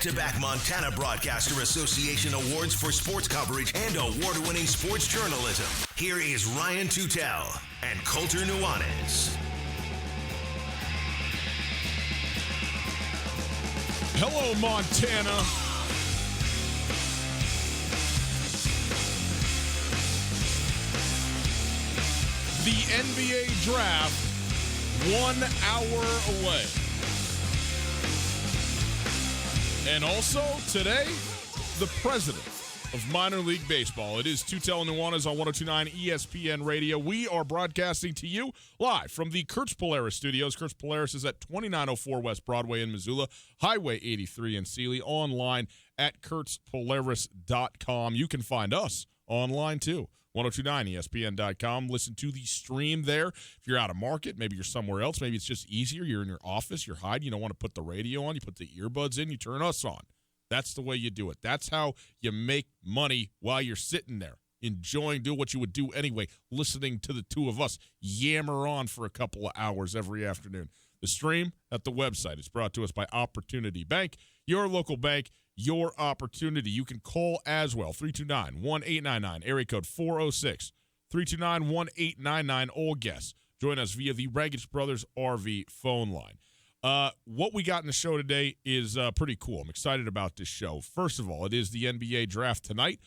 back-to-back Montana Broadcaster Association awards for sports coverage and award-winning sports journalism. Here is Ryan Tutel and Colter Nuanez. Hello, Montana. The NBA draft 1 hour away. And also today, the president of minor league baseball. It is Tutel and Nuanez on 102.9 ESPN Radio. We are broadcasting to you live from the Kurtz Polaris studios. Kurtz Polaris is at 2904 West Broadway in Missoula, Highway 83 in Sealy, online at kurtzpolaris.com. You can find us online too. 1029ESPN.com. Listen to the stream there. If you're out of market, maybe you're somewhere else. Maybe it's just easier. You're in your office. You're hiding. You don't want to put the radio on. You put the earbuds in. You turn us on. That's the way you do it. That's how you make money while you're sitting there, enjoying, doing what you would do anyway, listening to the two of us yammer on for a couple of hours every afternoon. The stream at the website is brought to us by Opportunity Bank, your local bank, your opportunity. You can call as well, 329-1899, area code 406-329-1899, all guests. Join us via the Ragged Brothers RV phone line. What we got in the show today is pretty cool. I'm excited about this show. First of all, it is the NBA draft tonight.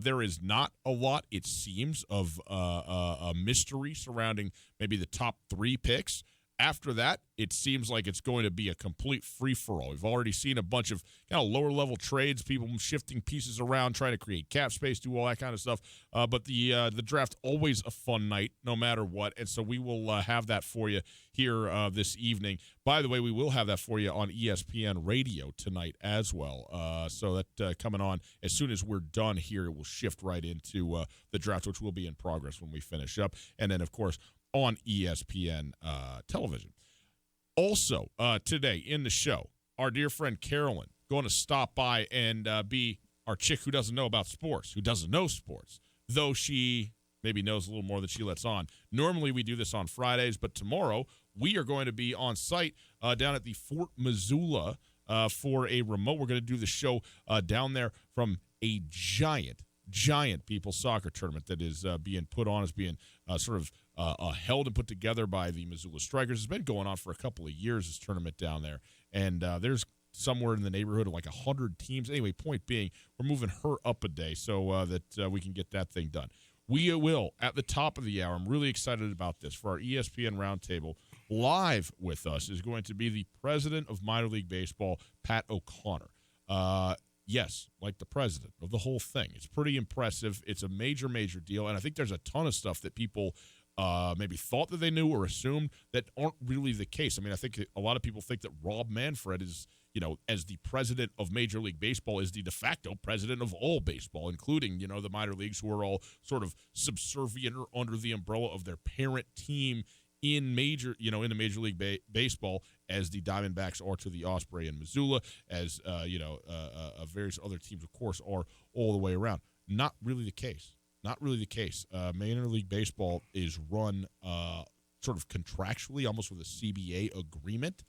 There is not a lot, it seems, of a mystery surrounding maybe the top 3 picks. After that, it seems like it's going to be a complete free-for-all. We've already seen a bunch of kind of lower-level trades, people shifting pieces around, trying to create cap space, do all that kind of stuff. But the draft, always a fun night, no matter what. And so we will have that for you here this evening. By the way, we will have that for you on ESPN Radio tonight as well. So that coming on as soon as we're done here, it will shift right into the draft, which will be in progress when we finish up. And then, of course, on ESPN television. Also, today in the show, our dear friend Carolyn going to stop by and be our chick who doesn't know about sports, who doesn't know sports, though she maybe knows a little more than she lets on. Normally we do this on Fridays, but tomorrow we are going to be on site down at the Fort Missoula for a remote. We're going to do the show down there from a giant people soccer tournament that is being put on, is being sort of held and put together by the Missoula Strikers. It's been going on for a couple of years, this tournament down there, and there's somewhere in the neighborhood of like 100 teams. Anyway, point being, we're moving her up a day so that we can get that thing done. We will, at the top of the hour, I'm really excited about this, for our ESPN Roundtable, live with us is going to be the president of minor league baseball, Pat O'Connor. Yes, like the president of the whole thing. It's pretty impressive. It's a major deal, and I think there's a ton of stuff that people maybe thought that they knew or assumed that aren't really the case. I mean, I think a lot of people think that Rob Manfred is, as the president of Major League Baseball, is the de facto president of all baseball, including, the minor leagues, who are all sort of subservient or under the umbrella of their parent team in the Major League Baseball, as the Diamondbacks are to the Osprey in Missoula, as various other teams, of course, are all the way around. Not really the case. Not really the case. Minor League Baseball is run sort of contractually, almost with a CBA agreement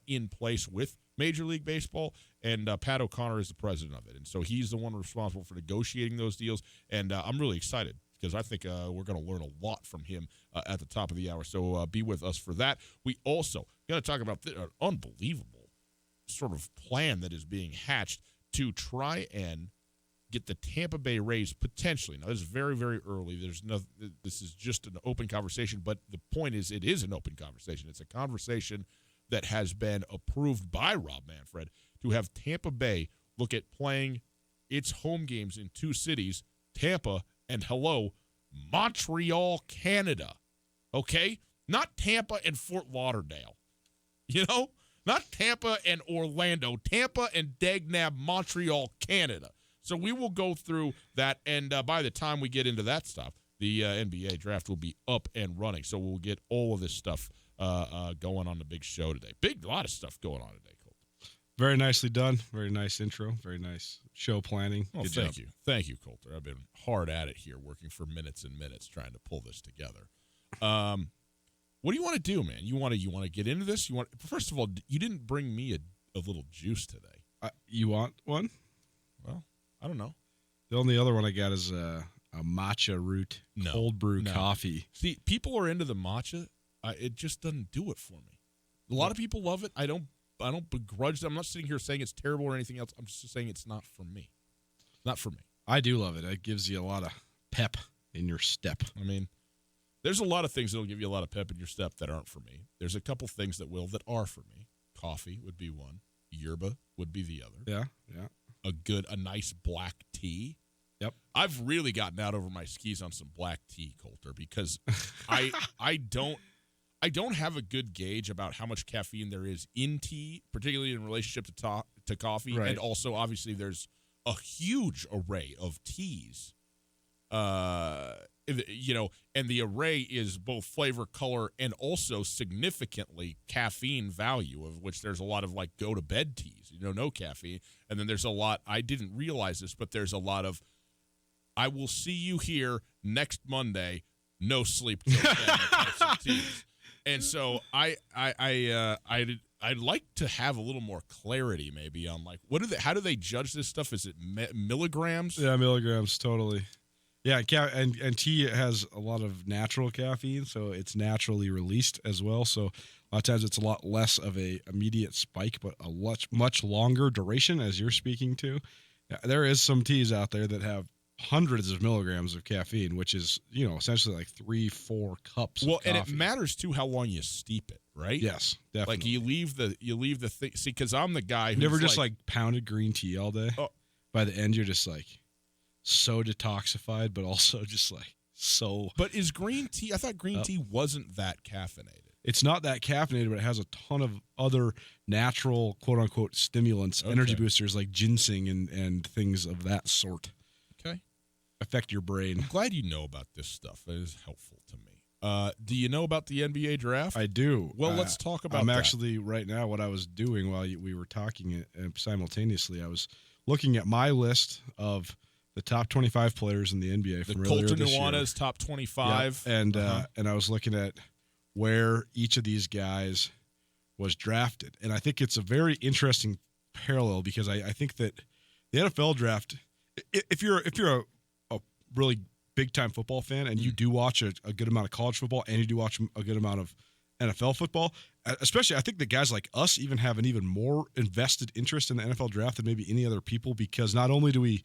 in place with Major League Baseball, and Pat O'Connor is the president of it. And so he's the one responsible for negotiating those deals, and I'm really excited, because I think we're going to learn a lot from him at the top of the hour. So be with us for that. We also going to talk about an unbelievable sort of plan that is being hatched to try and get the Tampa Bay Rays potentially. Now, this is very, very early. This is just an open conversation, but the point is, it is an open conversation. It's a conversation that has been approved by Rob Manfred to have Tampa Bay look at playing its home games in 2 cities, Tampa and Montreal, Canada. Okay? Not Tampa and Fort Lauderdale. Not Tampa and Orlando. Tampa and Dagnab, Montreal, Canada. So we will go through that, and by the time we get into that stuff, the NBA draft will be up and running. So we'll get all of this stuff going on the big show today. A lot of stuff going on today, Colton. Very nicely done. Very nice intro. Very nice show planning. Well, Good thank job. you. Thank you, Colter. I've been hard at it here, working for minutes and minutes trying to pull this together. What do you want to do, man? You want to get into this? First of all, you didn't bring me a little juice today. You want one? Well, I don't know. The only other one I got is a matcha root cold brew coffee. See, people are into the matcha. It just doesn't do it for me. A lot of people love it. I don't begrudge them. I'm not sitting here saying it's terrible or anything else. I'm just saying it's not for me. Not for me. I do love it. It gives you a lot of pep in your step. I mean, there's a lot of things that will give you a lot of pep in your step that aren't for me. There's a couple things that are for me. Coffee would be one. Yerba would be the other. Yeah. A nice black tea. Yep. I've really gotten out over my skis on some black tea, Coulter, because I don't have a good gauge about how much caffeine there is in tea, particularly in relationship to coffee. Right. And also, obviously, there's a huge array of teas. And the array is both flavor, color, and also significantly caffeine value, of which there's a lot of like go to bed teas, no caffeine. And then there's a lot, I didn't realize this, but there's a lot of, I will see you here next Monday, no sleep till 10 types of teas. And so I'd like to have a little more clarity maybe on like, how do they judge this stuff? Is it milligrams? Yeah, milligrams, totally. Yeah, and tea has a lot of natural caffeine, so it's naturally released as well. So a lot of times it's a lot less of a immediate spike, but a much longer duration, as you're speaking to. There is some teas out there that have hundreds of milligrams of caffeine, which is, essentially like 3-4 cups of coffee. And it matters too how long you steep it, right? Yes, definitely. Like you leave the thing. See, because I'm the guy who's never just like pounded green tea all day. Oh. By the end, you're just like so detoxified, but also just like so. But is green tea? I thought green tea wasn't that caffeinated. It's not that caffeinated, but it has a ton of other natural, quote unquote, stimulants, energy boosters like ginseng and things of that sort. Okay. Affect your brain. I'm glad you know about this stuff. It is helpful to me. Do you know about the NBA draft? I do. Well, let's talk about that. I'm actually, right now, what I was doing while we were talking simultaneously, I was looking at my list of the top 25 players in the NBA from earlier this year. Coulter Nuanez top 25. Yep. And I was looking at where each of these guys was drafted. And I think it's a very interesting parallel because I think that the NFL draft, if you're a really big-time football fan and you do watch a good amount of college football and you do watch a good amount of NFL football, especially I think that guys like us even have an even more invested interest in the NFL draft than maybe any other people, because not only do we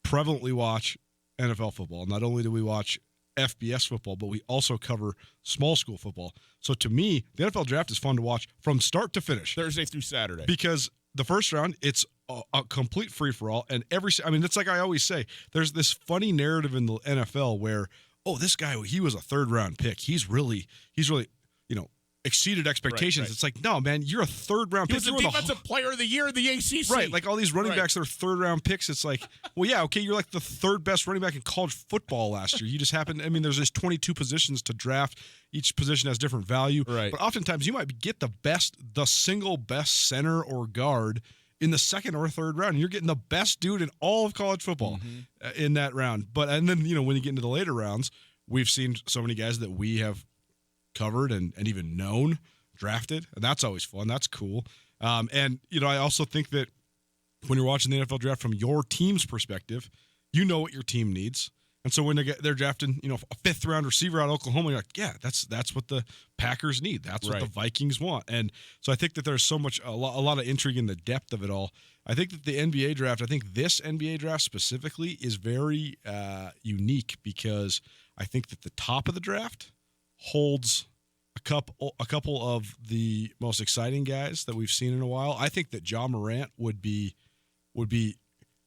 prevalently watch NFL football, not only do we watch FBS football, but we also cover small school football. So to me, the NFL draft is fun to watch from start to finish. Thursday through Saturday. Because the first round, it's a complete free-for-all. And it's like I always say, there's this funny narrative in the NFL where, this guy, he was a third-round pick. He's really exceeded expectations. Right. It's like, no, man, you're a third-round pick. He was a defensive player of the year in the ACC. Right, like all these running backs that are third-round picks. It's like, well, yeah, okay, you're like the third best running back in college football last year. You just there's just 22 positions to draft. Each position has different value. Right. But oftentimes you might get the single best center or guard in the second or third round. And you're getting the best dude in all of college football in that round. And then, when you get into the later rounds, we've seen so many guys that we have covered and even known drafted, and that's always fun. That's cool. And I also think that when you're watching the NFL draft from your team's perspective, you know what your team needs, and so when they're drafting a fifth-round receiver out of Oklahoma, you're like, yeah, that's what the Packers need. That's what the Vikings want. And so I think that there's a lot of intrigue in the depth of it all. I think that the NBA draft, this NBA draft specifically is very unique, because I think that the top of the draft holds a couple of the most exciting guys that we've seen in a while. I think that Ja Morant would be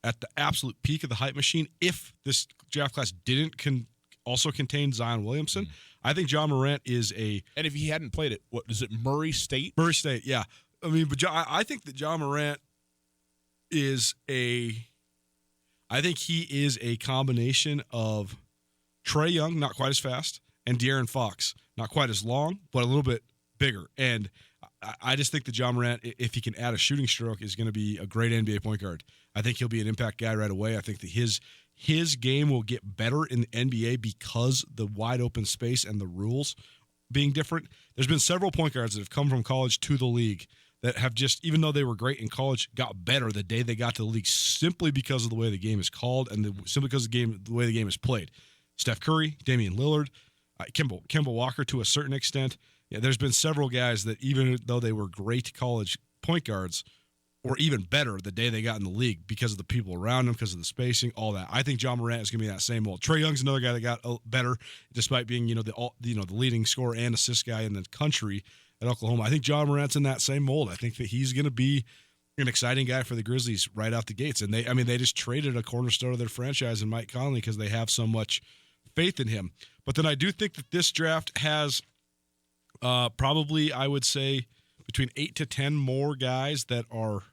at the absolute peak of the hype machine if this draft class didn't also contain Zion Williamson. I think Ja Morant is and if he hadn't played it, what is it, Murray State? Murray State, yeah. I mean, but I think that Ja Morant is I think he is a combination of Trae Young, not quite as fast, and De'Aaron Fox, not quite as long, but a little bit bigger. And I just think that Ja Morant, if he can add a shooting stroke, is going to be a great NBA point guard. I think he'll be an impact guy right away. I think that his game will get better in the NBA because the wide open space and the rules being different. There's been several point guards that have come from college to the league that have just, even though they were great in college, got better the day they got to the league simply because of the way the game is called and simply because of the way the game is played. Steph Curry, Damian Lillard, Kemba Walker to a certain extent. Yeah, there's been several guys that even though they were great college point guards, were even better the day they got in the league because of the people around them, because of the spacing, all that. I think John Morant is going to be that same mold. Trae Young's another guy that got better despite being the leading scorer and assist guy in the country at Oklahoma. I think John Morant's in that same mold. I think that he's going to be an exciting guy for the Grizzlies right out the gates. And they just traded a cornerstone of their franchise in Mike Conley because they have so much faith in him. But then I do think that this draft has probably, I would say, between 8 to 10 more guys that are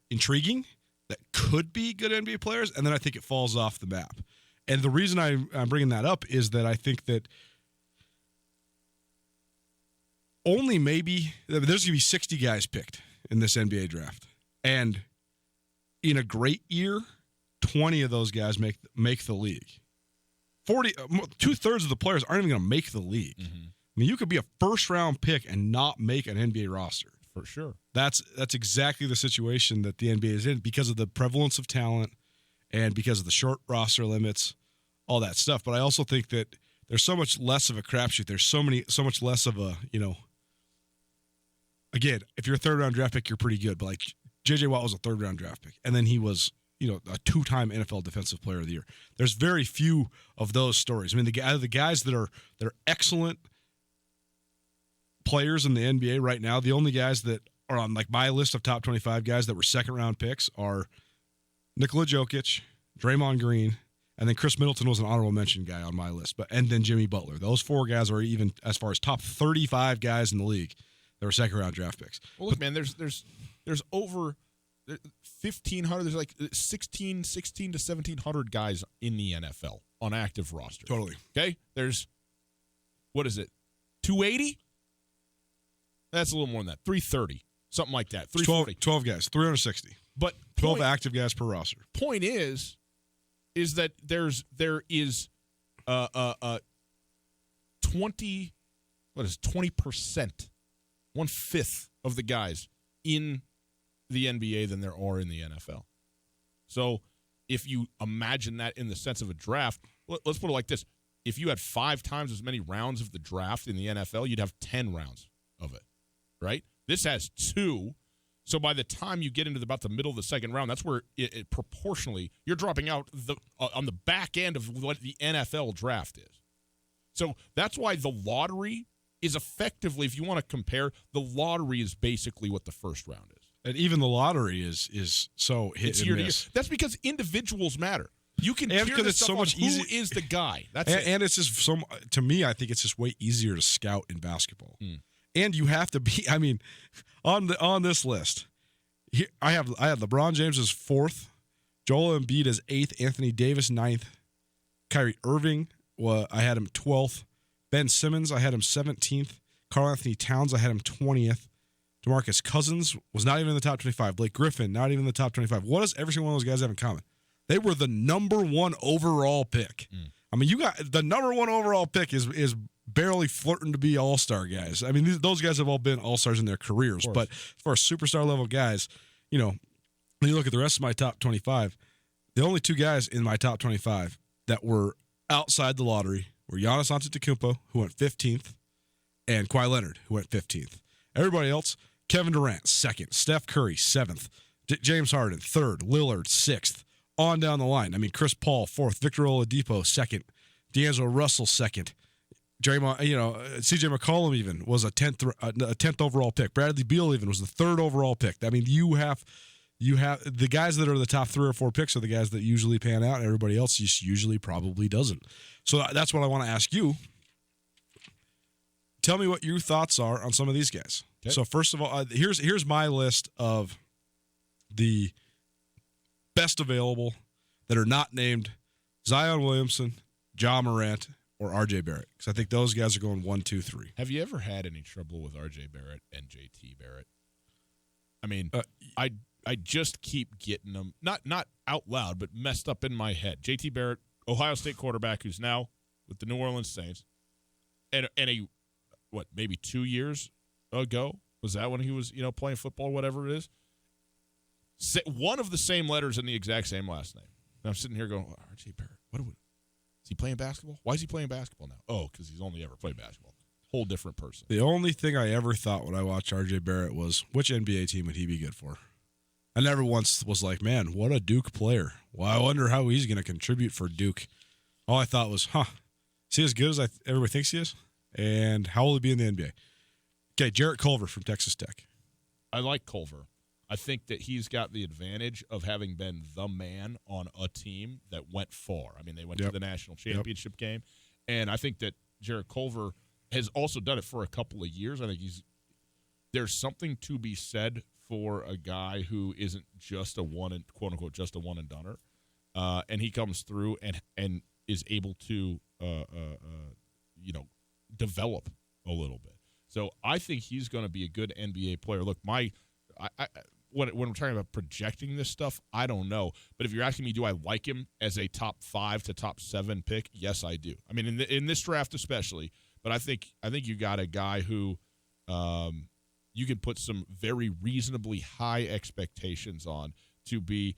intriguing, that could be good NBA players, and then I think it falls off the map. And the reason I'm bringing that up is that I think that only maybe there's going to be 60 guys picked in this NBA draft. And in a great year, 20 of those guys make the league. 2/3 of the players aren't even going to make the league. Mm-hmm. I mean, you could be a first-round pick and not make an NBA roster. For sure. That's exactly the situation that the NBA is in because of the prevalence of talent and because of the short roster limits, all that stuff. But I also think that there's so much less of a crapshoot. There's so much less of a, again, if you're a third-round draft pick, you're pretty good. But like J.J. Watt was a third-round draft pick, and then he was, a 2-time NFL Defensive Player of the Year. There's very few of those stories. I mean, the guys that are excellent players in the NBA right now, the only guys that are on like my list of top 25 guys that were second-round picks are Nikola Jokic, Draymond Green, and then Chris Middleton was an honorable mention guy on my list. And then Jimmy Butler. Those four guys are even as far as top 35 guys in the league that were second-round draft picks. Well, look, man, there's over 1,500. There's like 16 to 1,700 guys in the NFL on active roster. Totally. Okay? There's, what is it, 280? That's a little more than that. 330. Something like that. 12 guys, 360. But 12 active guys per roster. Point is that there is 20%, 1/5 of the guys in the NBA than there are in the NFL. So if you imagine that in the sense of a draft, let's put it like this. If you had 5 times as many rounds of the draft in the NFL, you'd have 10 rounds of it, right? This has 2. So by the time you get into about the middle of the second round, that's where it proportionally, you're dropping out on the back end of what the NFL draft is. So that's why the lottery is effectively, if you want to compare, the lottery is basically what the first round is. And even the lottery is so hit it's and year miss. to year. That's because individuals matter. You can and because it's so much easier. Who is the guy? That's it. And it's just to me, I think it's just way easier to scout in basketball. And you have to be. I mean, on this list, here, I had LeBron James as 4th, Joel Embiid as 8th, Anthony Davis 9th, Kyrie Irving, I had him 12th, Ben Simmons I had him 17th, Karl Anthony Towns I had him 20th, DeMarcus Cousins was not even in the top 25, Blake Griffin not even in the top 25. What does every single one of those guys have in common? They were the number 1 overall pick. I mean, you got the number 1 overall pick is barely flirting to be all-star guys. I mean, those guys have all been all-stars in their careers, but as far as superstar level guys, when you look at the rest of my top 25, the only 2 guys in my top 25 that were outside the lottery were Giannis Antetokounmpo, who went 15th, and Kawhi Leonard, who went 15th. Everybody else, Kevin Durant, 2nd, Steph Curry, 7th, James Harden, 3rd, Lillard, 6th, on down the line. I mean, Chris Paul, 4th, Victor Oladipo, 2nd, D'Angelo Russell, 2nd, Draymond, CJ McCollum even was a 10th overall pick. Bradley Beal even was the 3rd overall pick. I mean, you have the guys that are the top 3 or 4 picks are the guys that usually pan out, and everybody else just usually probably doesn't. So that's what I want to ask you. Tell me what your thoughts are on some of these guys. Okay. So first of all, here's my list of the best available that are not named Zion Williamson, Ja Morant, or RJ Barrett, because I think those guys are going 1, 2, 3. Have you ever had any trouble with RJ Barrett and JT Barrett? I mean, I just keep getting them not out loud, but messed up in my head. JT Barrett, Ohio State quarterback, who's now with the New Orleans Saints, and maybe 2 years ago Was that when he was, playing football, whatever it is? One of the same letters and the exact same last name. And I'm sitting here going, R.J. Barrett, is he playing basketball? Why is he playing basketball now? Oh, because he's only ever played basketball. Whole different person. The only thing I ever thought when I watched R.J. Barrett was, which NBA team would he be good for? I never once was like, man, what a Duke player. Well, I wonder how he's going to contribute for Duke. All I thought was, is he as good as everybody thinks he is? And how will he be in the NBA? Okay, Jarrett Culver from Texas Tech. I like Culver. I think that he's got the advantage of having been the man on a team that went far. I mean, they went to the national championship game. And I think that Jarrett Culver has also done it for a couple of years. I think there's something to be said for a guy who isn't just a quote unquote just a one and doneer, and he comes through and is able to develop a little bit. So I think he's going to be a good NBA player. Look, when I'm talking about projecting this stuff, I don't know. But if you're asking me, do I like him as a top 5 to top 7 pick? Yes, I do. I mean, in this draft especially. But I think you got a guy who you can put some very reasonably high expectations on to be,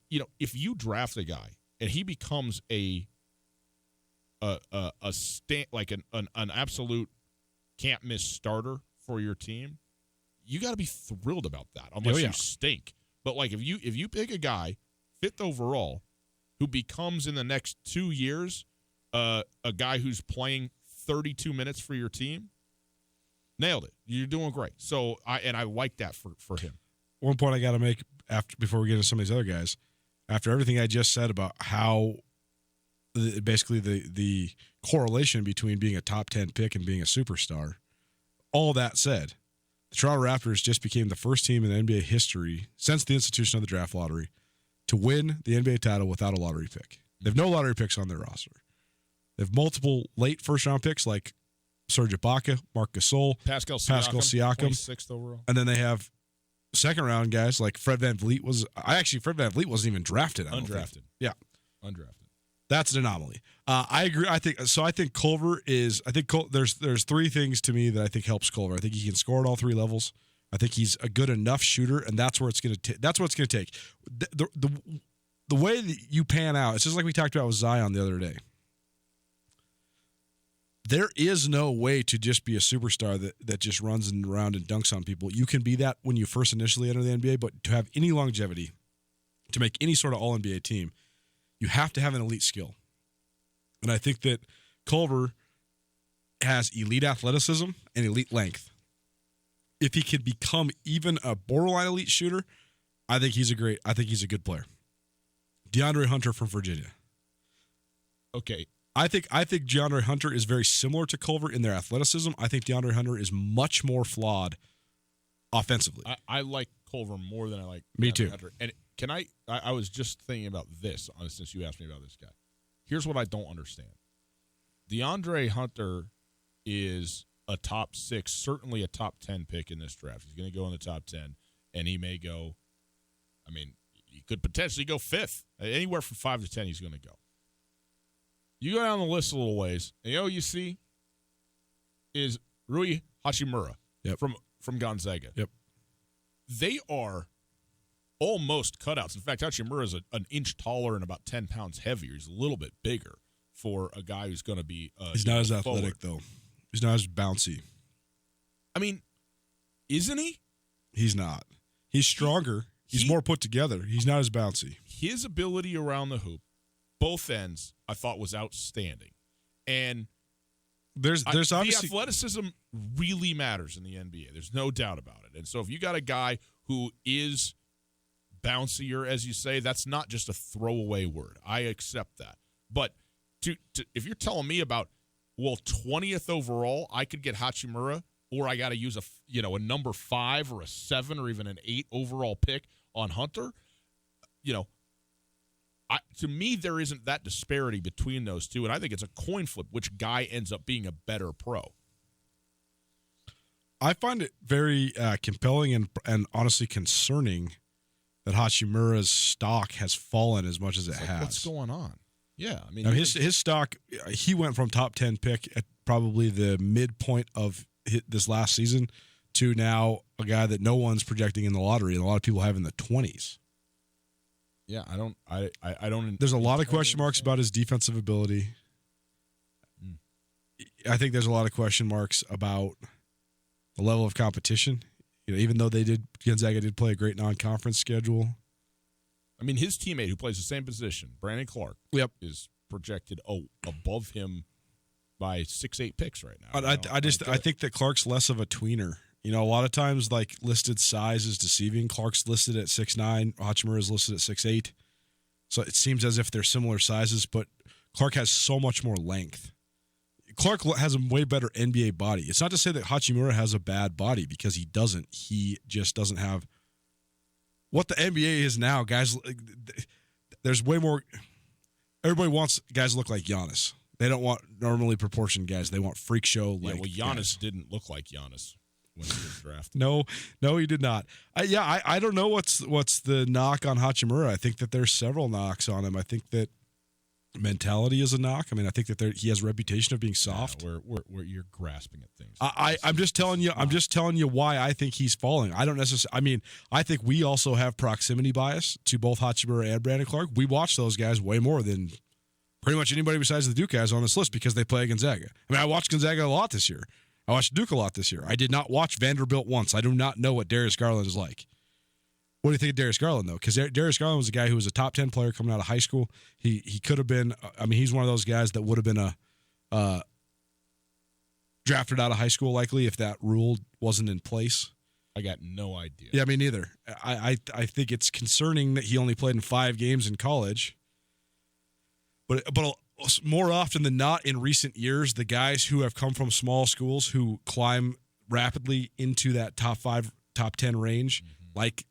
if you draft a guy and he becomes an absolute can't miss starter for your team, you got to be thrilled about that. Unless you stink. But if you pick a guy 5th overall who becomes in the next 2 years a guy who's playing 32 minutes for your team, nailed it. You're doing great. So I like that for him. One point I got to make before we get into some of these other guys, after everything I just said about how basically the correlation between being a top 10 pick and being a superstar, all that said, the Toronto Raptors just became the first team in NBA history since the institution of the draft lottery to win the NBA title without a lottery pick. They have no lottery picks on their roster. They have multiple late first-round picks like Serge Ibaka, Marc Gasol, Pascal Siakam, 26th overall. And then they have second-round guys like Fred VanVleet Fred VanVleet wasn't even drafted. Undrafted. Yeah. Undrafted. That's an anomaly. I agree. I think Culver is. There's 3 things to me that I think helps Culver. I think he can score at all 3 levels. I think he's a good enough shooter, and that's where it's going to. That's what it's going to take. The way that you pan out, it's just like we talked about with Zion the other day. There is no way to just be a superstar that just runs around and dunks on people. You can be that when you first initially enter the NBA, but to have any longevity, to make any sort of All-NBA team, you have to have an elite skill. And I think that Culver has elite athleticism and elite length. If he can become even a borderline elite shooter, I think he's a good player. DeAndre Hunter from Virginia. Okay. I think DeAndre Hunter is very similar to Culver in their athleticism. I think DeAndre Hunter is much more flawed offensively. I like Culver more than I like Me DeAndre too. Hunter. And I was just thinking about this since you asked me about this guy. Here's what I don't understand. DeAndre Hunter is a top 6, certainly a top 10 pick in this draft. He's going to go in the top 10, and he may go, he could potentially go 5th. Anywhere from 5 to 10, he's going to go. You go down the list a little ways, and you see is Rui Hachimura from Gonzaga. Yep. They are almost cutouts. In fact, Hachimura is an inch taller and about 10 pounds heavier. He's a little bit bigger for a guy who's going to be he's not as athletic, though. He's not as bouncy. Isn't he? He's not. He's stronger. He's more put together. He's not as bouncy. His ability around the hoop, both ends, I thought was outstanding. And there's obviously the athleticism really matters in the NBA. There's no doubt about it. And so if you got a guy who is bouncier, as you say, that's not just a throwaway word. I accept that. But if you're telling me about, 20th overall, I could get Hachimura, or I got to use a number 5 or a 7 or even an 8 overall pick on Hunter, to me, there isn't that disparity between those two, and I think it's a coin flip which guy ends up being a better pro. I find it very compelling and honestly concerning that Hachimura's stock has fallen as much as it has. What's going on? Yeah, his stock, he went from top 10 pick at probably the midpoint of this last season to now a guy that no one's projecting in the lottery, and a lot of people have in the 20s. Yeah, I don't. There's a lot of question marks about his defensive ability. I think there's a lot of question marks about the level of competition. Even though Gonzaga did play a great non-conference schedule. I mean, his teammate who plays the same position, Brandon Clark, is projected above him by 6-8 picks right now. I think that Clark's less of a tweener. A lot of times, like, listed size is deceiving. Clark's listed at 6'9", Hachimura is listed at 6'8". So it seems as if they're similar sizes, but Clark has so much more length. Clark has a way better NBA body. It's not to say that Hachimura has a bad body, because he doesn't. He just doesn't have what the NBA is now, guys. There's way more. Everybody wants guys to look like Giannis. They don't want normally proportioned guys. They want freak show. Yeah, well, Giannis didn't look like Giannis when he was drafted. No, he did not. I don't know what's the knock on Hachimura. I think that there's several knocks on him. I think that mentality is a knock. I mean, I think that he has a reputation of being soft. Yeah, where you're grasping at things. I'm just telling you. I'm just telling you why I think he's falling. I don't necessarily. I mean, I think we also have proximity bias to both Hachimura and Brandon Clark. We watch those guys way more than pretty much anybody besides the Duke guys on this list, because they play Gonzaga. I mean, I watched Gonzaga a lot this year. I watched Duke a lot this year. I did not watch Vanderbilt once. I do not know what Darius Garland is like. What do you think of Darius Garland, though? Because Darius Garland was a guy who was a top 10 player coming out of high school. He could have been. I mean, he's one of those guys that would have been drafted out of high school likely if that rule wasn't in place. I got no idea. Yeah, me neither. I think it's concerning that he only played in 5 games in college. But more often than not in recent years, the guys who have come from small schools who climb rapidly into that top 5, top 10 range, like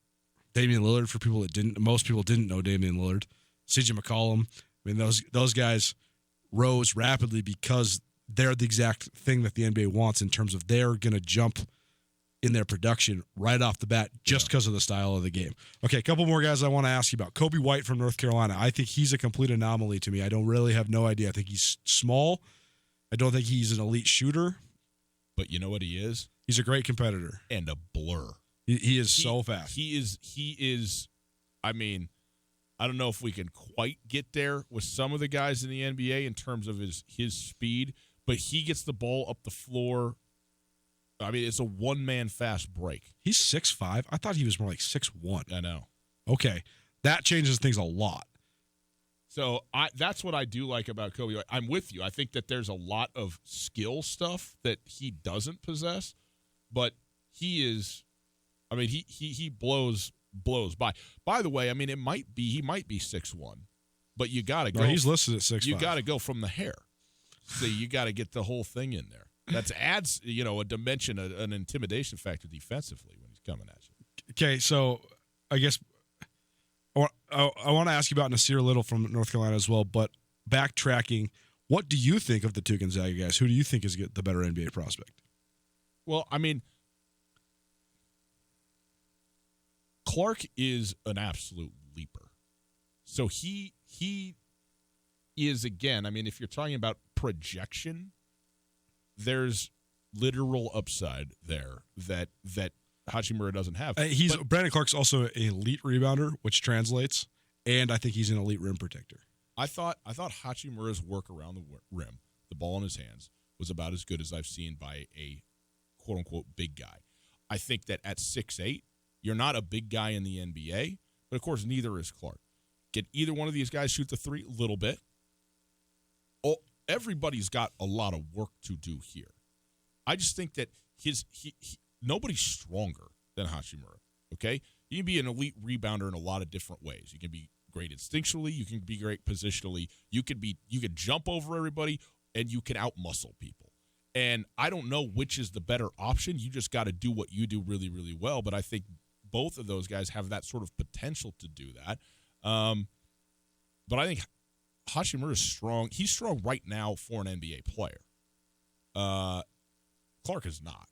Damian Lillard, for people that didn't, most people didn't know Damian Lillard, CJ McCollum. I mean, those guys rose rapidly because they're the exact thing that the NBA wants in terms of they're going to jump in their production right off the bat just because of the style of the game. Okay, a couple more guys I want to ask you about. Kobe White from North Carolina. I think he's a complete anomaly to me. I don't really have no idea. I think he's small. I don't think he's an elite shooter. But you know what he is? He's a great competitor. And a blur. He is so fast. He is, I mean, I don't know if we can quite get there with some of the guys in the NBA in terms of his speed, but he gets the ball up the floor. I mean, it's a one-man fast break. He's 6'5". I thought he was more like 6'1". I know. Okay. That changes things a lot. So that's what I do like about Kobe. I'm with you. I think that there's a lot of skill stuff that he doesn't possess, but he is, I mean, he blows by. By the way, I mean, he might be 6'1", but you got to go. No, he's listed at 6'5". You got to go from the hair. So you got to get the whole thing in there. That adds, a dimension, an intimidation factor defensively when he's coming at you. Okay, so I guess I want to ask you about Nasir Little from North Carolina as well, but backtracking, what do you think of the two Gonzaga guys? Who do you think is the better NBA prospect? Well, I mean, Clark is an absolute leaper. So he is, again, I mean, if you're talking about projection, there's literal upside there that Hachimura doesn't have. Brandon Clark's also an elite rebounder, which translates, and I think he's an elite rim protector. I thought Hachimura's work around the rim, the ball in his hands, was about as good as I've seen by a quote-unquote big guy. I think that at 6'8", you're not a big guy in the NBA, but of course neither is Clark. Can either one of these guys shoot the three? A little bit. Oh, everybody's got a lot of work to do here. I just think that nobody's stronger than Hachimura, okay? You can be an elite rebounder in a lot of different ways. You can be great instinctually. You can be great positionally. You can jump over everybody, and you can out-muscle people. And I don't know which is the better option. You just got to do what you do really, really well. But I think both of those guys have that sort of potential to do that. But I think Hachimura is strong. He's strong right now for an NBA player. Clark is not.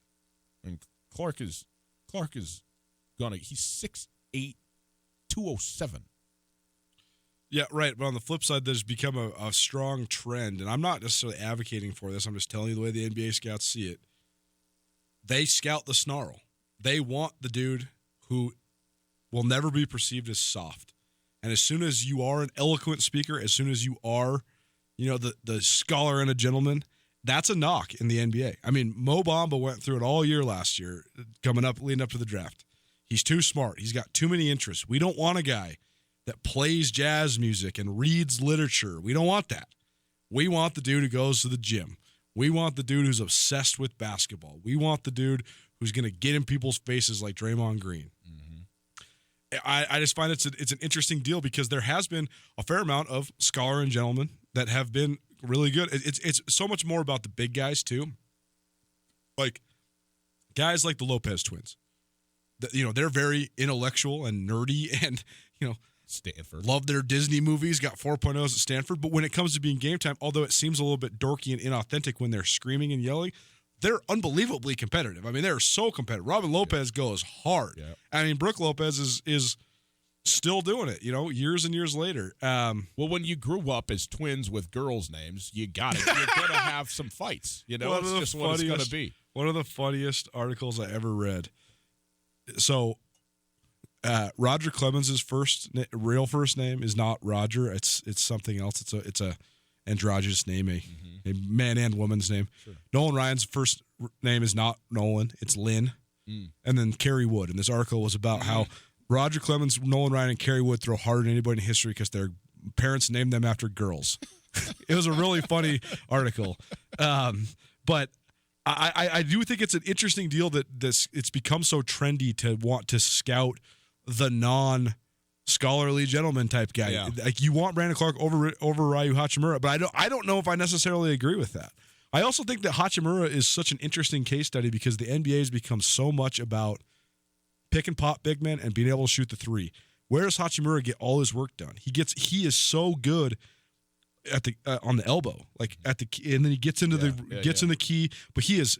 I mean, Clark is he's 6'8", 207. Yeah, right. But on the flip side, there's become a strong trend, and I'm not necessarily advocating for this. I'm just telling you the way the NBA scouts see it. they scout the snarl. They want the dude who will never be perceived as soft. And as soon as you are an eloquent speaker, as soon as you are, the scholar and a gentleman, that's a knock in the NBA. I mean, Mo Bamba went through it all year last year, leading up to the draft. He's too smart. He's got too many interests. We don't want a guy that plays jazz music and reads literature. We don't want that. We want the dude who goes to the gym. We want the dude who's obsessed with basketball. We want the dude who's going to get in people's faces like Draymond Green. Mm-hmm. I just find it's an interesting deal because there has been a fair amount of scholar and gentlemen that have been really good. It's so much more about the big guys too. Like guys like the Lopez twins. They're very intellectual and nerdy and, Stanford. Love their Disney movies, got 4.0s at Stanford. But when it comes to being game time, although it seems a little bit dorky and inauthentic when they're screaming and yelling, they're unbelievably competitive. I mean, they're so competitive. Robin Lopez goes hard. Yeah. I mean, Brooke Lopez is still doing it, years and years later. Well, when you grew up as twins with girls' names, you got it. You're going to have some fights. It's just what it's going to be. One of the funniest articles I ever read. So, Roger Clemens' real first name is not Roger. It's something else. It's a androgynous name, a man and woman's name. Sure. Nolan Ryan's first name is not Nolan. It's Lynn. And then Kerry Wood. And this article was about how Roger Clemens, Nolan Ryan, and Kerry Wood throw harder than anybody in history because their parents named them after girls. It was a really funny article. But I do think it's an interesting deal that it's become so trendy to want to scout the non-scholarly gentleman type guy. Yeah. Like you want Brandon Clark over Ryu Hachimura, but I don't know if I necessarily agree with that. I also think that Hachimura is such an interesting case study because the NBA has become so much about pick and pop big men and being able to shoot the three. Where does Hachimura get all his work done? He is so good at the on the elbow, like at the key, and then he gets into in the key. But he has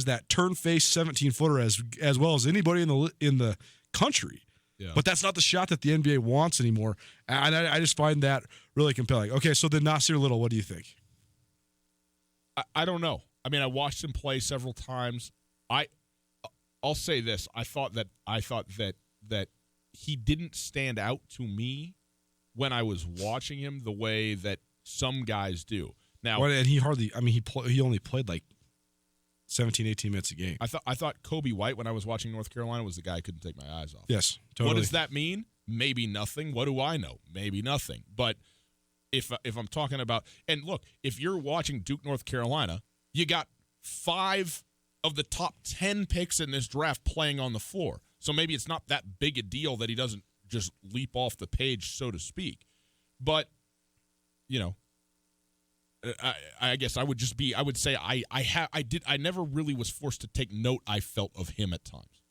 that turn face 17-footer as well as anybody in the country. Yeah. But that's not the shot that the NBA wants anymore. And I just find that really compelling. Okay, so then Nasir Little, what do you think? I don't know. I mean, I watched him play several times. I'll say this. I thought that he didn't stand out to me when I was watching him the way that some guys do. Now, and he only played like 17, 18 minutes a game. I thought Kobe White, when I was watching North Carolina, was the guy I couldn't take my eyes off. Yes, totally. What does that mean? Maybe nothing. What do I know? Maybe nothing. But if I'm talking about, and look, if you're watching Duke, North Carolina, you got 5 of the top 10 picks in this draft playing on the floor. So maybe it's not that big a deal that he doesn't just leap off the page, so to speak. But, I guess I would say I never really was forced to take note, I felt, of him at times.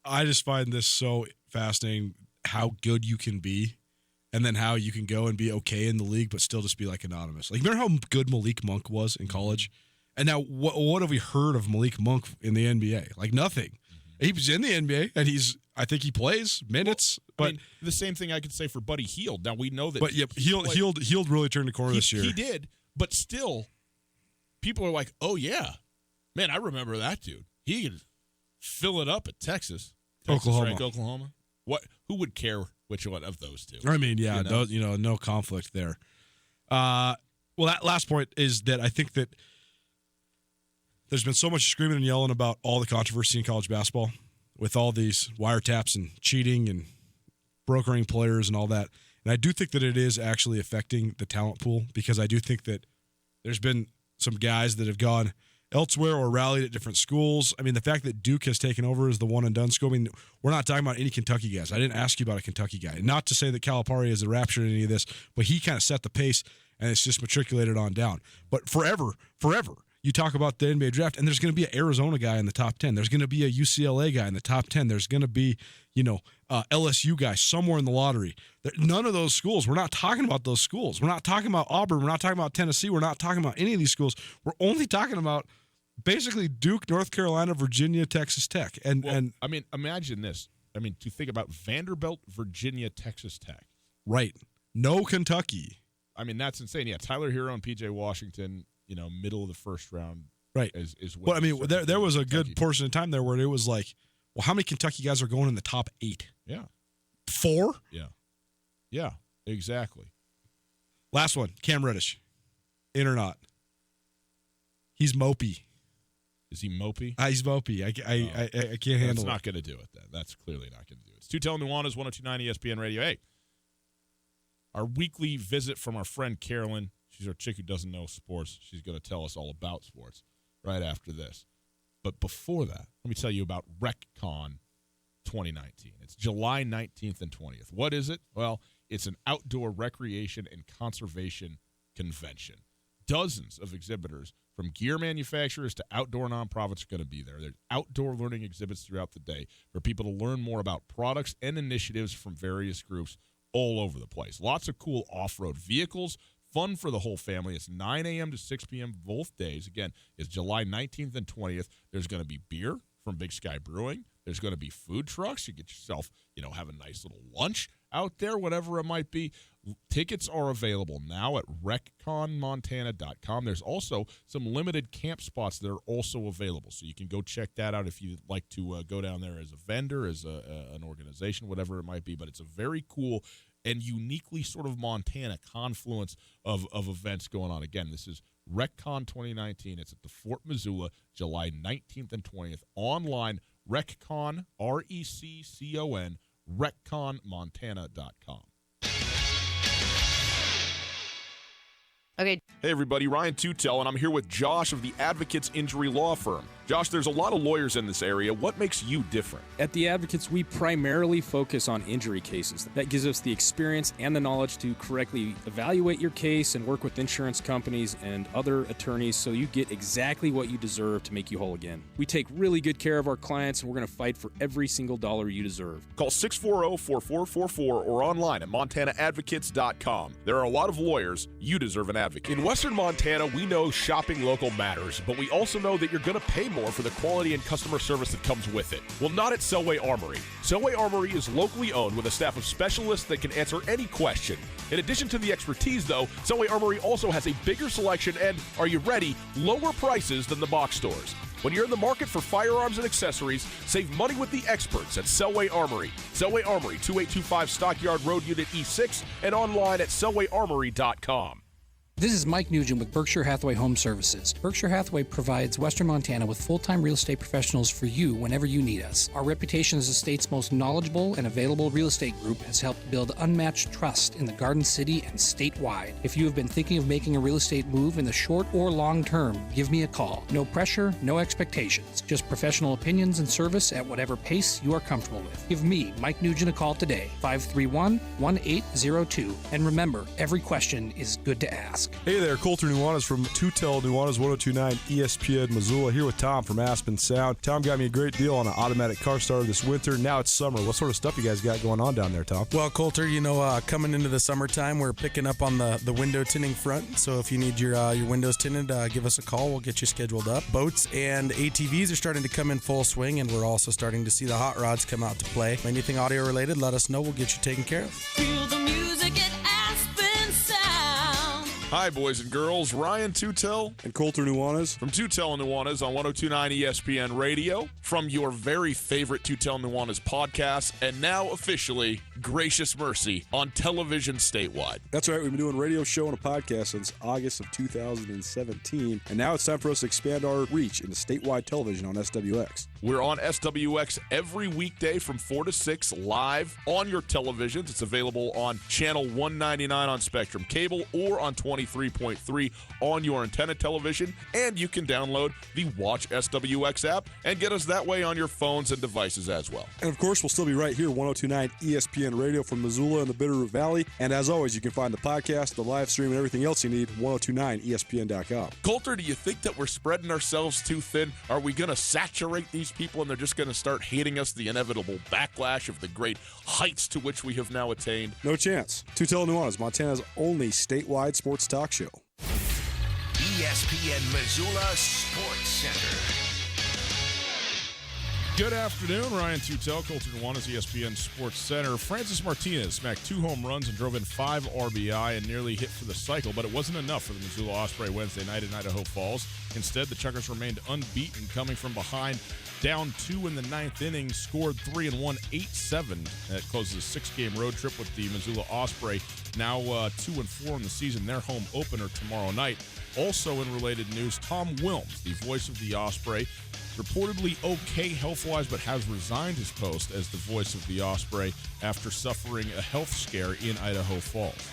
I just find this so fascinating how good you can be and then how you can go and be okay in the league but still just be like anonymous. Like, remember how good Malik Monk was in college? And now what have we heard of Malik Monk in the NBA? Like nothing. Mm-hmm. He was in the NBA and I think he plays minutes. But I mean, the same thing I could say for Buddy Hield. Now we know that. But Hield really turned the corner this year. He did, but still, people are like, "Oh yeah, man, I remember that dude. He could fill it up at Texas, Oklahoma. What? Who would care which one of those two? I mean, yeah, no conflict there. Well, that last point is that I think that there's been so much screaming and yelling about all the controversy in college basketball with all these wiretaps and cheating and brokering players and all that. And I do think that it is actually affecting the talent pool because I do think that there's been some guys that have gone elsewhere or rallied at different schools. I mean, the fact that Duke has taken over as the one-and-done school, I mean, we're not talking about any Kentucky guys. I didn't ask you about a Kentucky guy. Not to say that Calipari is a rapture in any of this, but he kind of set the pace, and it's just matriculated on down. But forever, you talk about the NBA draft, and there's going to be an Arizona guy in the top 10. There's going to be a UCLA guy in the top 10. There's going to be, LSU guy somewhere in the lottery. None of those schools, we're not talking about those schools. We're not talking about Auburn. We're not talking about Tennessee. We're not talking about any of these schools. We're only talking about basically Duke, North Carolina, Virginia, Texas Tech. And I mean, imagine this. I mean, to think about Vanderbilt, Virginia, Texas Tech. Right. No Kentucky. I mean, that's insane. Yeah, Tyler Hero and P.J. Washington, middle of the first round Right. Is well, I mean, there was a Kentucky. good portion of time there where it was like, well, how many Kentucky guys are going in the top 8? Yeah. 4? Yeah. Yeah, exactly. Last one, Cam Reddish. In or not? He's mopey. Is he mopey? He's mopey. I can't handle it. That's not going to do it then. That's clearly not going to do it. It's Tutel Nuanez, 102.9 ESPN Radio. Hey, our weekly visit from our friend Carolyn. She's our chick who doesn't know sports. She's going to tell us all about sports right after this. But before that, let me tell you about RecCon 2019. It's July 19th and 20th. What is it? Well, it's an outdoor recreation and conservation convention. Dozens of exhibitors from gear manufacturers to outdoor nonprofits are going to be there. There's outdoor learning exhibits throughout the day for people to learn more about products and initiatives from various groups all over the place. Lots of cool off-road vehicles, fun for the whole family. It's 9 a.m. to 6 p.m. both days. Again, it's July 19th and 20th. There's going to be beer from Big Sky Brewing. There's going to be food trucks. You get yourself, have a nice little lunch out there, whatever it might be. Tickets are available now at recconmontana.com. There's also some limited camp spots that are also available, so you can go check that out if you'd like to go down there as a vendor, as an organization, whatever it might be. But it's a very cool and uniquely sort of Montana confluence of events going on. Again, this is RecCon 2019. It's at the Fort Missoula, July 19th and 20th. Online, RecCon, RECCON, recconmontana.com. Okay. Hey, everybody, Ryan Tutel, and I'm here with Josh of the Advocates Injury Law Firm. Josh, there's a lot of lawyers in this area. What makes you different? At the Advocates, we primarily focus on injury cases. That gives us the experience and the knowledge to correctly evaluate your case and work with insurance companies and other attorneys so you get exactly what you deserve to make you whole again. We take really good care of our clients, and we're going to fight for every single dollar you deserve. Call 640-4444 or online at montanaadvocates.com. There are a lot of lawyers. You deserve an advocate. In Western Montana, we know shopping local matters, but we also know that you're going to pay more for the quality and customer service that comes with it. Well, not at Selway Armory. Selway Armory is locally owned with a staff of specialists that can answer any question. In addition to the expertise, though, Selway Armory also has a bigger selection and, are you ready, lower prices than the box stores. When you're in the market for firearms and accessories, save money with the experts at Selway Armory. Selway Armory, 2825 Stockyard Road, Unit E6, and online at selwayarmory.com. This is Mike Nugent with Berkshire Hathaway Home Services. Berkshire Hathaway provides Western Montana with full-time real estate professionals for you whenever you need us. Our reputation as the state's most knowledgeable and available real estate group has helped build unmatched trust in the Garden City and statewide. If you have been thinking of making a real estate move in the short or long term, give me a call. No pressure, no expectations. Just professional opinions and service at whatever pace you are comfortable with. Give me, Mike Nugent, a call today, 531-1802. And remember, every question is good to ask. Hey there, Colter Nuanez from Tutel Nuanez 102.9 ESPN Missoula here with Tom from Aspen Sound. Tom got me a great deal on an automatic car starter this winter. Now it's summer. What sort of stuff you guys got going on down there, Tom? Well, Colter, coming into the summertime, we're picking up on the window tinting front. So if you need your windows tinted, give us a call. We'll get you scheduled up. Boats and ATVs are starting to come in full swing, and we're also starting to see the hot rods come out to play. Anything audio related, let us know. We'll get you taken care of. Feel the music at Aspen Sound. Hi, boys and girls. Ryan Tutel And Colter Nuanez from Tutel and Nuanez on 102.9 ESPN Radio, from your very favorite Tutel and Nuanez podcast, and now officially Gracious Mercy on television statewide. That's right. We've been doing a radio show and a podcast since August of 2017, and now it's time for us to expand our reach into statewide television on SWX. We're on SWX every weekday from 4 to 6 live on your televisions. It's available on channel 199 on Spectrum Cable or on 23.3 on your antenna television. And you can download the Watch SWX app and get us that way on your phones and devices as well. And of course, we'll still be right here, 102.9 ESPN Radio from Missoula and the Bitterroot Valley. And as always, you can find the podcast, the live stream, and everything else you need, 1029ESPN.com. Colter, do you think that we're spreading ourselves too thin? Are we going to saturate these people and they're just going to start hating us, the inevitable backlash of the great heights to which we have now attained? No chance. Tutel Nuanez, Montana's only statewide sports talk show. ESPN Missoula Sports Center. Good afternoon, Ryan Tutel, Colter Nuanez, ESPN Sports Center. Francis Martinez smacked 2 home runs and drove in 5 RBI and nearly hit for the cycle, but it wasn't enough for the Missoula Osprey Wednesday night in Idaho Falls. Instead, the Chuckers remained unbeaten, coming from behind, down 2 in the 9th inning, scored 3 and won 8-7. That closes a 6-game road trip with the Missoula Osprey, now 2-4 in the season. Their home opener tomorrow night. Also in related news, Tom Wilms, the voice of the Osprey, reportedly okay health-wise, but has resigned his post as the voice of the Osprey after suffering a health scare in Idaho Falls.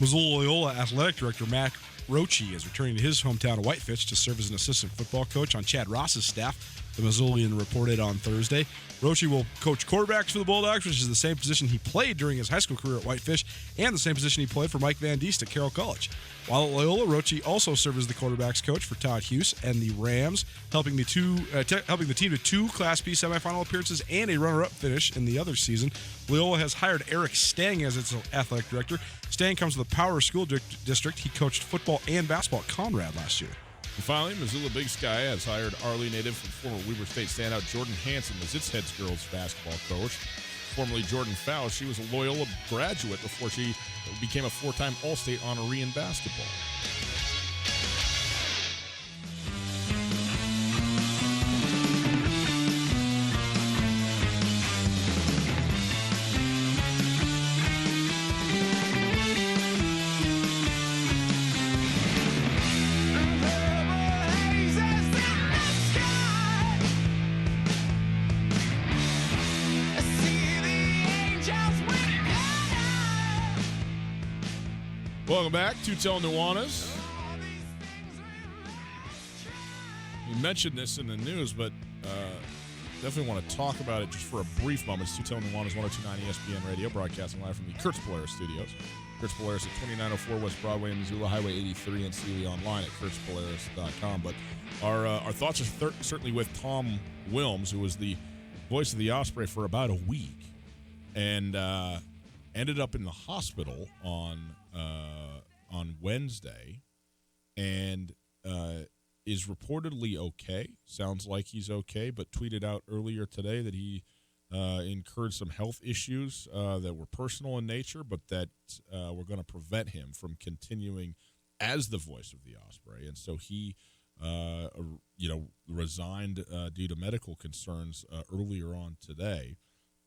Missoula Loyola Athletic Director Mac Roche is returning to his hometown of Whitefish to serve as an assistant football coach on Chad Ross's staff. The Missoulian reported on Thursday. Roche will coach quarterbacks for the Bulldogs, which is the same position he played during his high school career at Whitefish and the same position he played for Mike Van Diest at Carroll College. While at Loyola, Roche also served as the quarterbacks coach for Todd Hughes and the Rams, helping the team to 2 Class B semifinal appearances and a runner-up finish in the other season. Loyola has hired Eric Stang as its athletic director. Stang comes to the Power School District. He coached football and basketball at Conrad last year. And finally, Missoula Big Sky has hired Arley native and former Weber State standout Jordan Hansen as its head girls basketball coach. Formerly Jordan Fowle, she was a Loyola graduate before she became a 4-time All-State honoree in basketball. Welcome back, Tutel Nuanez. We mentioned this in the news, but definitely want to talk about it just for a brief moment. It's Tutel Nuanez, 102.9 ESPN Radio, broadcasting live from the Kurtz Polaris studios. Kurtz Polaris at 2904 West Broadway in Missoula, Highway 83 in Sealy, online at kurtzpolaris.com. But our thoughts are certainly with Tom Wilms, who was the voice of the Osprey for about a week and ended up in the hospital on Wednesday, and is reportedly okay. Sounds like he's okay, but tweeted out earlier today that he incurred some health issues that were personal in nature, but that were going to prevent him from continuing as the voice of the Osprey. And so he, resigned due to medical concerns earlier on today.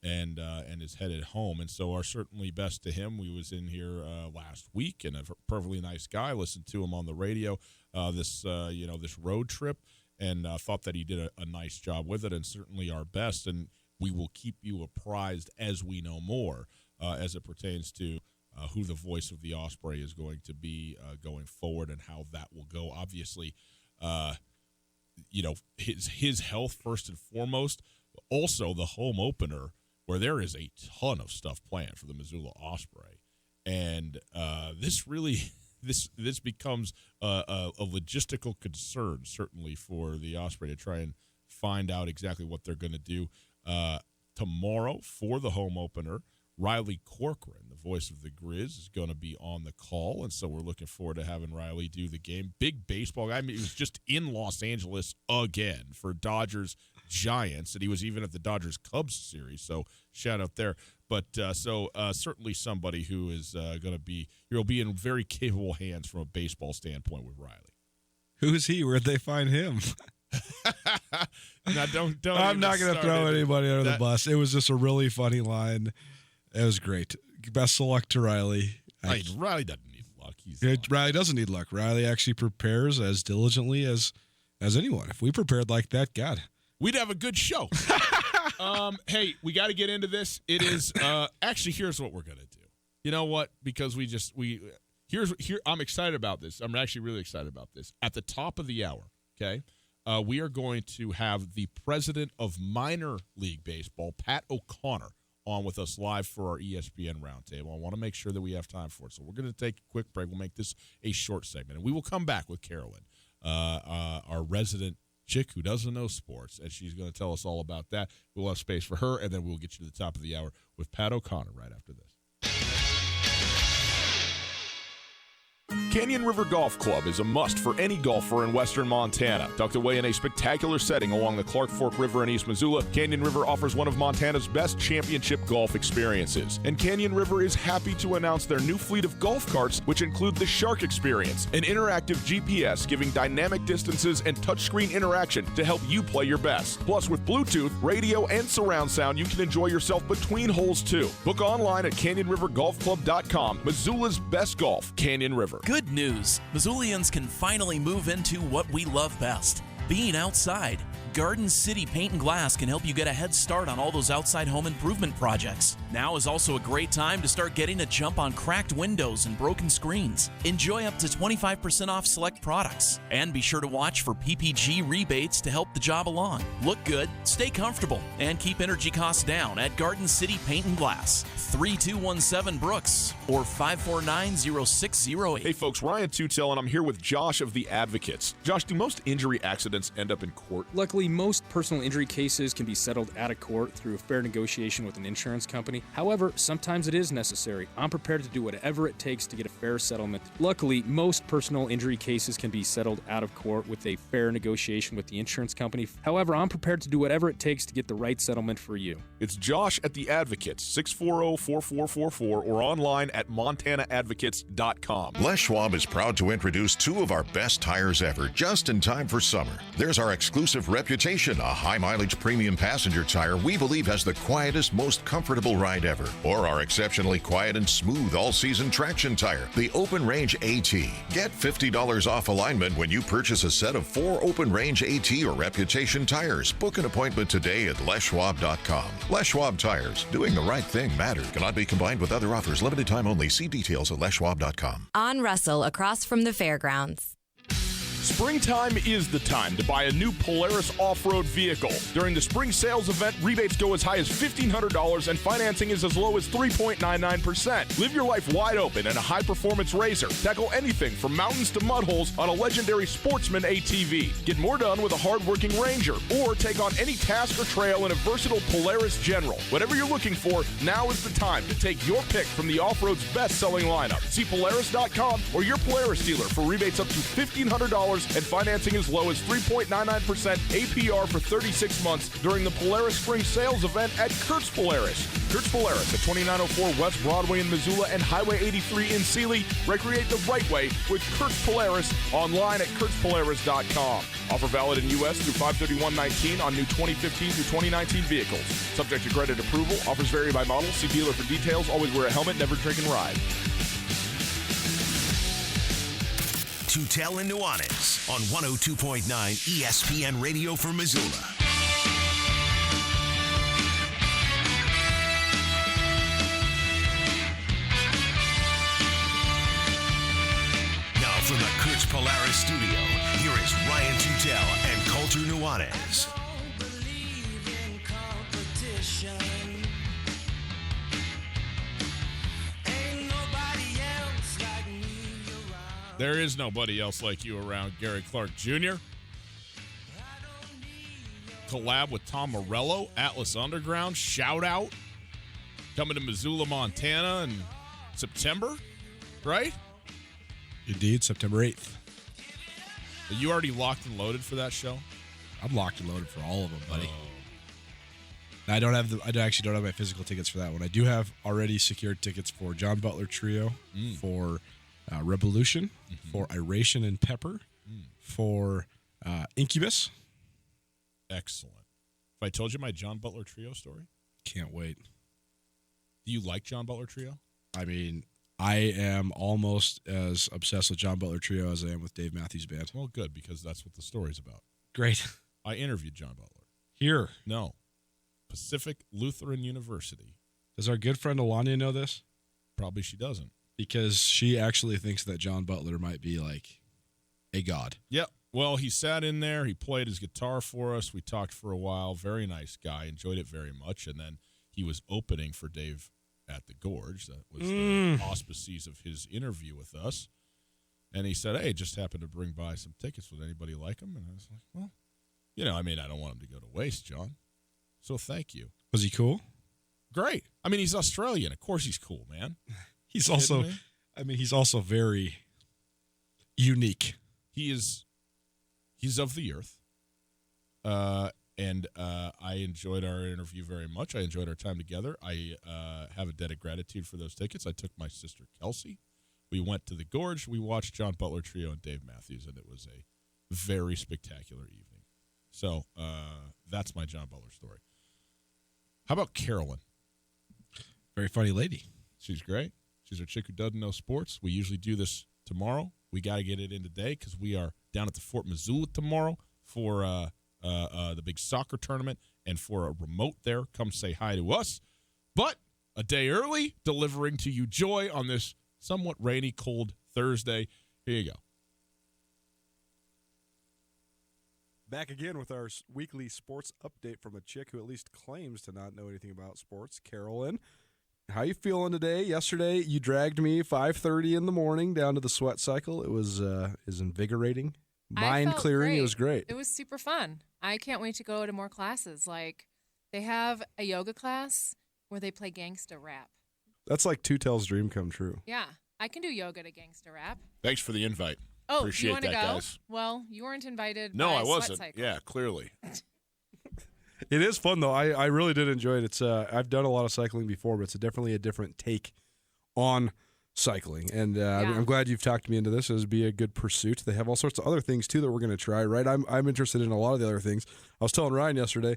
And is headed home. And so our certainly best to him. We was in here last week, and a perfectly nice guy. Listened to him on the radio this road trip, and thought that he did a nice job with it, and certainly our best. And we will keep you apprised as we know more as it pertains to who the voice of the Osprey is going to be going forward and how that will go. Obviously, his health first and foremost. Also, the home opener, where there is a ton of stuff planned for the Missoula Osprey. And this becomes a logistical concern, certainly, for the Osprey to try and find out exactly what they're going to do. Tomorrow, for the home opener, Riley Corcoran, the voice of the Grizz, is going to be on the call, and so we're looking forward to having Riley do the game. Big baseball guy. I mean, he was just in Los Angeles again for Dodgers Giants, and he was even at the Dodgers Cubs series, so shout out there. But certainly somebody who is going to be in very capable hands from a baseball standpoint with Riley. Who's he? Where'd they find him? Now, don't. I'm not going to throw anybody under the bus. It was just a really funny line. It was great. Best of luck to Riley. Riley doesn't need luck. Riley doesn't need luck. Riley actually prepares as diligently as anyone. If we prepared like that, God, we'd have a good show. Hey, we got to get into this. It is actually, here's what we're going to do. You know what? Because I'm excited about this. I'm actually really excited about this. At the top of the hour, okay, we are going to have the president of minor league baseball, Pat O'Connor, on with us live for our ESPN Roundtable. I want to make sure that we have time for it. So we're going to take a quick break. We'll make this a short segment, and we will come back with Carolyn, our resident chick who doesn't know sports, and she's going to tell us all about that. We'll have space for her, and then we'll get you to the top of the hour with Pat O'Connor right after this. Canyon River Golf Club is a must for any golfer in western Montana. Tucked away in a spectacular setting along the Clark Fork River in East Missoula, Canyon River offers one of Montana's best championship golf experiences. And Canyon River is happy to announce their new fleet of golf carts, which include the Shark Experience, an interactive GPS giving dynamic distances and touchscreen interaction to help you play your best. Plus, with Bluetooth, radio, and surround sound, you can enjoy yourself between holes too. Book online at CanyonRiverGolfClub.com. Missoula's best golf, Canyon River. Good news. Missoulians can finally move into what we love best, being outside. Garden City Paint and Glass can help you get a head start on all those outside home improvement projects. Now is also a great time to start getting a jump on cracked windows and broken screens. Enjoy up to 25% off select products. And be sure to watch for PPG rebates to help the job along. Look good, stay comfortable, and keep energy costs down at Garden City Paint and Glass. 3217 Brooks or 549-0608. Hey folks, Ryan Tutel, and I'm here with Josh of The Advocates. Josh, do most injury accidents end up in court? Luckily, most personal injury cases can be settled out of court through a fair negotiation with an insurance company. However, sometimes it is necessary. I'm prepared to do whatever it takes to get a fair settlement. Luckily, most personal injury cases can be settled out of court with a fair negotiation with the insurance company. However, I'm prepared to do whatever it takes to get the right settlement for you. It's Josh at The Advocates, 640-4444, or online at montanaadvocates.com. Les Schwab is proud to introduce two of our best tires ever, just in time for summer. There's our exclusive Reputation, a high-mileage premium passenger tire we believe has the quietest, most comfortable ride ever. Or our exceptionally quiet and smooth all-season traction tire, the Open Range AT. Get $50 off alignment when you purchase a set of 4 Open Range AT or Reputation tires. Book an appointment today at leschwab.com. Les Schwab Tires. Doing the right thing matters. Cannot be combined with other offers. Limited time only. See details at leschwab.com. On Russell, across from the fairgrounds. Springtime is the time to buy a new Polaris off-road vehicle. During the spring sales event, rebates go as high as $1,500 and financing is as low as 3.99%. Live your life wide open in a high-performance racer. Tackle anything from mountains to mud holes on a legendary Sportsman ATV. Get more done with a hard-working Ranger, or take on any task or trail in a versatile Polaris General. Whatever you're looking for, now is the time to take your pick from the off-road's best-selling lineup. See Polaris.com or your Polaris dealer for rebates up to $1,500 and financing as low as 3.99% APR for 36 months during the Polaris Spring Sales event at Kurtz Polaris. Kurtz Polaris at 2904 West Broadway in Missoula and Highway 83 in Sealy. Recreate the right way with Kurtz Polaris online at kurtzpolaris.com. Offer valid in U.S. through 5/31/19 on new 2015 through 2019 vehicles. Subject to credit approval. Offers vary by model. See dealer for details. Always wear a helmet. Never drink and ride. Tutel and Nuanez on 102.9 ESPN Radio for Missoula. Now from the Kurtz Polaris studio, here is Ryan Tutel and Colter Nuanez. There is nobody else like you around. Gary Clark Jr. Collab with Tom Morello, Atlas Underground. Shout out. Coming to Missoula, Montana in September, right? Indeed, September 8th. Are you already locked and loaded for that show? I'm locked and loaded for all of them, buddy. I actually don't have my physical tickets for that one. I do have already secured tickets for John Butler Trio, for Revolution, for Iration and Pepper, for Incubus. Excellent. If I told you my John Butler Trio story? Can't wait. Do you like John Butler Trio? I mean, I am almost as obsessed with John Butler Trio as I am with Dave Matthews Band. Well, good, because that's what the story's about. Great. I interviewed John Butler. Here? No. Pacific Lutheran University. Does our good friend Alania know this? Probably she doesn't. Because she actually thinks that John Butler might be like a god. Yep. Well, he sat in there. He played his guitar for us. We talked for a while. Very nice guy. Enjoyed it very much. And then he was opening for Dave at the Gorge. That was the auspices of his interview with us. And he said, hey, just happened to bring by some tickets. Would anybody like them? And I was like, well, I don't want them to go to waste, John. So thank you. Was he cool? Great. I mean, he's Australian. Of course he's cool, man. He's also very unique. He's of the earth. And I enjoyed our interview very much. I enjoyed our time together. I have a debt of gratitude for those tickets. I took my sister Kelsey. We went to the Gorge. We watched John Butler Trio and Dave Matthews, and it was a very spectacular evening. So that's my John Butler story. How about Carolyn? Very funny lady. She's great. She's our chick who doesn't know sports. We usually do this tomorrow. We got to get it in today because we are down at the Fort Missoula tomorrow for the big soccer tournament and for a remote there. Come say hi to us. But a day early, delivering to you joy on this somewhat rainy, cold Thursday. Here you go. Back again with our weekly sports update from a chick who at least claims to not know anything about sports. Carolyn, how you feeling today? Yesterday, you dragged me 5:30 in the morning down to the sweat cycle. It was invigorating, mind clearing. It was great. It was super fun. I can't wait to go to more classes. Like, they have a yoga class where they play gangsta rap. That's like Two Tail's dream come true. Yeah, I can do yoga to gangsta rap. Thanks for the invite. Oh, appreciate you want to that, go? guys. Well, you weren't invited. No, by I wasn't. Sweat Cycle. Yeah, clearly. It is fun though. I really did enjoy it. It's I've done a lot of cycling before, but it's definitely a different take on cycling. And I'm glad you've talked me into this. It would be a good pursuit. They have all sorts of other things too that we're going to try. Right? I'm interested in a lot of the other things. I was telling Ryan yesterday,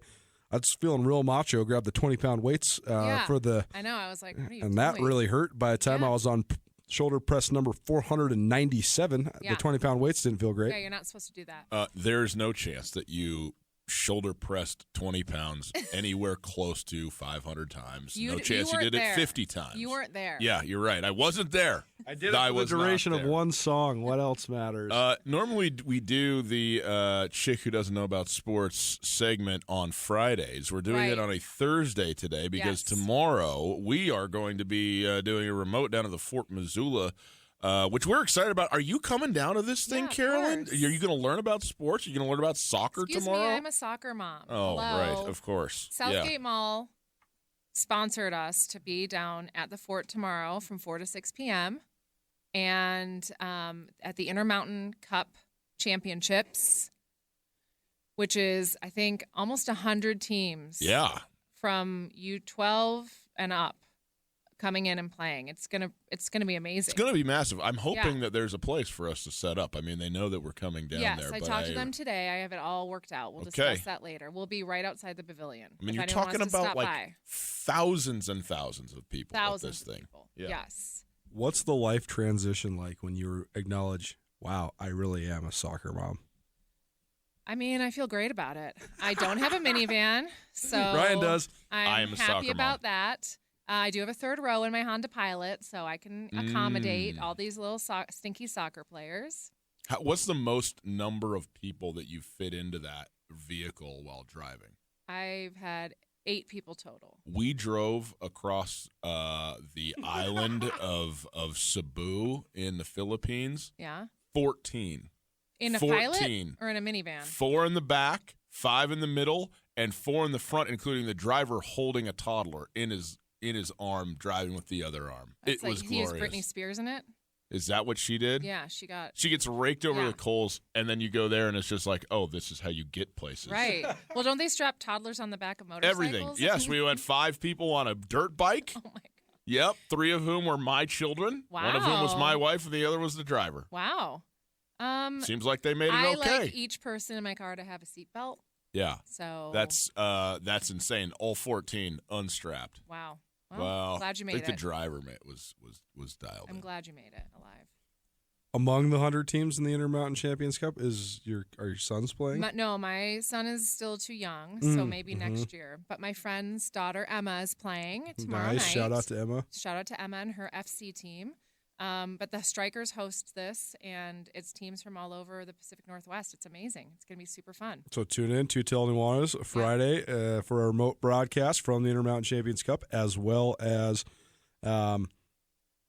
I was feeling real macho. Grabbed the 20-pound weights for the. I know. I was like, what are you and doing? that really hurt. By the time I was on shoulder press number 497, the 20-pound weights didn't feel great. Yeah, you're not supposed to do that. There's no chance that you shoulder pressed 20 pounds anywhere close to 500 times. No chance you did it 50 times. You weren't there. Yeah, you're right. I wasn't there. I did it for the duration of one song. What else matters? Normally we do the chick who doesn't know about sports segment on Fridays. We're doing it on a Thursday today because tomorrow we are going to be doing a remote down at the Fort Missoula, which we're excited about. Are you coming down to this thing, Carolyn? Are you going to learn about sports? Are you going to learn about soccer tomorrow? Excuse me, I'm a soccer mom. Oh, Hello. right, of course. Southgate Mall sponsored us to be down at the fort tomorrow from 4 to 6 p.m. And at the Intermountain Cup Championships, which is, I think, almost 100 teams from U12 and up coming in and playing. It's gonna be amazing. It's gonna be massive. I'm hoping that there's a place for us to set up. I mean, they know that we're coming down there. Yes, I talked to them today. I have it all worked out. We'll discuss that later. We'll be right outside the pavilion. I mean, you're talking about like thousands and thousands of people at this thing. People. Yeah. Yes. What's the life transition like when you acknowledge, wow, I really am a soccer mom? I mean, I feel great about it. I don't have a minivan, so Ryan does. I'm happy about that. I do have a third row in my Honda Pilot, so I can accommodate all these little stinky soccer players. What's the most number of people that you fit into that vehicle while driving? I've had 8 people total. We drove across the island of Cebu in the Philippines. Yeah. 14. In a 14. Pilot or in a minivan? 4 in the back, 5 in the middle, and 4 in the front, including the driver holding a toddler in his arm, driving with the other arm. It was glorious. He has Britney Spears in it. Is that what she did? Yeah, she gets raked over the coals, and then you go there, and it's just like, oh, this is how you get places. Right. Well, don't they strap toddlers on the back of motorcycles? Everything. Yes, we had 5 people on a dirt bike. Oh, my God. Yep, 3 of whom were my children. Wow. One of whom was my wife, and the other was the driver. Wow. Seems like they made it okay. I like each person in my car to have a seatbelt. Yeah. So that's insane. All 14 unstrapped. Wow. Well, glad you made I think it. the driver was dialed in. I'm glad you made it alive. Among the 100 teams in the Intermountain Champions Cup, are your sons playing? No, my son is still too young, so maybe next year. But my friend's daughter Emma is playing tomorrow night. Shout out to Emma. Shout out to Emma and her FC team. But the Strikers host this, and it's teams from all over the Pacific Northwest. It's amazing. It's going to be super fun. So tune in, Two Tail Nuanez, Friday for a remote broadcast from the Intermountain Champions Cup, as well as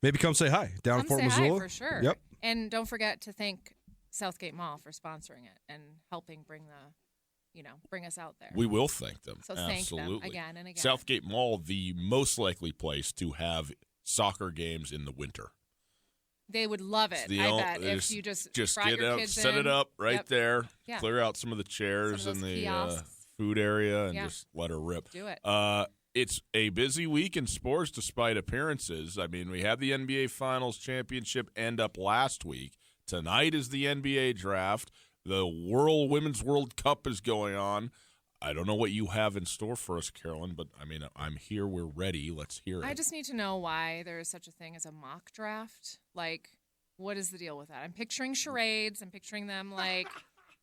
maybe come say hi down at Fort Missoula. Hi for sure. Yep. And don't forget to thank Southgate Mall for sponsoring it and helping bring us out there. We will thank them. So absolutely. Thank them again and again. Southgate Mall, the most likely place to have soccer games in the winter. They would love it. The I only- bet if you just brought get your out, kids set in. it up right Yep. there, Yeah. clear out some of the chairs Some of in those the kiosks. food area, and Yeah. just let her rip. Do it. It's a busy week in sports despite appearances. I mean, we had the NBA Finals championship end up last week. Tonight is the NBA draft. The Women's World Cup is going on. I don't know what you have in store for us, Carolyn, but I mean, I'm here. We're ready. Let's hear it. I just need to know why there is such a thing as a mock draft. Like, what is the deal with that? I'm picturing charades. I'm picturing them like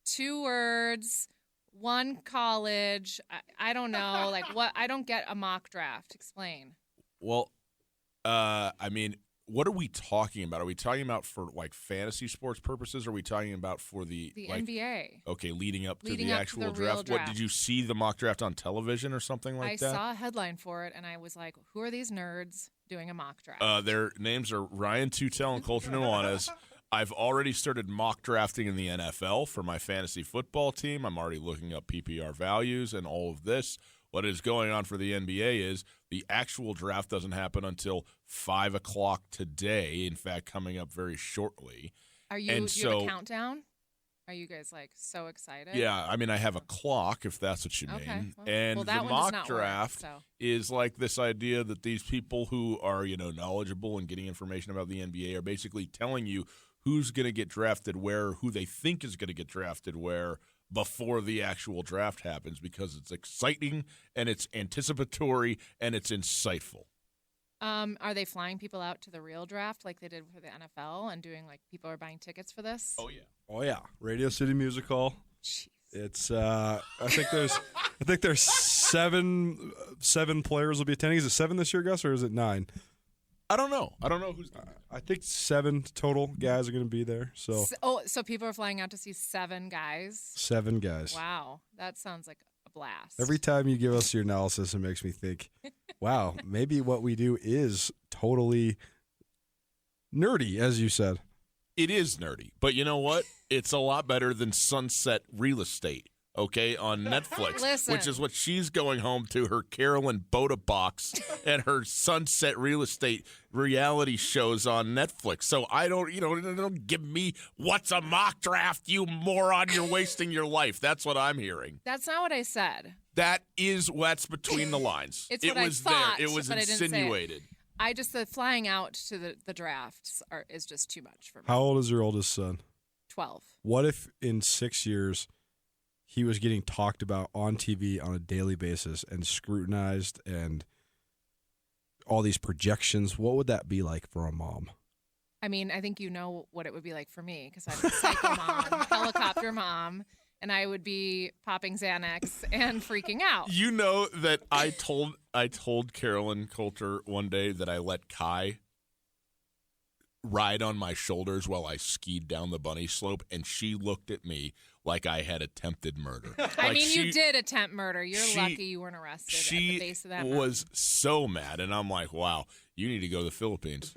2 words, 1 college. I don't know. Like, what? I don't get a mock draft. Explain. Well, I mean, what are we talking about? Are we talking about for like fantasy sports purposes? Or are we talking about for the like, NBA? Okay, leading up to Leading the up to actual the real draft. What draft. did you see the mock draft on television or something like I that? saw a headline for it, and I was like, who are these nerds doing a mock draft? Their names are Ryan Tutel and Colton Nuanez. I've already started mock drafting in the NFL for my fantasy football team. I'm already looking up PPR values and all of this. What is going on for the NBA is the actual draft doesn't happen until 5 o'clock today. In fact, coming up very shortly. Are you? And Do you have so- a countdown? Are you guys like so excited? Yeah, I mean, I have a clock, if that's what you mean. Okay. And Well, that the one does mock not work, draft so. is like this idea that these people who are, knowledgeable and getting information about the NBA are basically telling you who's going to get drafted where, who they think is going to get drafted where before the actual draft happens, because it's exciting and it's anticipatory and it's insightful. Are they flying people out to the real draft like they did for the NFL and doing like people are buying tickets for this? Oh, yeah. Oh yeah, Radio City Music Hall. Jeez. It's I think there's seven players will be attending. Is it 7 this year, Gus, or is it 9? I don't know. I don't know who's. I think 7 total guys are going to be there. So So people are flying out to see 7 guys. 7 guys. Wow, that sounds like a blast. Every time you give us your analysis, it makes me think, wow, maybe what we do is totally nerdy, as you said. It is nerdy, but you know what? It's a lot better than Sunset Real Estate, okay, on Netflix, Listen. which is what she's going home to, her Carolyn Boda box and her Sunset Real Estate reality shows on Netflix. So I don't give me what's a mock draft, you moron. You're wasting your life. That's what I'm hearing. That's not what I said. That's between the lines. It's it what I was thought, there. It was but I didn't say it. insinuated. I just the flying out to the drafts is just too much for me. How old is your oldest son? 12. What if in 6 years he was getting talked about on TV on a daily basis and scrutinized and all these projections? What would that be like for a mom? I mean, I think you know what it would be like for me because I'm a psycho mom, helicopter mom, and I would be popping Xanax and freaking out. You know that I told Carolyn Coulter one day that I let Kai ride on my shoulders while I skied down the bunny slope, and she looked at me like I had attempted murder. I mean, you did attempt murder. You're lucky you weren't arrested at the She base of that was so mad, and I'm like, wow, you need to go to the Philippines.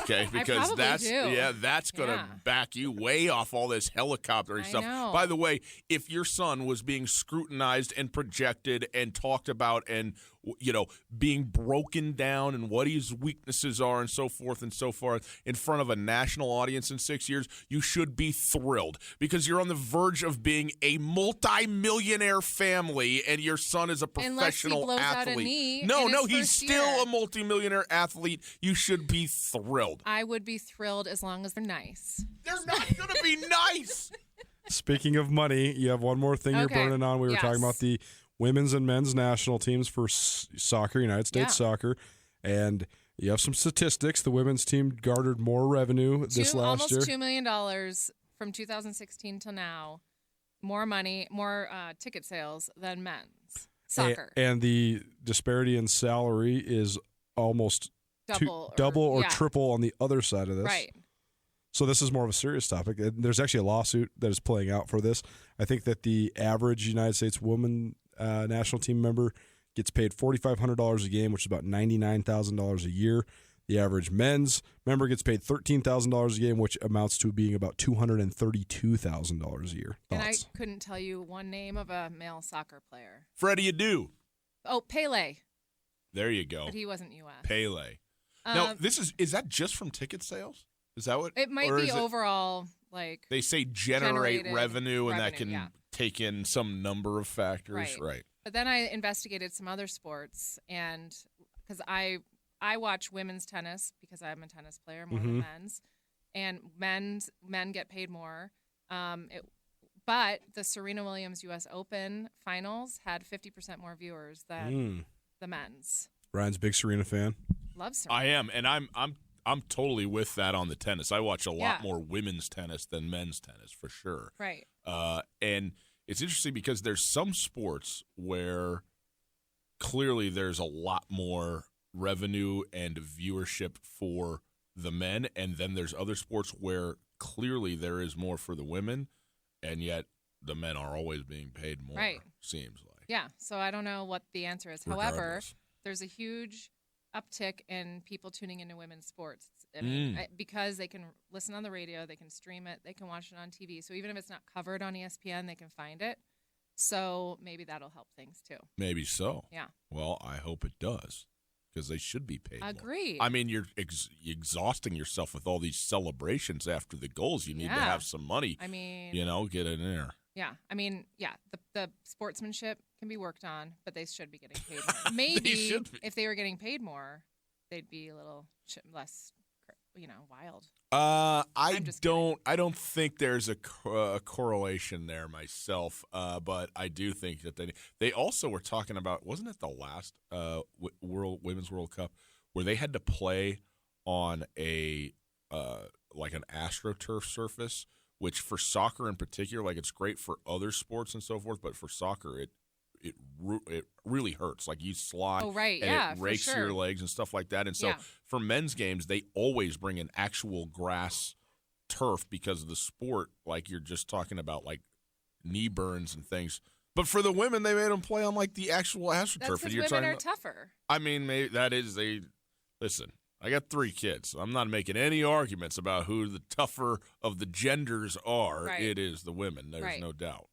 Okay, because probably do. that's going to back you way off all this helicopter I stuff. know. By the way, if your son was being scrutinized and projected and talked about and being broken down and what his weaknesses are and so forth in front of a national audience in 6 years, you should be thrilled because you're on the verge of being a multi-millionaire family and your son is a professional blows out a athlete. knee in No, his he's first still year. a multi-millionaire athlete. You should be thrilled. I would be thrilled as long as they're nice. They're not going to be nice. Speaking of money, you have one more thing you're Okay. burning on. We were Yes. talking about the women's and men's national teams for soccer, United States soccer, and you have some statistics. The women's team garnered more revenue this last year. Almost $2 million from 2016 till now. More money, more ticket sales than men's soccer. And the disparity in salary is almost double or triple on the other side of this. Right. So this is more of a serious topic. There's actually a lawsuit that is playing out for this. I think that the average United States woman national team member gets paid $4,500 a game, which is about $99,000 a year. The average men's member gets paid $13,000 a game, which amounts to being about $232,000 a year. And I Thoughts? couldn't tell you one name of a male soccer player. Freddie Adu. Oh, Pele. There you go. But he wasn't U.S. Pele. Now, is that just from ticket sales? Is that what? It might or be is it- overall, like, They say generate generated revenue, and that revenue, can yeah. take in some number of factors. Right. But then I investigated some other sports, and because I watch women's tennis because I'm a tennis player more than men's, and men get paid more. But the Serena Williams U.S. Open finals had 50% more viewers than the men's. Ryan's a big Serena fan. Love Serena. I am, and I'm totally with that on the tennis. I watch a lot more women's tennis than men's tennis for sure. Right. And it's interesting because there's some sports where clearly there's a lot more revenue and viewership for the men, and then there's other sports where clearly there is more for the women, and yet the men are always being paid more. Right. Seems like. Yeah. So I don't know what the answer is. However, Regardless. there's a huge uptick in people tuning into women's sports. I mean, because they can listen on the radio, they can stream it, they can watch it on TV. So even if it's not covered on ESPN, they can find it. So maybe that'll help things too. Maybe so. Yeah. Well, I hope it does, because they should be paid more. Agreed. I mean, you're exhausting yourself with all these celebrations after the goals. You need to Yeah. have some money. I mean, Get in there. yeah. I mean, yeah, the sportsmanship can be worked on, but they should be getting paid more. Maybe should be. if they were getting paid more, they'd be a little less, wild. I just don't think there's a correlation there myself, but I do think that they also were talking about, wasn't it the last Women's World Cup where they had to play on a like an AstroTurf surface, which for soccer in particular, like it's great for other sports and so forth, but for soccer it really hurts. Like you slide, and it rakes your legs and stuff like that. And so for men's games, they always bring an actual grass turf because of the sport. Like you're just talking about like knee burns and things. But for the women, they made them play on like the actual AstroTurf. That's because women are tougher. I mean, maybe that is listen. I got 3 kids. I'm not making any arguments about who the tougher of the genders are. Right. It is the women. There's no doubt.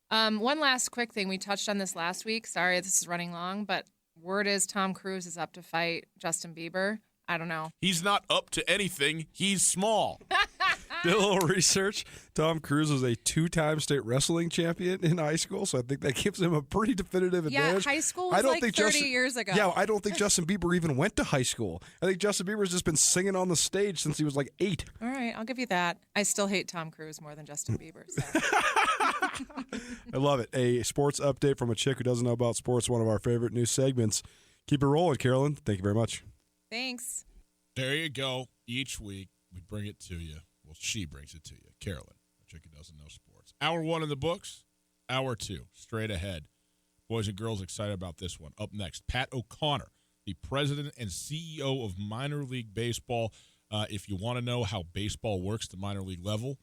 One last quick thing. We touched on this last week. Sorry, this is running long, but word is Tom Cruise is up to fight Justin Bieber. I don't know. He's not up to anything. He's small. Did a little research. Tom Cruise was a 2-time state wrestling champion in high school, so I think that gives him a pretty definitive advantage. Yeah, high school was like 30 years ago. Yeah, I don't think Justin Bieber even went to high school. I think Justin Bieber's just been singing on the stage since he was like 8. All right, I'll give you that. I still hate Tom Cruise more than Justin Bieber. So. I love it. A sports update from a chick who doesn't know about sports, one of our favorite new segments. Keep it rolling, Carolyn. Thank you very much. Thanks. There you go. Each week, we bring it to you. Well, she brings it to you. Carolyn, a chick who doesn't know sports. Hour 1 in the books. Hour 2, straight ahead. Boys and girls, excited about this one. Up next, Pat O'Connor, the president and CEO of Minor League Baseball. If you want to know how baseball works at the minor league level,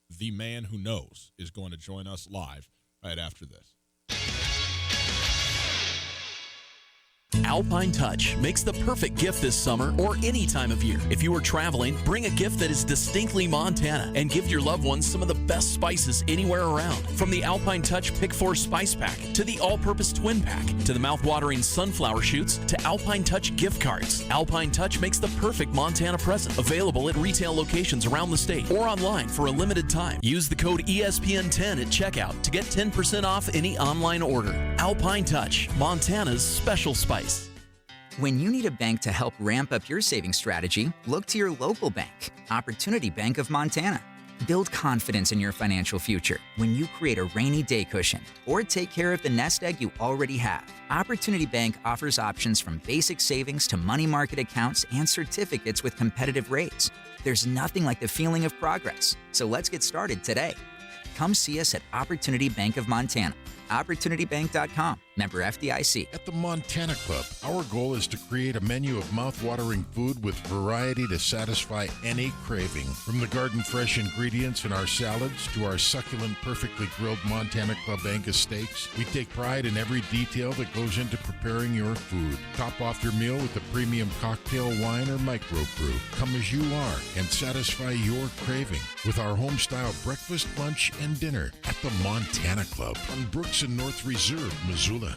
the man who knows is going to join us live right after this. Alpine Touch makes the perfect gift this summer or any time of year. If you are traveling, bring a gift that is distinctly Montana and give your loved ones some of the best spices anywhere around. From the Alpine Touch Pick 4 Spice Pack to the All-Purpose Twin Pack to the mouth-watering sunflower shoots to Alpine Touch gift cards. Alpine Touch makes the perfect Montana present. Available at retail locations around the state or online for a limited time. Use the code ESPN10 at checkout to get 10% off any online order. Alpine Touch, Montana's special spice. When you need a bank to help ramp up your savings strategy, look to your local bank, Opportunity Bank of Montana. Build confidence in your financial future when you create a rainy day cushion or take care of the nest egg you already have. Opportunity Bank offers options from basic savings to money market accounts and certificates with competitive rates. There's nothing like the feeling of progress, so let's get started today. Come see us at Opportunity Bank of Montana. OpportunityBank.com. Member FDIC. At the Montana Club, our goal is to create a menu of mouth-watering food with variety to satisfy any craving. From the garden fresh ingredients in our salads to our succulent, perfectly grilled Montana Club Angus steaks, we take pride in every detail that goes into preparing your food. Top off your meal with a premium cocktail, wine, or microbrew. Come as you are and satisfy your craving with our home-style breakfast, lunch, and dinner at the Montana Club on Brooks and North Reserve, Missoula.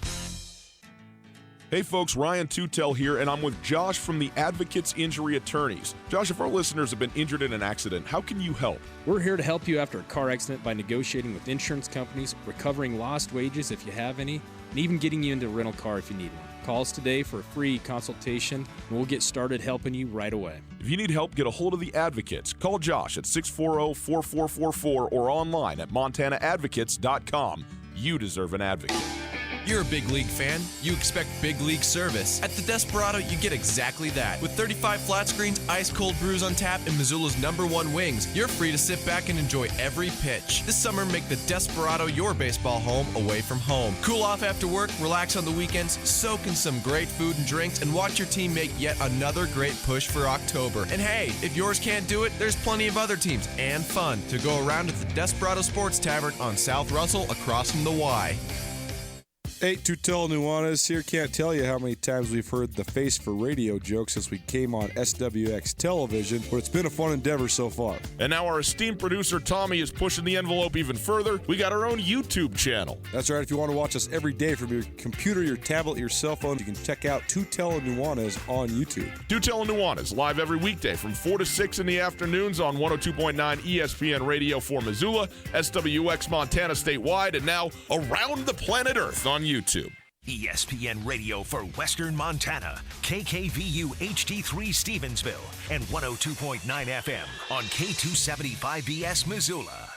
Hey folks, Ryan Tutel here, and I'm with Josh from the Advocates Injury Attorneys. Josh, if our listeners have been injured in an accident, how can you help? We're here to help you after a car accident by negotiating with insurance companies, recovering lost wages if you have any, and even getting you into a rental car if you need one. Call us today for a free consultation, and we'll get started helping you right away. If you need help, get a hold of the Advocates. Call Josh at 640-4444 or online at montanaadvocates.com. You deserve an advocate. You're a big league fan. You expect big league service. At the Desperado, you get exactly that. With 35 flat screens, ice-cold brews on tap, and Missoula's #1 wings, you're free to sit back and enjoy every pitch. This summer, make the Desperado your baseball home away from home. Cool off after work, relax on the weekends, soak in some great food and drinks, and watch your team make yet another great push for October. And hey, if yours can't do it, there's plenty of other teams and fun to go around at the Desperado Sports Tavern on South Russell across from the Y. Hey, Tutel Nuanez here. Can't tell you how many times we've heard the face for radio joke since we came on SWX television, but it's been a fun endeavor so far. And now our esteemed producer Tommy is pushing the envelope even further. We got our own YouTube channel. That's right. If you want to watch us every day from your computer, your tablet, your cell phone, you can check out Tutel Nuanez on YouTube. Tutel Nuanez, live every weekday from 4 to 6 in the afternoons on 102.9 ESPN Radio for Missoula, SWX Montana statewide, and now around the planet Earth on YouTube. ESPN Radio for Western Montana, KKVU HD3 Stevensville, and 102.9 FM on K275BS Missoula.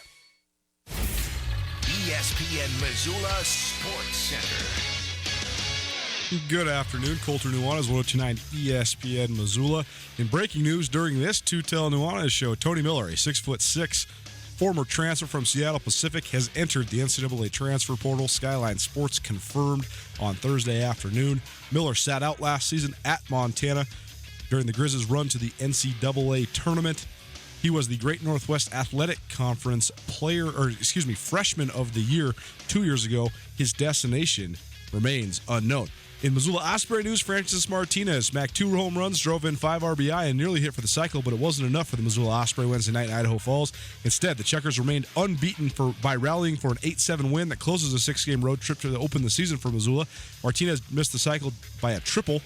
ESPN Missoula Sports Center. Good afternoon. Colter Nuanez, 102.9 ESPN Missoula. In breaking news during this Tutel Nuanez show, Tony Miller, a 6'6" former transfer from Seattle Pacific, has entered the NCAA transfer portal. Skyline Sports confirmed on Thursday afternoon. Miller sat out last season at Montana during the Grizzlies' run to the NCAA tournament. He was the Great Northwest Athletic Conference freshman of the year 2 years ago. His destination remains unknown. In Missoula Osprey news, Francis Martinez smacked 2 home runs, drove in 5 RBI, and nearly hit for the cycle, but it wasn't enough for the Missoula Osprey Wednesday night in Idaho Falls. Instead, the Checkers remained unbeaten by rallying for an 8-7 win that closes a 6-game road trip to open the season for Missoula. Martinez missed the cycle by a triple,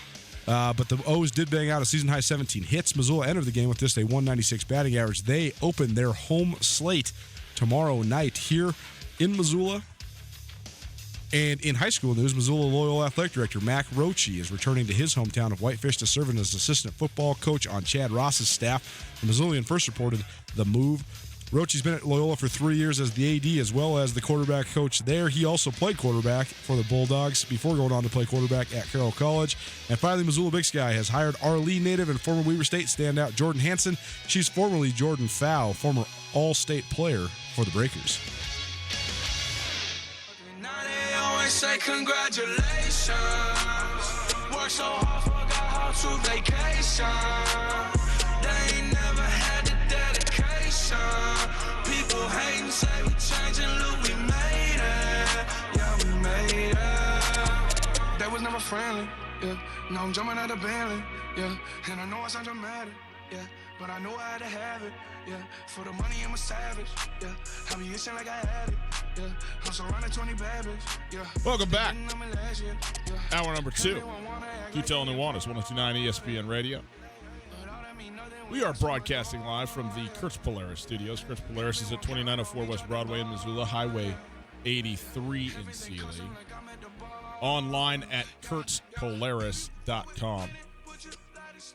but the O's did bang out a season-high 17 hits. Missoula entered the game with just a 196 batting average. They open their home slate tomorrow night here in Missoula. And in high school news, Missoula Loyola Athletic Director Mac Roche is returning to his hometown of Whitefish to serve as assistant football coach on Chad Ross's staff. The Missoulian first reported the move. Roche's been at Loyola for 3 years as the AD as well as the quarterback coach there. He also played quarterback for the Bulldogs before going on to play quarterback at Carroll College. And finally, Missoula Big Sky has hired Arlene native and former Weber State standout Jordan Hansen. She's formerly Jordan Fow, former All-State player for the Breakers. Say congratulations. Work so hard, forgot how to vacation. They ain't never had the dedication. People hating, say we changing, look, we made it. Yeah, we made it. They was never friendly, yeah. Now I'm jumping out of Bentley, yeah. And I know I sound dramatic, yeah. But I know I had to have it, yeah. For the money, I'm a savage, yeah. I be itching like I had it, yeah. I'm surrounded 20 babies, yeah. Welcome back. Hour number 2. Tutel Nuanez, 102.9 ESPN Radio. We are broadcasting live from the Kurtz Polaris studios. Kurtz Polaris is at 2904 West Broadway in Missoula, Highway 83 in Sealy. Online at kurtzpolaris.com.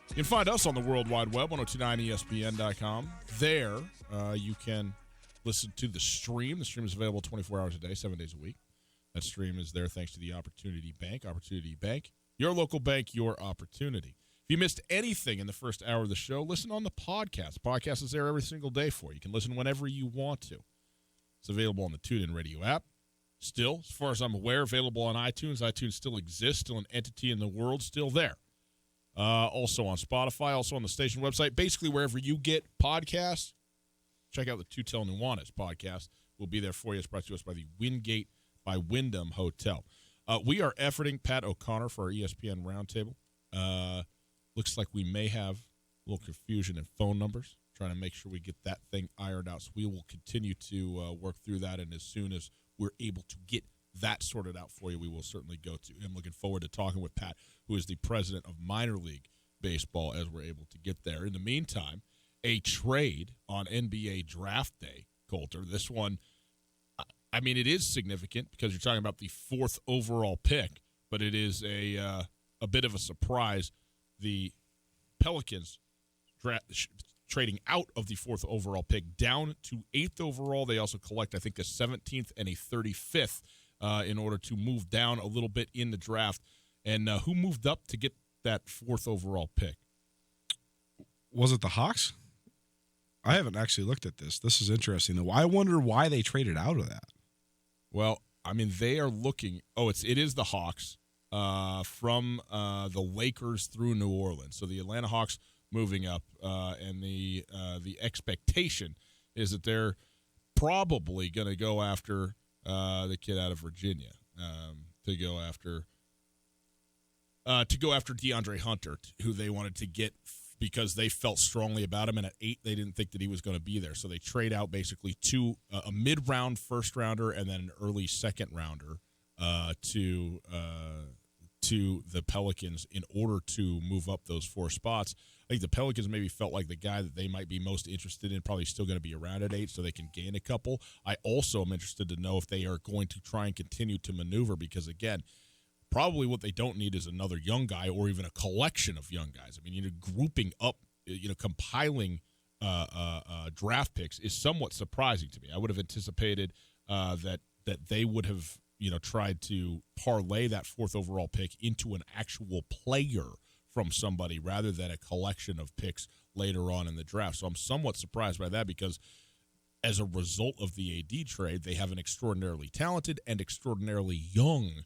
You can find us on the World Wide Web, 1029ESPN.com. There, you can listen to the stream. The stream is available 24 hours a day, 7 days a week. That stream is there thanks to the Opportunity Bank. Opportunity Bank, your local bank, your opportunity. If you missed anything in the first hour of the show, listen on the podcast. The podcast is there every single day for you. You can listen whenever you want to. It's available on the TuneIn Radio app. Still, as far as I'm aware, available on iTunes. iTunes still exists, still an entity in the world, still there. Also on Spotify, also on the station website. Basically, wherever you get podcasts, check out the Tutel Nuanez podcast. We'll be there for you. It's brought to us by the Wingate by Wyndham Hotel. We are efforting Pat O'Connor for our ESPN Roundtable. Looks like we may have a little confusion in phone numbers, trying to make sure we get that thing ironed out. So we will continue to work through that, and as soon as we're able to get that sorted out for you, we will certainly go to. I'm looking forward to talking with Pat, who is the president of minor league baseball, as we're able to get there. In the meantime, a trade on NBA draft day, Coulter. This one, I mean, it is significant because you're talking about the 4th overall pick, but it is a bit of a surprise. The Pelicans trading out of the 4th overall pick down to 8th overall. They also collect, I think, a 17th and a 35th in order to move down a little bit in the draft. And who moved up to get that 4th overall pick? Was it the Hawks? I haven't actually looked at this. This is interesting, though. I wonder why they traded out of that. Well, I mean, they are looking. Oh, it is the Hawks from the Lakers through New Orleans. So the Atlanta Hawks moving up, and the expectation is that they're probably going to go after the kid out of Virginia to go after DeAndre Hunter, who they wanted to get because they felt strongly about him, and at 8 they didn't think that he was going to be there. So they trade out basically a mid-round first-rounder and then an early second-rounder to the Pelicans in order to move up those 4 spots. I think the Pelicans maybe felt like the guy that they might be most interested in probably still going to be around at 8 so they can gain a couple. I also am interested to know if they are going to try and continue to maneuver because, again, probably what they don't need is another young guy or even a collection of young guys. I mean, grouping up, compiling draft picks is somewhat surprising to me. I would have anticipated that they would have, tried to parlay that 4th overall pick into an actual player from somebody rather than a collection of picks later on in the draft. So I'm somewhat surprised by that because as a result of the AD trade, they have an extraordinarily talented and extraordinarily young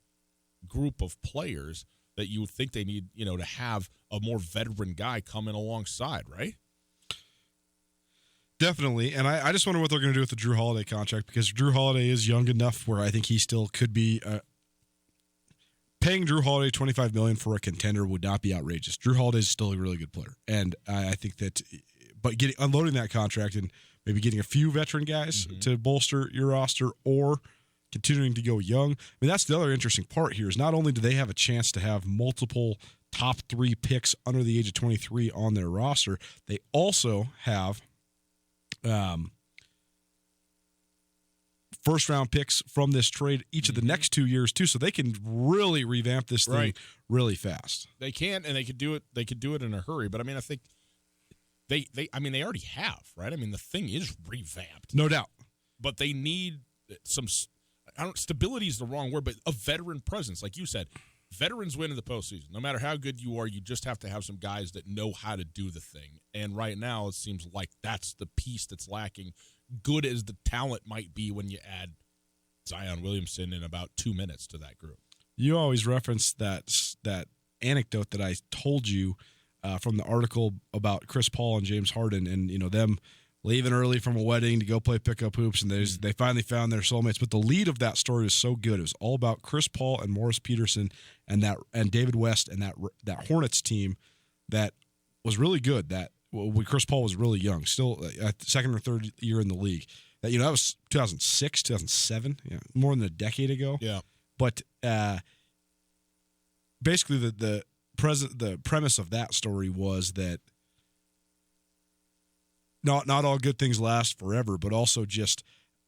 group of players that you would think they need, to have a more veteran guy come in alongside, right? Definitely, and I just wonder what they're going to do with the Drew Holiday contract because Drew Holiday is young enough where I think he still could be paying Drew Holiday $25 million for a contender would not be outrageous. Drew Holiday is still a really good player, and I think that, but unloading that contract and maybe getting a few veteran guys to bolster your roster or continuing to go young. I mean, that's the other interesting part here is not only do they have a chance to have multiple top 3 picks under the age of 23 on their roster, they also have first-round picks from this trade each of the next 2 years too, so they can really revamp this thing really fast. They can, and they could do it. They could do it in a hurry. But I mean, I think they already have, right? I mean, the thing is revamped, no doubt. But they need some. Stability is the wrong word, but a veteran presence, like you said. Veterans win in the postseason. No matter how good you are, you just have to have some guys that know how to do the thing. And right now, it seems like that's the piece that's lacking. Good as the talent might be when you add Zion Williamson in about 2 minutes to that group. You always reference that anecdote that I told you from the article about Chris Paul and James Harden, and them leaving early from a wedding to go play pickup hoops, and they finally found their soulmates. But the lead of that story is so good. It was all about Chris Paul and Morris Peterson and David West and that Hornets team that was really good. That when Chris Paul was really young, still at second or third year in the league. That was 2006, 2007, more than a decade ago. Yeah. But basically, the premise of that story was that not all good things last forever, but also just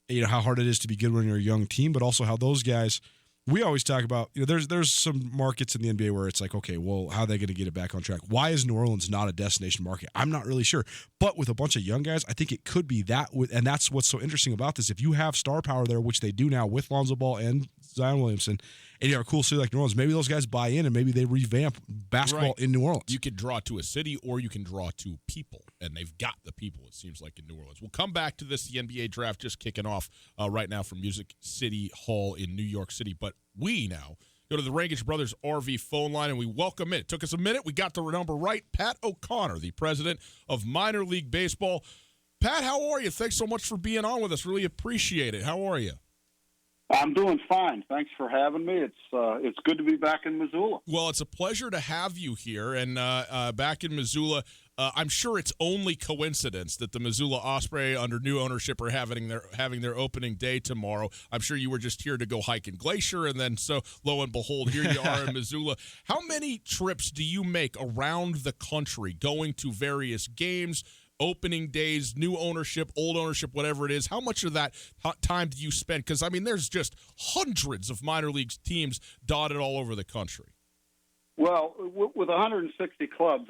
how hard it is to be good when you're a young team, but also how those guys. We always talk about there's some markets in the NBA where it's like, okay, well, how are they going to get it back on track? Why is New Orleans not a destination market? I'm not really sure, but with a bunch of young guys, I think it could be that. And that's what's so interesting about this. If you have star power there, which they do now with Lonzo Ball and Zion Williamson, and you have a cool city like New Orleans, maybe those guys buy in and maybe they revamp basketball in New Orleans. You could draw to a city or you can draw to people, and they've got the people, it seems like, in New Orleans. We'll come back to this, the NBA draft just kicking off right now from Music City Hall in New York City, but we now go to the Rangich Brothers RV phone line, and we welcome it. It took us a minute. We got the number right. Pat O'Connor, the president of Minor League Baseball. Pat, how are you? Thanks so much for being on with us. Really appreciate it. How are you? I'm doing fine. Thanks for having me. It's good to be back in Missoula. Well, it's a pleasure to have you here and back in Missoula. I'm sure it's only coincidence that the Missoula Osprey under new ownership are having their opening day tomorrow. I'm sure you were just here to go hike in Glacier, and then so lo and behold, here you are in Missoula. How many trips do you make around the country going to various games, opening days, new ownership, old ownership, whatever it is? How much of that time do you spend? Because, I mean, there's just hundreds of minor league teams dotted all over the country. Well, with 160 clubs,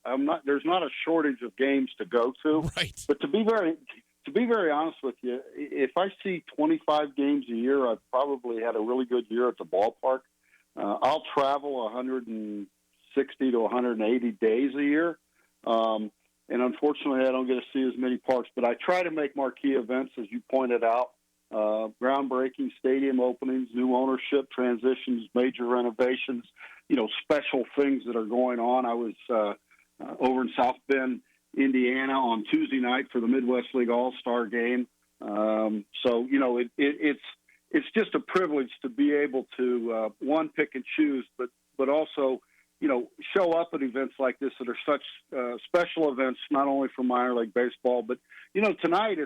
I'm not. There's not a shortage of games to go to. Right. But to be very honest with you, if I see 25 games a year, I've probably had a really good year at the ballpark. I'll travel 160 to 180 days a year, and unfortunately, I don't get to see as many parks. But I try to make marquee events, as you pointed out. Groundbreaking, stadium openings, new ownership, transitions, major renovations, special things that are going on. I was over in South Bend, Indiana on Tuesday night for the Midwest League All-Star game. It's just a privilege to be able to, one, pick and choose, but also, show up at events like this that are such special events, not only for minor league baseball, but, tonight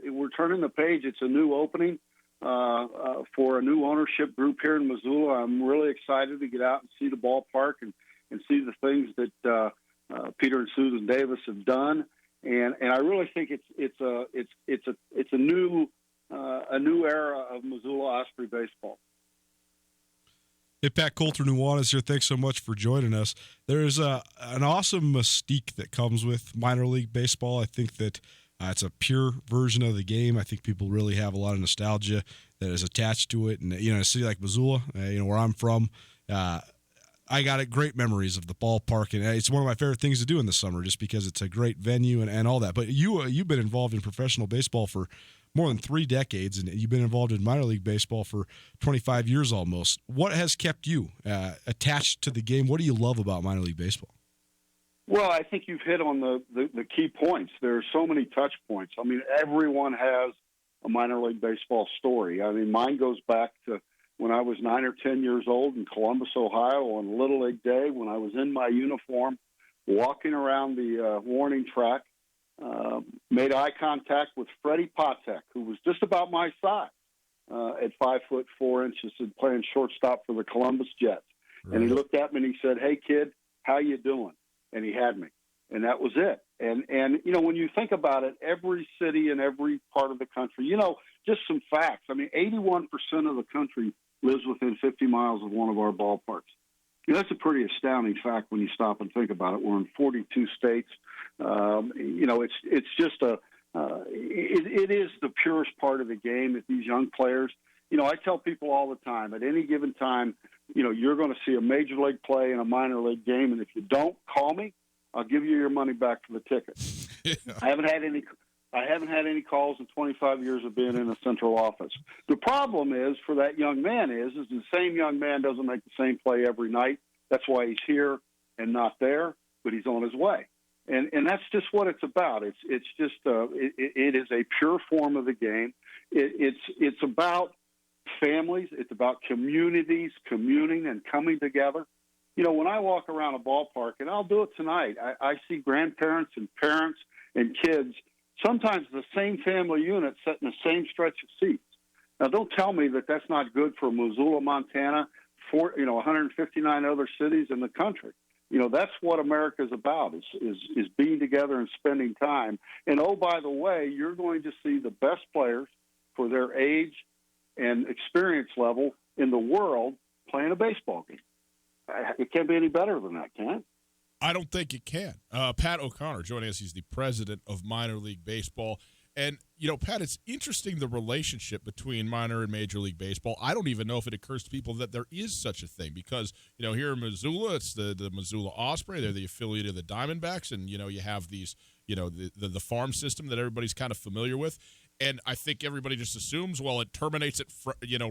we're turning the page. It's a new opening for a new ownership group here in Missoula. I'm really excited to get out and see the ballpark and see the things that Peter and Susan Davis have done. And I really think it's a new era of Missoula Osprey baseball. Hey, Pat Coulter Nuanez here. Thanks so much for joining us. There's an awesome mystique that comes with minor league baseball. I think that it's a pure version of the game. I think people really have a lot of nostalgia that is attached to it. And, a city like Missoula, where I'm from, I got great memories of the ballpark. And it's one of my favorite things to do in the summer just because it's a great venue and all that. But you've been involved in professional baseball for more than 3 decades, and you've been involved in minor league baseball for 25 years almost. What has kept you attached to the game? What do you love about minor league baseball? Well, I think you've hit on the key points. There are so many touch points. I mean, everyone has a minor league baseball story. I mean, mine goes back to when I was 9 or 10 years old in Columbus, Ohio, on Little League Day, when I was in my uniform, walking around the warning track, made eye contact with Freddie Patek, who was just about my size at 5'4" and playing shortstop for the Columbus Jets. Right. And he looked at me and he said, "Hey, kid, how you doing?" And he had me. And that was it. And when you think about it, every city in every part of the country, just some facts. I mean, 81% of the country lives within 50 miles of one of our ballparks. That's a pretty astounding fact when you stop and think about it. We're in 42 states. It's just it is the purest part of the game that these young players, I tell people all the time, at any given time, you're going to see a major league play and a minor league game. And if you don't call me, I'll give you your money back for the ticket. Yeah. I haven't had any calls in 25 years of being in the central office. The problem is for that young man is the same young man doesn't make the same play every night. That's why he's here and not there, but he's on his way. And that's just what it's about. It is a pure form of the game. It's about families. It's about communities communing and coming together. When I walk around a ballpark, and I'll do it tonight, I see grandparents and parents and kids, sometimes the same family unit set in the same stretch of seats. Now, don't tell me that that's not good for Missoula, Montana, for 159 other cities in the country. That's what America's about, is being together and spending time. And, oh, by the way, you're going to see the best players for their age and experience level in the world playing a baseball game. It can't be any better than that, can it? I don't think it can. Pat O'Connor joining us. He's the president of minor league baseball. And, Pat, it's interesting the relationship between minor and major league baseball. I don't even know if it occurs to people that there is such a thing because, here in Missoula, it's the Missoula Osprey. They're the affiliate of the Diamondbacks. And, you have these, the farm system that everybody's kind of familiar with. And I think everybody just assumes, well, it terminates at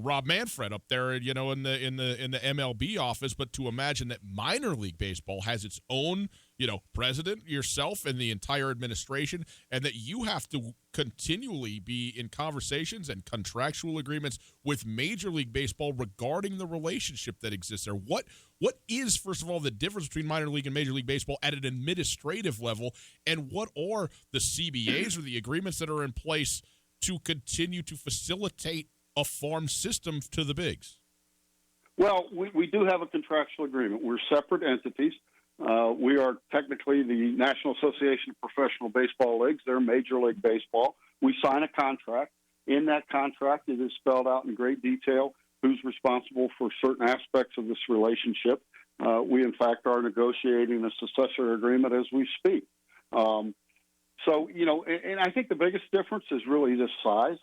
Rob Manfred up there, in the MLB office. But to imagine that minor league baseball has its own president, yourself, and the entire administration, and that you have to continually be in conversations and contractual agreements with Major League Baseball regarding the relationship that exists there. What is, first of all, the difference between minor league and Major League Baseball at an administrative level, and what are the CBAs or the agreements that are in place to continue to facilitate a farm system to the bigs? Well, we do have a contractual agreement. We're separate entities. We are technically the National Association of Professional Baseball Leagues. They're Major League Baseball. We sign a contract. In that contract, it is spelled out in great detail who's responsible for certain aspects of this relationship. We, in fact, are negotiating a successor agreement as we speak. So, and I think the biggest difference is really the size.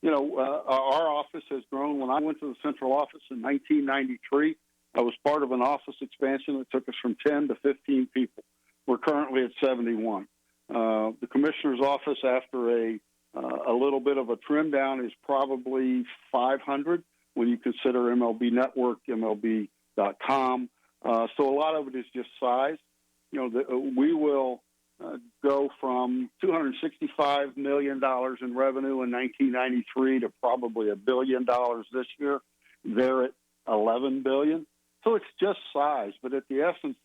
Our office has grown. When I went to the central office in 1993, I was part of an office expansion that took us from 10 to 15 people. We're currently at 71. The commissioner's office, after a little bit of a trim down, is probably 500 when you consider MLB Network, MLB.com. So a lot of it is just size. We will go from $265 million in revenue in 1993 to probably $1 billion this year. They're at $11 billion. So it's just size. But at the essence,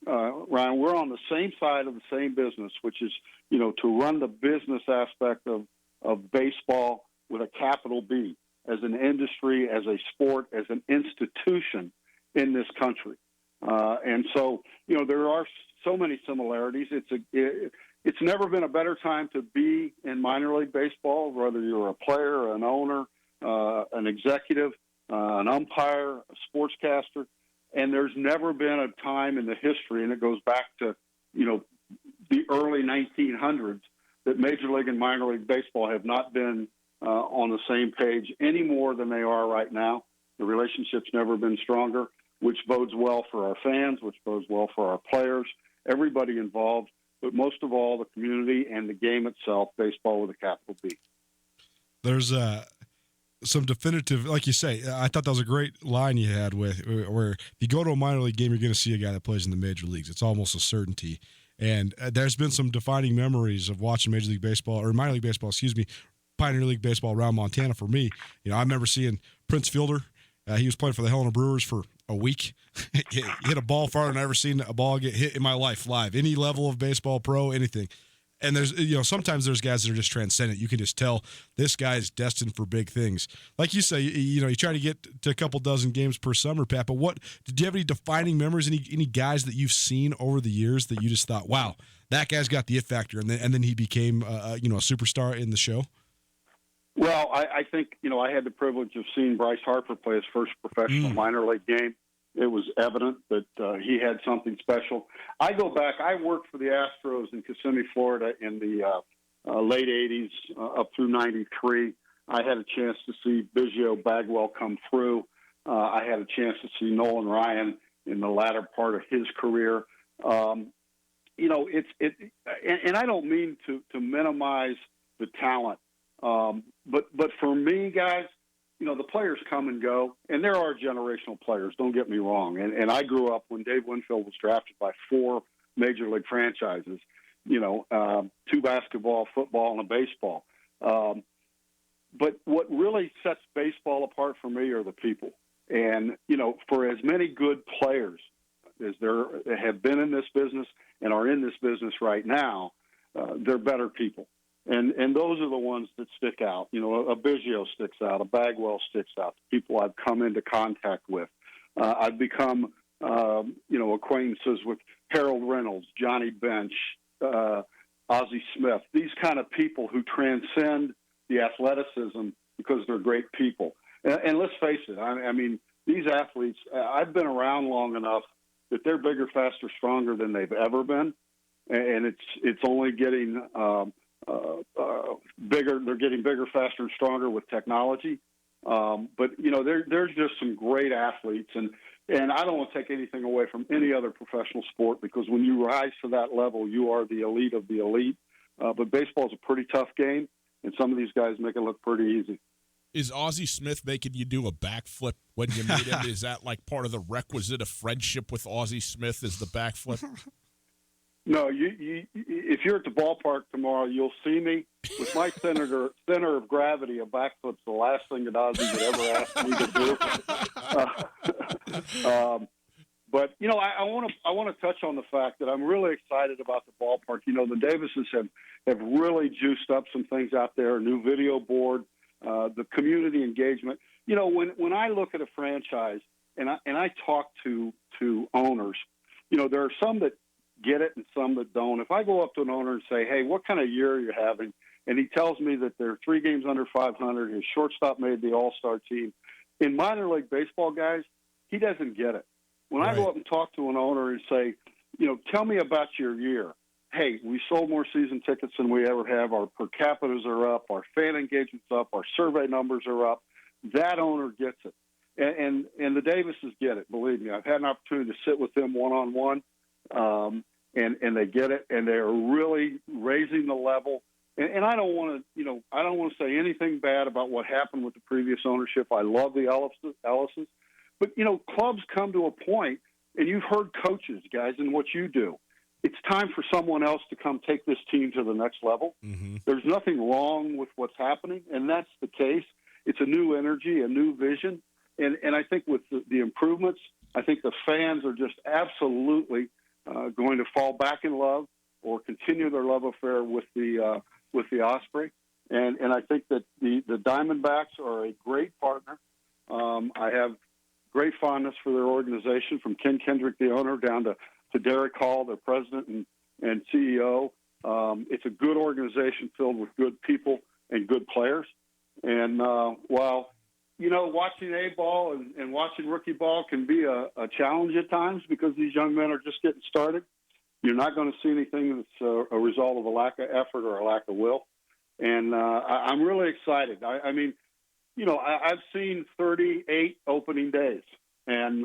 Ryan, we're on the same side of the same business, which is, to run the business aspect of baseball with a capital B, as an industry, as a sport, as an institution in this country. And so, there are so many similarities. It's never been a better time to be in minor league baseball, whether you're a player, an owner, an executive, an umpire, a sportscaster. And there's never been a time in the history, and it goes back to, the early 1900s, that Major League and minor league baseball have not been on the same page any more than they are right now. The relationship's never been stronger, which bodes well for our fans, which bodes well for our players, everybody involved, but most of all, the community and the game itself, baseball with a capital B. There's some definitive, like you say, I thought that was a great line you had where if you go to a minor league game, you're going to see a guy that plays in the major leagues. It's almost a certainty. And there's been some defining memories of watching Major League Baseball, or minor league baseball, Pioneer League Baseball around Montana for me. I remember seeing Prince Fielder. He was playing for the Helena Brewers for a week. Hit a ball farther than I've ever seen a ball get hit in my life live. Any level of baseball, pro, anything. And there's, sometimes there's guys that are just transcendent. You can just tell this guy is destined for big things. Like you say, you try to get to a couple dozen games per summer, Pat. But did you have any defining memories? Any guys that you've seen over the years that you just thought, wow, that guy's got the it factor, and then he became, a superstar in the show? Well, I think, I had the privilege of seeing Bryce Harper play his first professional minor league game. It was evident that he had something special. I go back. I worked for the Astros in Kissimmee, Florida in the late 80s up through 93. I had a chance to see Biggio Bagwell come through. I had a chance to see Nolan Ryan in the latter part of his career. And I don't mean to minimize the talent. But for me, guys, the players come and go, and there are generational players, don't get me wrong. And I grew up when Dave Winfield was drafted by 4 major league franchises, 2 basketball, football, and a baseball. But what really sets baseball apart for me are the people. And, for as many good players as there have been in this business and are in this business right now, they're better people. And those are the ones that stick out. A Biggio sticks out, a Bagwell sticks out, the people I've come into contact with. I've become, acquaintances with Harold Reynolds, Johnny Bench, Ozzie Smith, these kind of people who transcend the athleticism because they're great people. And let's face it, I mean, these athletes, I've been around long enough that they're bigger, faster, stronger than they've ever been. And it's only getting bigger. They're getting bigger, faster, and stronger with technology. But there's just some great athletes, and I don't want to take anything away from any other professional sport, because when you rise to that level, you are the elite of the elite. But baseball is a pretty tough game, and some of these guys make it look pretty easy. Is Ozzie Smith making you do a backflip when you meet him? Is that like part of the requisite of friendship with Ozzie Smith? Is the backflip? No, if you're at the ballpark tomorrow, you'll see me with my center of gravity. A backflip's the last thing that Ozzie would ever ask me to do. But I want to touch on the fact that I'm really excited about the ballpark. The Davises have really juiced up some things out there. A new video board, the community engagement. When I look at a franchise and I talk to owners, there are some that get it and some that don't. If I go up to an owner and say, "Hey, what kind of year are you having?" and he tells me that they're 3 games under 500, his shortstop made the All-Star team. In minor league baseball, guys, he doesn't get it. When I go up and talk to an owner and say, "Tell me about your year." Hey, we sold more season tickets than we ever have. Our per capitas are up. Our fan engagement's up. Our survey numbers are up. That owner gets it. And the Davises get it, believe me. I've had an opportunity to sit with them one-on-one. And they get it, and they're really raising the level. And I don't want to say anything bad about what happened with the previous ownership. I love the Ellises, but clubs come to a point, and you've heard coaches, guys, and what you do. It's time for someone else to come take this team to the next level. Mm-hmm. There's nothing wrong with what's happening, and that's the case. It's a new energy, a new vision, and I think with the improvements, I think the fans are just absolutely going to fall back in love or continue their love affair with the Osprey, and I think that the Diamondbacks are a great partner. I have great fondness for their organization, from Ken Kendrick, the owner, down to Derek Hall, their president and CEO. It's a good organization filled with good people and good players. And while watching A-ball and watching rookie ball can be a challenge at times because these young men are just getting started, you're not going to see anything that's a result of a lack of effort or a lack of will. And I'm really excited. I've seen 38 opening days, and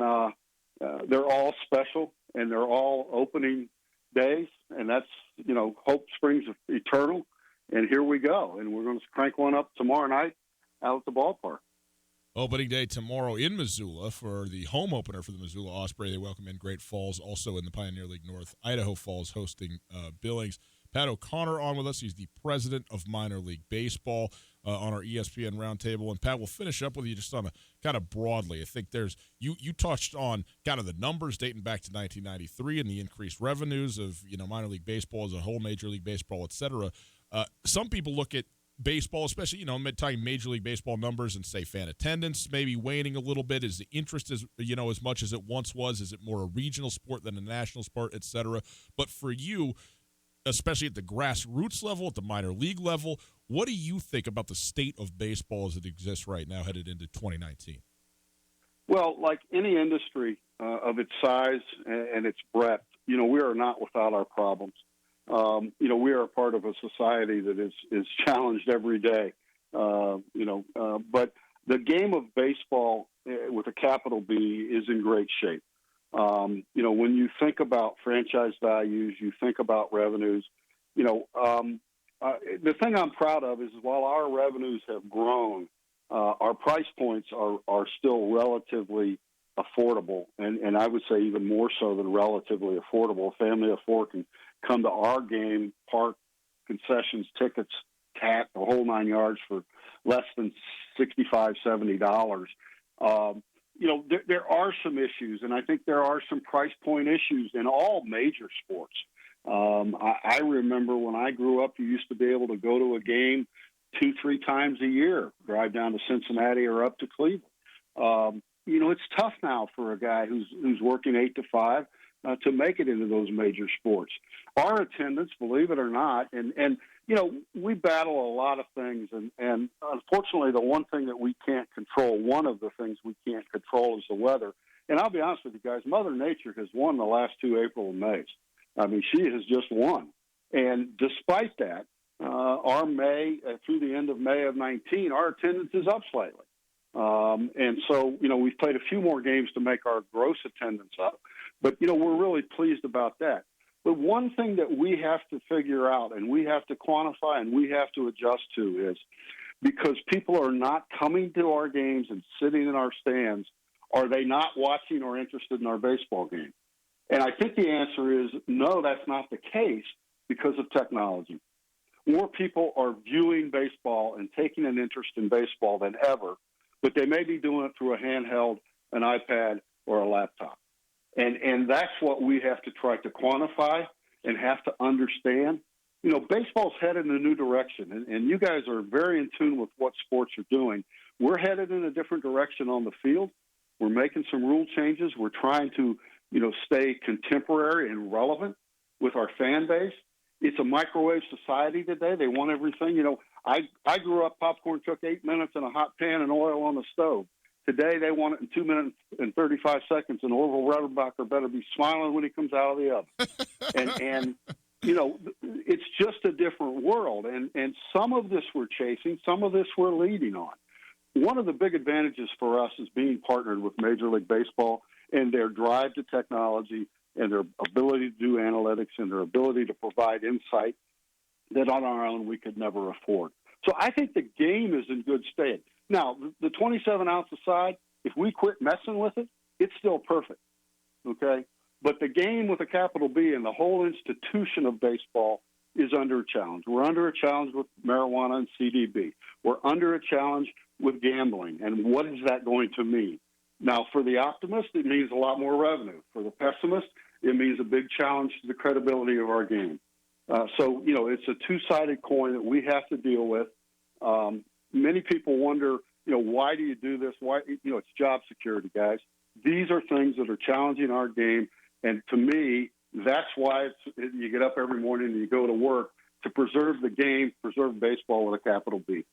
they're all special, and they're all opening days, and that's, hope springs eternal. And here we go. And we're going to crank one up tomorrow night out at the ballpark. Opening day tomorrow in Missoula for the home opener for the Missoula Osprey. They welcome in Great Falls, also in the Pioneer League North. Idaho Falls hosting Billings. Pat O'Connor on with us. He's the president of minor league baseball on our ESPN roundtable. And Pat, we'll finish up with you just on a kind of broadly. I think there's you touched on kind of the numbers dating back to 1993 and the increased revenues of minor league baseball as a whole, Major League Baseball, et cetera. Some people look at baseball, especially, talking Major League Baseball numbers, and say fan attendance maybe waning a little bit. Is the interest as much as it once was? Is it more a regional sport than a national sport, et cetera? But for you, especially at the grassroots level, at the minor league level, what do you think about the state of baseball as it exists right now headed into 2019? Well, like any industry of its size and its breadth, we are not without our problems. We are a part of a society that is challenged every day. But the game of baseball with a capital B is in great shape. When you think about franchise values, you think about revenues. The thing I'm proud of is while our revenues have grown, our price points are still relatively affordable, and I would say even more so than relatively affordable. A family of four can come to our game, park, concessions, tickets, cat, the whole 9 yards for less than $65, $70. There are some issues, and I think there are some price point issues in all major sports. I remember when I grew up, you used to be able to go to a game 2-3 times a year, drive down to Cincinnati or up to Cleveland. It's tough now for a guy who's working 8 to 5 to make it into those major sports. Our attendance, believe it or not, and we battle a lot of things, and unfortunately, the one thing that we can't control, one of the things we can't control is the weather. And I'll be honest with you guys, Mother Nature has won the last 2 April and Mays. I mean, she has just won. And despite that, our May, through the end of May of 19, our attendance is up slightly. And so, we've played a few more games to make our gross attendance up. But, we're really pleased about that. But one thing that we have to figure out and we have to quantify and we have to adjust to is because people are not coming to our games and sitting in our stands, are they not watching or interested in our baseball game? And I think the answer is no, that's not the case because of technology. More people are viewing baseball and taking an interest in baseball than ever, but they may be doing it through a handheld, an iPad, or a laptop. And that's what we have to try to quantify and have to understand. You know, baseball's headed in a new direction, and you guys are very in tune with what sports are doing. We're headed in a different direction on the field. We're making some rule changes. We're trying to, stay contemporary and relevant with our fan base. It's a microwave society today. They want everything. I grew up, popcorn took 8 minutes in a hot pan and oil on the stove. Today, they want it in 2 minutes and 35 seconds, and Orville Redenbacher better be smiling when he comes out of the oven. and it's just a different world. And some of this we're chasing, some of this we're leading on. One of the big advantages for us is being partnered with Major League Baseball and their drive to technology and their ability to do analytics and their ability to provide insight that on our own we could never afford. So I think the game is in good state. Now, the 27-ounce aside, if we quit messing with it, it's still perfect, okay? But the game with a capital B and the whole institution of baseball is under a challenge. We're under a challenge with marijuana and CDB. We're under a challenge with gambling, and what is that going to mean? Now, for the optimist, it means a lot more revenue. For the pessimist, it means a big challenge to the credibility of our game. So, it's a two-sided coin that we have to deal with. Many people wonder, why do you do this? Why, it's job security, guys. These are things that are challenging our game, and to me, that's why you get up every morning and you go to work to preserve the game, preserve baseball with a capital B.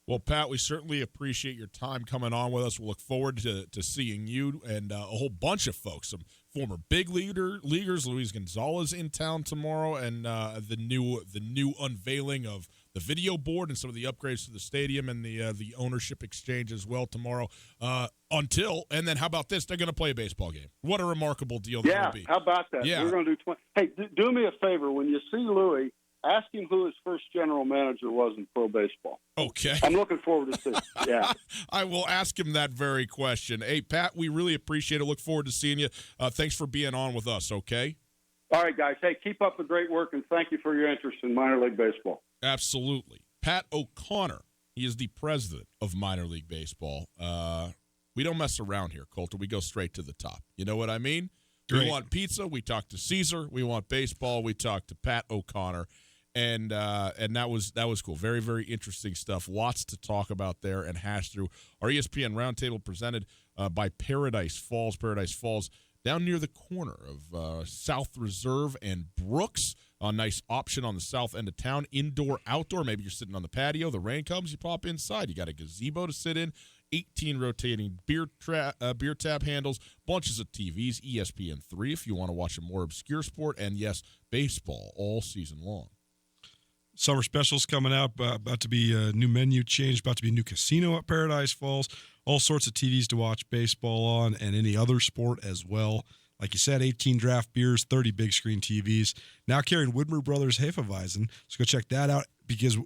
Well, Pat, we certainly appreciate your time coming on with us. We'll look forward to seeing you and a whole bunch of folks, some former big leaguers, Luis Gonzalez in town tomorrow, and the new unveiling of the video board and some of the upgrades to the stadium and the ownership exchange as well tomorrow. And then how about this? They're going to play a baseball game. What a remarkable deal that will be. How about that? Yeah. We're going to do 20. Hey, do me a favor. When you see Louis, ask him who his first general manager was in pro baseball. Okay. I'm looking forward to seeing it. Yeah. I will ask him that very question. Hey, Pat, we really appreciate it. Look forward to seeing you. Thanks for being on with us, okay? All right, guys. Hey, keep up the great work, and thank you for your interest in minor league baseball. Absolutely. Pat O'Connor. He is the president of minor league baseball. We don't mess around here, Colter. We go straight to the top. You know what I mean? Great. We want pizza. We talk to Caesar. We want baseball. We talk to Pat O'Connor. And that was cool. Very, very interesting stuff. Lots to talk about there and hash through. Our ESPN Roundtable presented by Paradise Falls. Paradise Falls down near the corner of South Reserve and Brooks. A nice option on the south end of town. Indoor, outdoor. Maybe you're sitting on the patio. The rain comes. You pop inside. You got a gazebo to sit in. 18 rotating beer tab handles, bunches of TVs, ESPN3 if you want to watch a more obscure sport, and yes, baseball all season long. Summer specials coming out, about to be a new menu change, about to be a new casino at Paradise Falls, all sorts of TVs to watch baseball on and any other sport as well. Like you said, 18 draft beers, 30 big screen TVs. Now carrying Widmer Brothers Hefeweizen. So go check that out because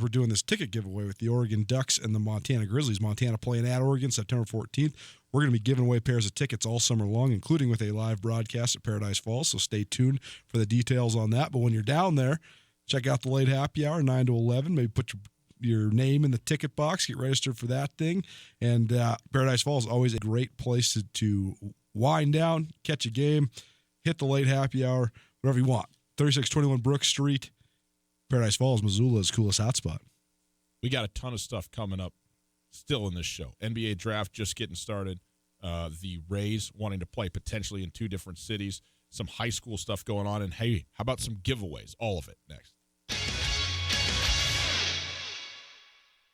we're doing this ticket giveaway with the Oregon Ducks and the Montana Grizzlies. Montana playing at Oregon September 14th. We're going to be giving away pairs of tickets all summer long, including with a live broadcast at Paradise Falls. So stay tuned for the details on that. But when you're down there, check out the late happy hour, 9 to 11. Maybe put your name in the ticket box. Get registered for that thing. And Paradise Falls is always a great place to wind down, catch a game, hit the late happy hour, whatever you want. 3621 Brook Street, Paradise Falls, Missoula's coolest hotspot. We got a ton of stuff coming up still in this show. NBA draft just getting started. The Rays wanting to play potentially in 2 different cities. Some high school stuff going on. And, hey, how about some giveaways? All of it next.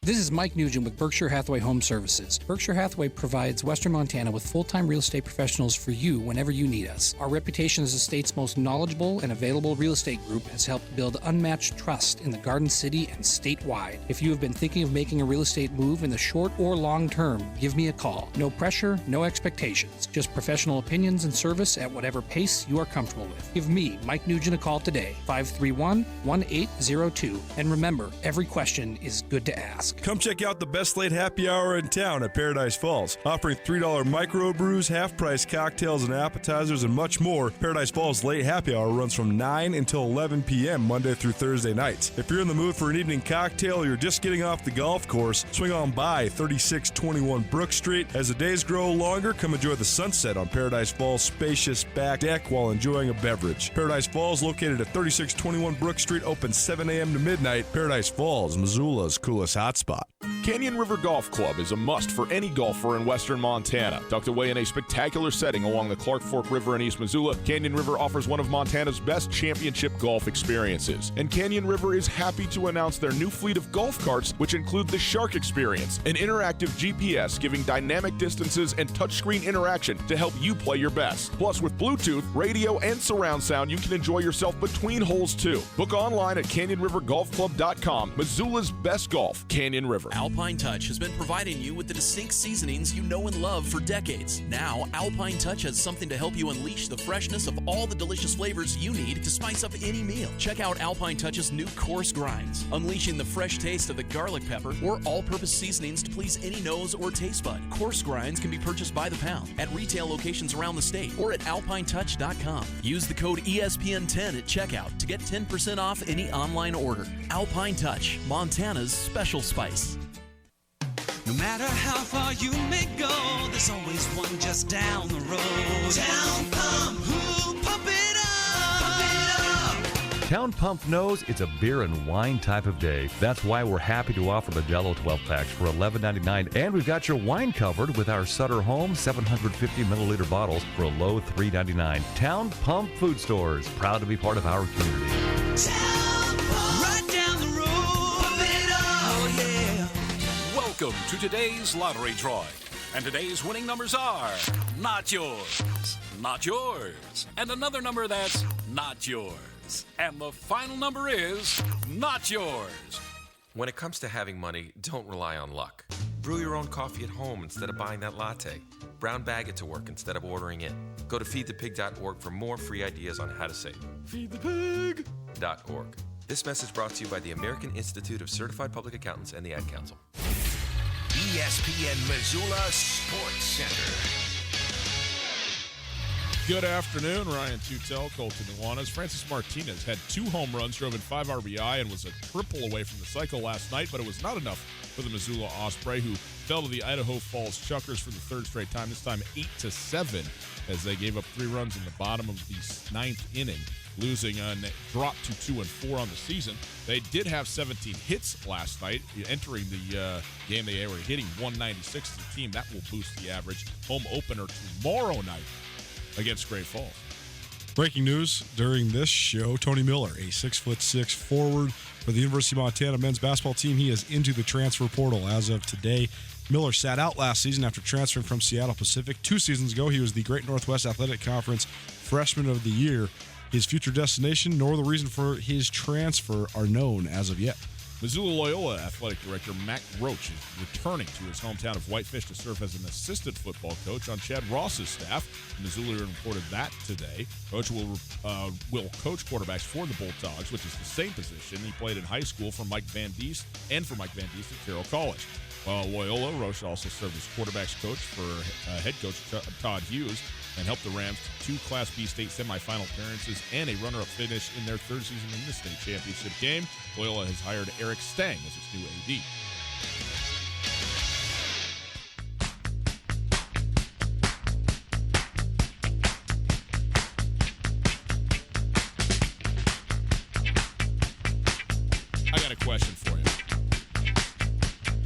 This is Mike Nugent with Berkshire Hathaway Home Services. Berkshire Hathaway provides Western Montana with full-time real estate professionals for you whenever you need us. Our reputation as the state's most knowledgeable and available real estate group has helped build unmatched trust in the Garden City and statewide. If you have been thinking of making a real estate move in the short or long term, give me a call. No pressure, no expectations. Just professional opinions and service at whatever pace you are comfortable with. Give me, Mike Nugent, a call today, 531-1802. And remember, every question is good to ask. ask. Come check out the best late happy hour in town at Paradise Falls, offering $3 microbrews, half-price cocktails and appetizers, and much more. Paradise Falls late happy hour runs from 9 until 11 p.m. Monday through Thursday nights. If you're in the mood for an evening cocktail or you're just getting off the golf course, swing on by 3621 Brook Street. As the days grow longer, come enjoy the sunset on Paradise Falls' spacious back deck while enjoying a beverage. Paradise Falls, located at 3621 Brook Street, open 7 a.m. to midnight. Paradise Falls, Missoula's coolest hotspot. Canyon River Golf Club is a must for any golfer in western Montana. Tucked away in a spectacular setting along the Clark Fork River in East Missoula, Canyon River offers one of Montana's best championship golf experiences. And Canyon River is happy to announce their new fleet of golf carts, which include the Shark Experience, an interactive GPS giving dynamic distances and touchscreen interaction to help you play your best. Plus, with Bluetooth, radio, and surround sound, you can enjoy yourself between holes too. Book online at CanyonRiverGolfClub.com. Missoula's best golf, Canyon River. Alpine Touch has been providing you with the distinct seasonings you know and love for decades. Now, Alpine Touch has something to help you unleash the freshness of all the delicious flavors you need to spice up any meal. Check out Alpine Touch's new coarse grinds, unleashing the fresh taste of the garlic pepper or all-purpose seasonings to please any nose or taste bud. Coarse grinds can be purchased by the pound at retail locations around the state or at alpinetouch.com. Use the code ESPN10 at checkout to get 10% off any online order. Alpine Touch, Montana's special spice. No matter how far you may go, there's always one just down the road. Town Pump, who pump it up, pump it up. Town Pump knows it's a beer and wine type of day. That's why we're happy to offer Modelo 12-packs for $11.99. And we've got your wine covered with our Sutter Home 750 milliliter bottles for a low $3.99. Town Pump Food Stores, proud to be part of our community. Town Pump, right down the road, pump it up, oh yeah. Welcome to today's lottery drawing. And today's winning numbers are not yours, not yours, and another number that's not yours. And the final number is not yours. When it comes to having money, don't rely on luck. Brew your own coffee at home instead of buying that latte. Brown bag it to work instead of ordering it. Go to feedthepig.org for more free ideas on how to save. Feedthepig.org. This message brought to you by the American Institute of Certified Public Accountants and the Ad Council. ESPN Missoula Sports Center. Good afternoon, Ryan Tutel, Colton Nuanez. Francis Martinez had 2 home runs, drove in 5 RBI, and was a triple away from the cycle last night, but it was not enough for the Missoula Osprey, who fell to the Idaho Falls Chuckers for the 3rd straight time, this time 8-7, as they gave up 3 runs in the bottom of the 9th inning, losing and dropped to 2-4 on the season. They did have 17 hits last night. Entering the game, they were hitting 196 as a team. That will boost the average. Home opener tomorrow night against Great Falls. Breaking news during this show, Tony Miller, a 6'6" forward for the University of Montana men's basketball team. He is into the transfer portal as of today. Miller sat out last season after transferring from Seattle Pacific. 2 seasons ago, he was the Great Northwest Athletic Conference Freshman of the Year. His future destination nor the reason for his transfer are known as of yet. Missoula Loyola Athletic Director Mac Roach is returning to his hometown of Whitefish to serve as an assistant football coach on Chad Ross's staff. Missoula reported that today. Coach will coach quarterbacks for the Bulldogs, which is the same position he played in high school for Mike Van Diest and for Mike Van Diest at Carroll College. While Loyola, Roach also served as quarterbacks coach for head coach Todd Hughes and helped the Rams to 2 Class B state semifinal appearances and a runner-up finish in their 3rd season in the state championship game. Loyola has hired Eric Stang as its new AD. I got a question for you.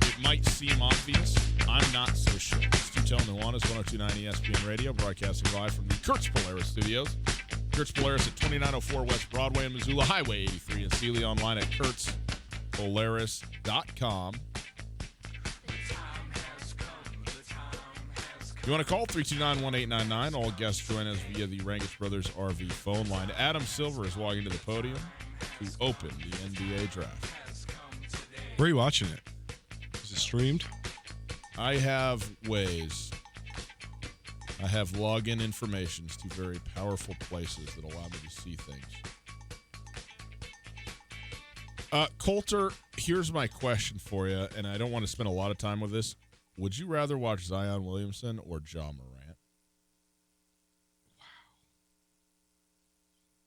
It might seem obvious. I'm not so sure. It's Tutel Nuanez, 102.9 ESPN Radio, broadcasting live from the Kurtz Polaris studios. Kurtz Polaris at 2904 West Broadway in Missoula, Highway 83 in Sealy, online at kurtzpolaris.com. You want to call 329-1899. All guests join us via the Rangus Brothers RV phone line. Adam Silver is walking to the podium to open the NBA draft. Where are you watching it? Is it streamed? I have ways. I have login informations to very powerful places that allow me to see things. Coulter, here's my question for you, and I don't want to spend a lot of time with this. Would you rather watch Zion Williamson or Ja Morant?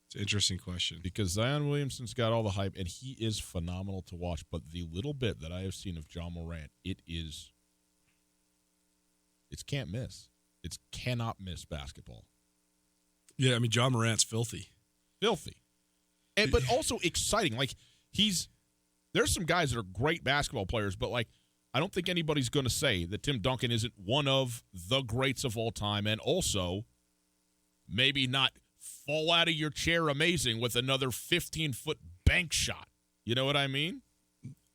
It's an interesting question. Because Zion Williamson's got all the hype, and he is phenomenal to watch. But the little bit that I have seen of Ja Morant, it's can't miss. It's cannot miss basketball. Yeah, I mean, Ja Morant's filthy. But also exciting. Like, there's some guys that are great basketball players, but, like, I don't think anybody's going to say that Tim Duncan isn't one of the greats of all time, and also maybe not fall out of your chair amazing with another 15-foot bank shot. You know what I mean?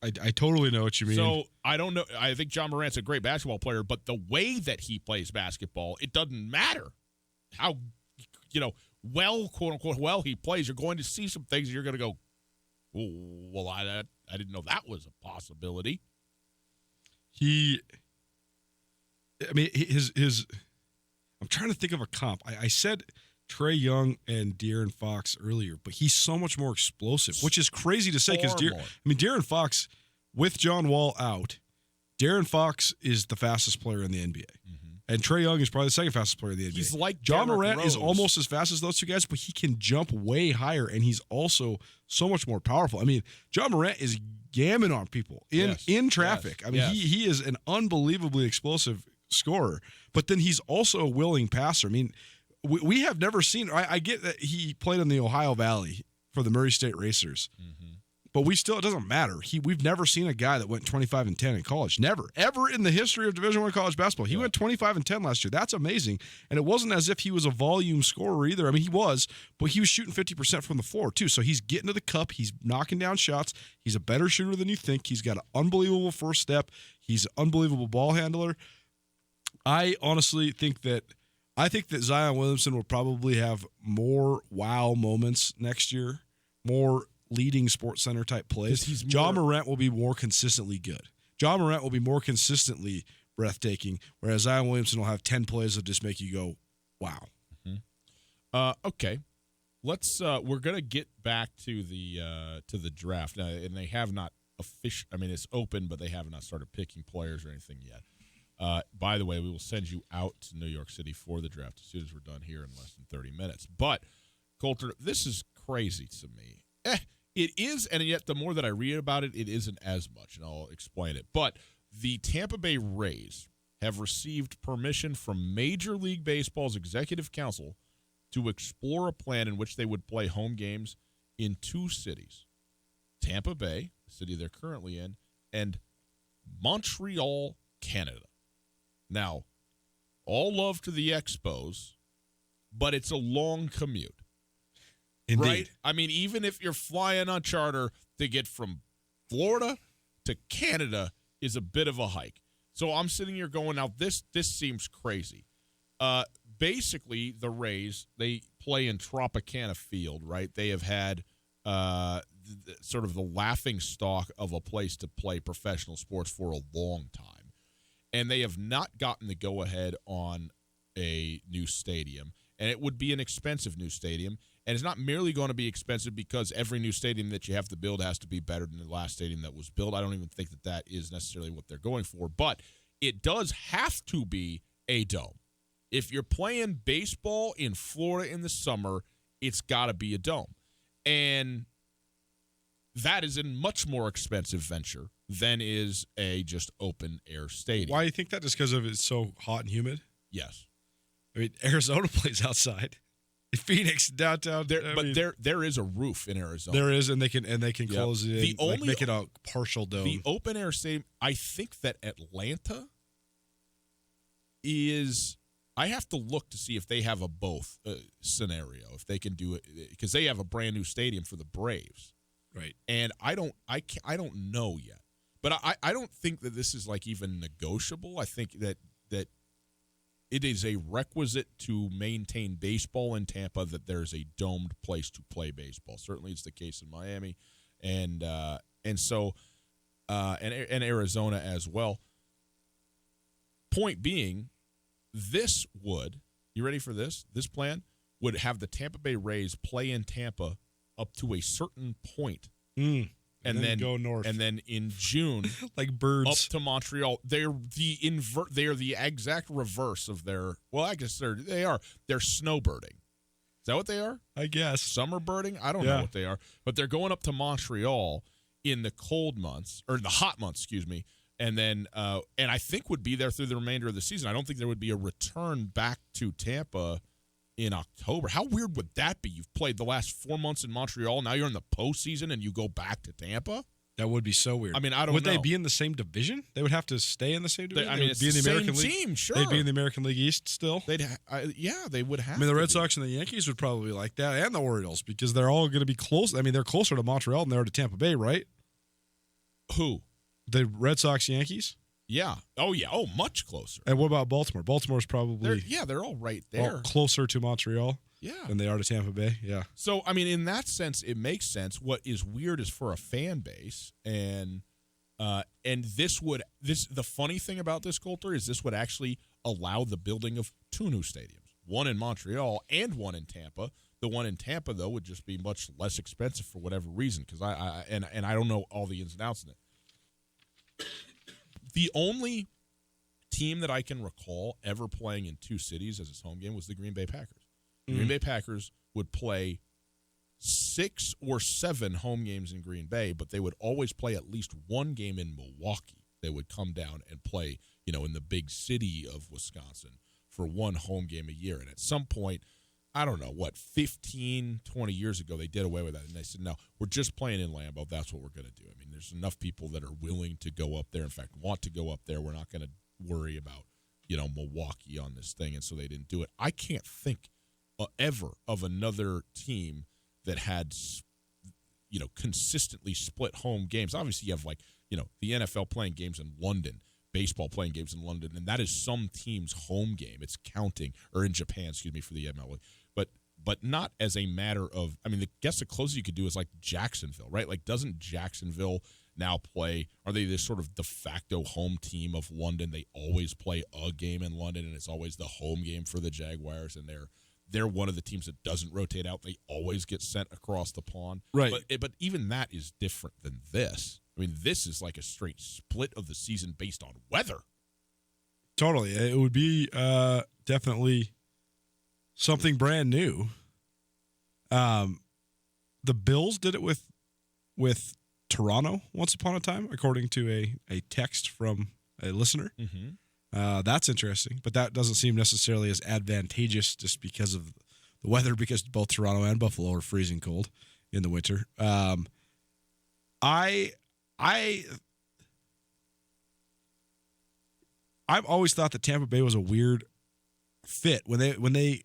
I totally know what you mean. So, I don't know. I think Ja Morant's a great basketball player, but the way that he plays basketball, it doesn't matter how, well, quote-unquote, well he plays. You're going to see some things and you're going to go, oh, well, I didn't know that was a possibility. His I'm trying to think of a comp. I said Trae Young and De'Aaron Fox earlier, but he's so much more explosive, which is crazy to say because De'Aaron Fox, with John Wall out, De'Aaron Fox is the fastest player in the NBA. And Trae Young is probably the second fastest player in the NBA. He's like Ja Derrick Morant Rose. is almost as fast as those two guys, but he can jump way higher, and he's also so much more powerful. I mean, Ja Morant is gamming on people in traffic. I mean, he is an unbelievably explosive scorer, but then he's also a willing passer. I mean, we have never seen – I get that he played in the Ohio Valley for the Murray State Racers, but it doesn't matter. We've never seen a guy that went 25-10 in college. Never, ever in the history of Division I college basketball. He went 25-10 last year. That's amazing. And it wasn't as if he was a volume scorer either. I mean, he was, but he was shooting 50% from the floor too. So he's getting to the cup. He's knocking down shots. He's a better shooter than you think. He's got an unbelievable first step. He's an unbelievable ball handler. I honestly think that Zion Williamson will probably have more wow moments next year, more leading Sports Center type plays. Ja Morant will be more consistently good. Ja Morant will be more consistently breathtaking, whereas Zion Williamson will have 10 plays that just make you go, wow. Okay. Let's we're going to get back to the draft. Now, and they have not it's open, but they have not started picking players or anything yet. By the way, we will send you out to New York City for the draft as soon as we're done here in less than 30 minutes. But, Coulter, this is crazy to me. It is, and yet the more that I read about it, it isn't as much, and I'll explain it. But the Tampa Bay Rays have received permission from Major League Baseball's Executive Council to explore a plan in which they would play home games in two cities, Tampa Bay, the city they're currently in, and Montreal, Canada. Now, all love to the Expos, but it's a long commute. Indeed. Right? I mean, even if you're flying on charter to get from Florida to Canada is a bit of a hike. So I'm sitting here going, now this seems crazy. Basically, the Rays, they play in Tropicana Field, right? They have had sort of the laughing stock of a place to play professional sports for a long time. And they have not gotten the go-ahead on a new stadium. And it would be an expensive new stadium. And it's not merely going to be expensive because every new stadium that you have to build has to be better than the last stadium that was built. I don't even think that is necessarily what they're going for. But it does have to be a dome. If you're playing baseball in Florida in the summer, it's got to be a dome. And that is a much more expensive venture than is a just open-air stadium. Why do you think that? Just because it's so hot and humid? Yes. I mean, Arizona plays outside. Phoenix, downtown. There is a roof in Arizona. There is, and they can close it in, make it a partial dome. The open air stadium, I think that Atlanta is. I have to look to see if they have a both scenario, if they can do it, because they have a brand new stadium for the Braves, right? And I don't know yet, but I don't think that this is like even negotiable. I think that it is a requisite to maintain baseball in Tampa that there's a domed place to play baseball. Certainly, it's the case in Miami, and Arizona as well. Point being, this would, you ready for this? This plan would have the Tampa Bay Rays play in Tampa up to a certain point, and and then go north, and then in June, like birds, up to Montreal. They're the exact reverse of their. Well, I guess they're snowbirding. Is that what they are? I guess summer birding. I don't know what they are, but they're going up to Montreal in the cold months or the hot months, excuse me, and then and I think would be there through the remainder of the season. I don't think there would be a return back to Tampa in October. How weird would that be? You've played the last 4 months in Montreal. Now you're in the postseason and you go back to Tampa? That would be so weird. I mean, I don't know. Would they be in the same division? They would have to stay in the same division? It's the same team, sure. They'd be in the American League East still? They would have I mean, the Red Sox and the Yankees would probably like that, and the Orioles, because they're all going to be close. I mean, they're closer to Montreal than they are to Tampa Bay, right? Who? The Red Sox, Yankees? Yeah. Oh, yeah. Oh, much closer. And what about Baltimore? Baltimore's probably they're all right there. All closer to Montreal than they are to Tampa Bay. Yeah. So, I mean, in that sense, it makes sense. What is weird is for a fan base, and the funny thing about this, Coulter, is this would actually allow the building of 2 new stadiums, one in Montreal and one in Tampa. The one in Tampa, though, would just be much less expensive for whatever reason, because I don't know all the ins and outs in it. The only team that I can recall ever playing in 2 cities as its home game was the Green Bay Packers. The Green Bay Packers would play 6 or 7 home games in Green Bay, but they would always play at least one game in Milwaukee. They would come down and play, in the big city of Wisconsin for one home game a year. And at some point, I don't know, 15, 20 years ago, they did away with that. And they said, no, we're just playing in Lambeau. That's what we're going to do. I mean, there's enough people that are willing to go up there, in fact, want to go up there. We're not going to worry about, Milwaukee on this thing. And so they didn't do it. I can't think ever of another team that had, consistently split home games. Obviously, you have the NFL playing games in London, baseball playing games in London, and that is some team's home game. It's counting, or in Japan, excuse me, for the MLB. But not as a matter of, I mean, I guess the closest you could do is like Jacksonville, right? Like, doesn't Jacksonville now play, are they this sort of de facto home team of London? They always play a game in London, and it's always the home game for the Jaguars, and they're one of the teams that doesn't rotate out. They always get sent across the pond. Right. But even that is different than this. I mean, this is like a straight split of the season based on weather. Totally. It would be definitely something brand new. The Bills did it with Toronto once upon a time, according to a text from a listener. Mm-hmm. That's interesting, but that doesn't seem necessarily as advantageous just because of the weather, because both Toronto and Buffalo are freezing cold in the winter. I've always thought that Tampa Bay was a weird fit when they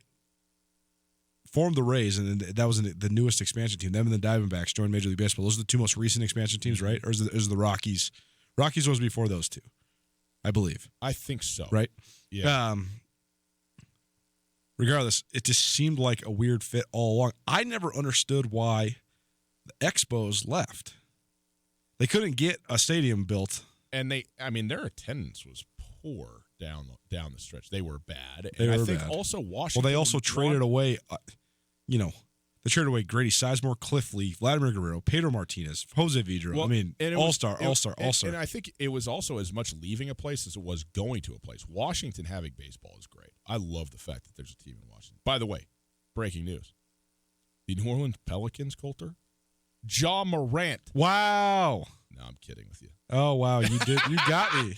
formed the Rays, and that was the newest expansion team. Them and the Diamondbacks joined Major League Baseball. Those are the 2 most recent expansion teams, right? Or is it the Rockies? Rockies was before those 2, I believe. I think so. Right? Yeah. Regardless, it just seemed like a weird fit all along. I never understood why the Expos left. They couldn't get a stadium built. And their attendance was poor down the stretch. They were bad. They and were I think bad. also Washington. Well, they also traded away, they traded away Grady Sizemore, Cliff Lee, Vladimir Guerrero, Pedro Martinez, Jose Vidro. Well, all-star. And I think it was also as much leaving a place as it was going to a place. Washington having baseball is great. I love the fact that there's a team in Washington. By the way, breaking news. The New Orleans Pelicans, Coulter, Ja Morant. Wow. No, I'm kidding with you. Oh, wow. You did. You got me.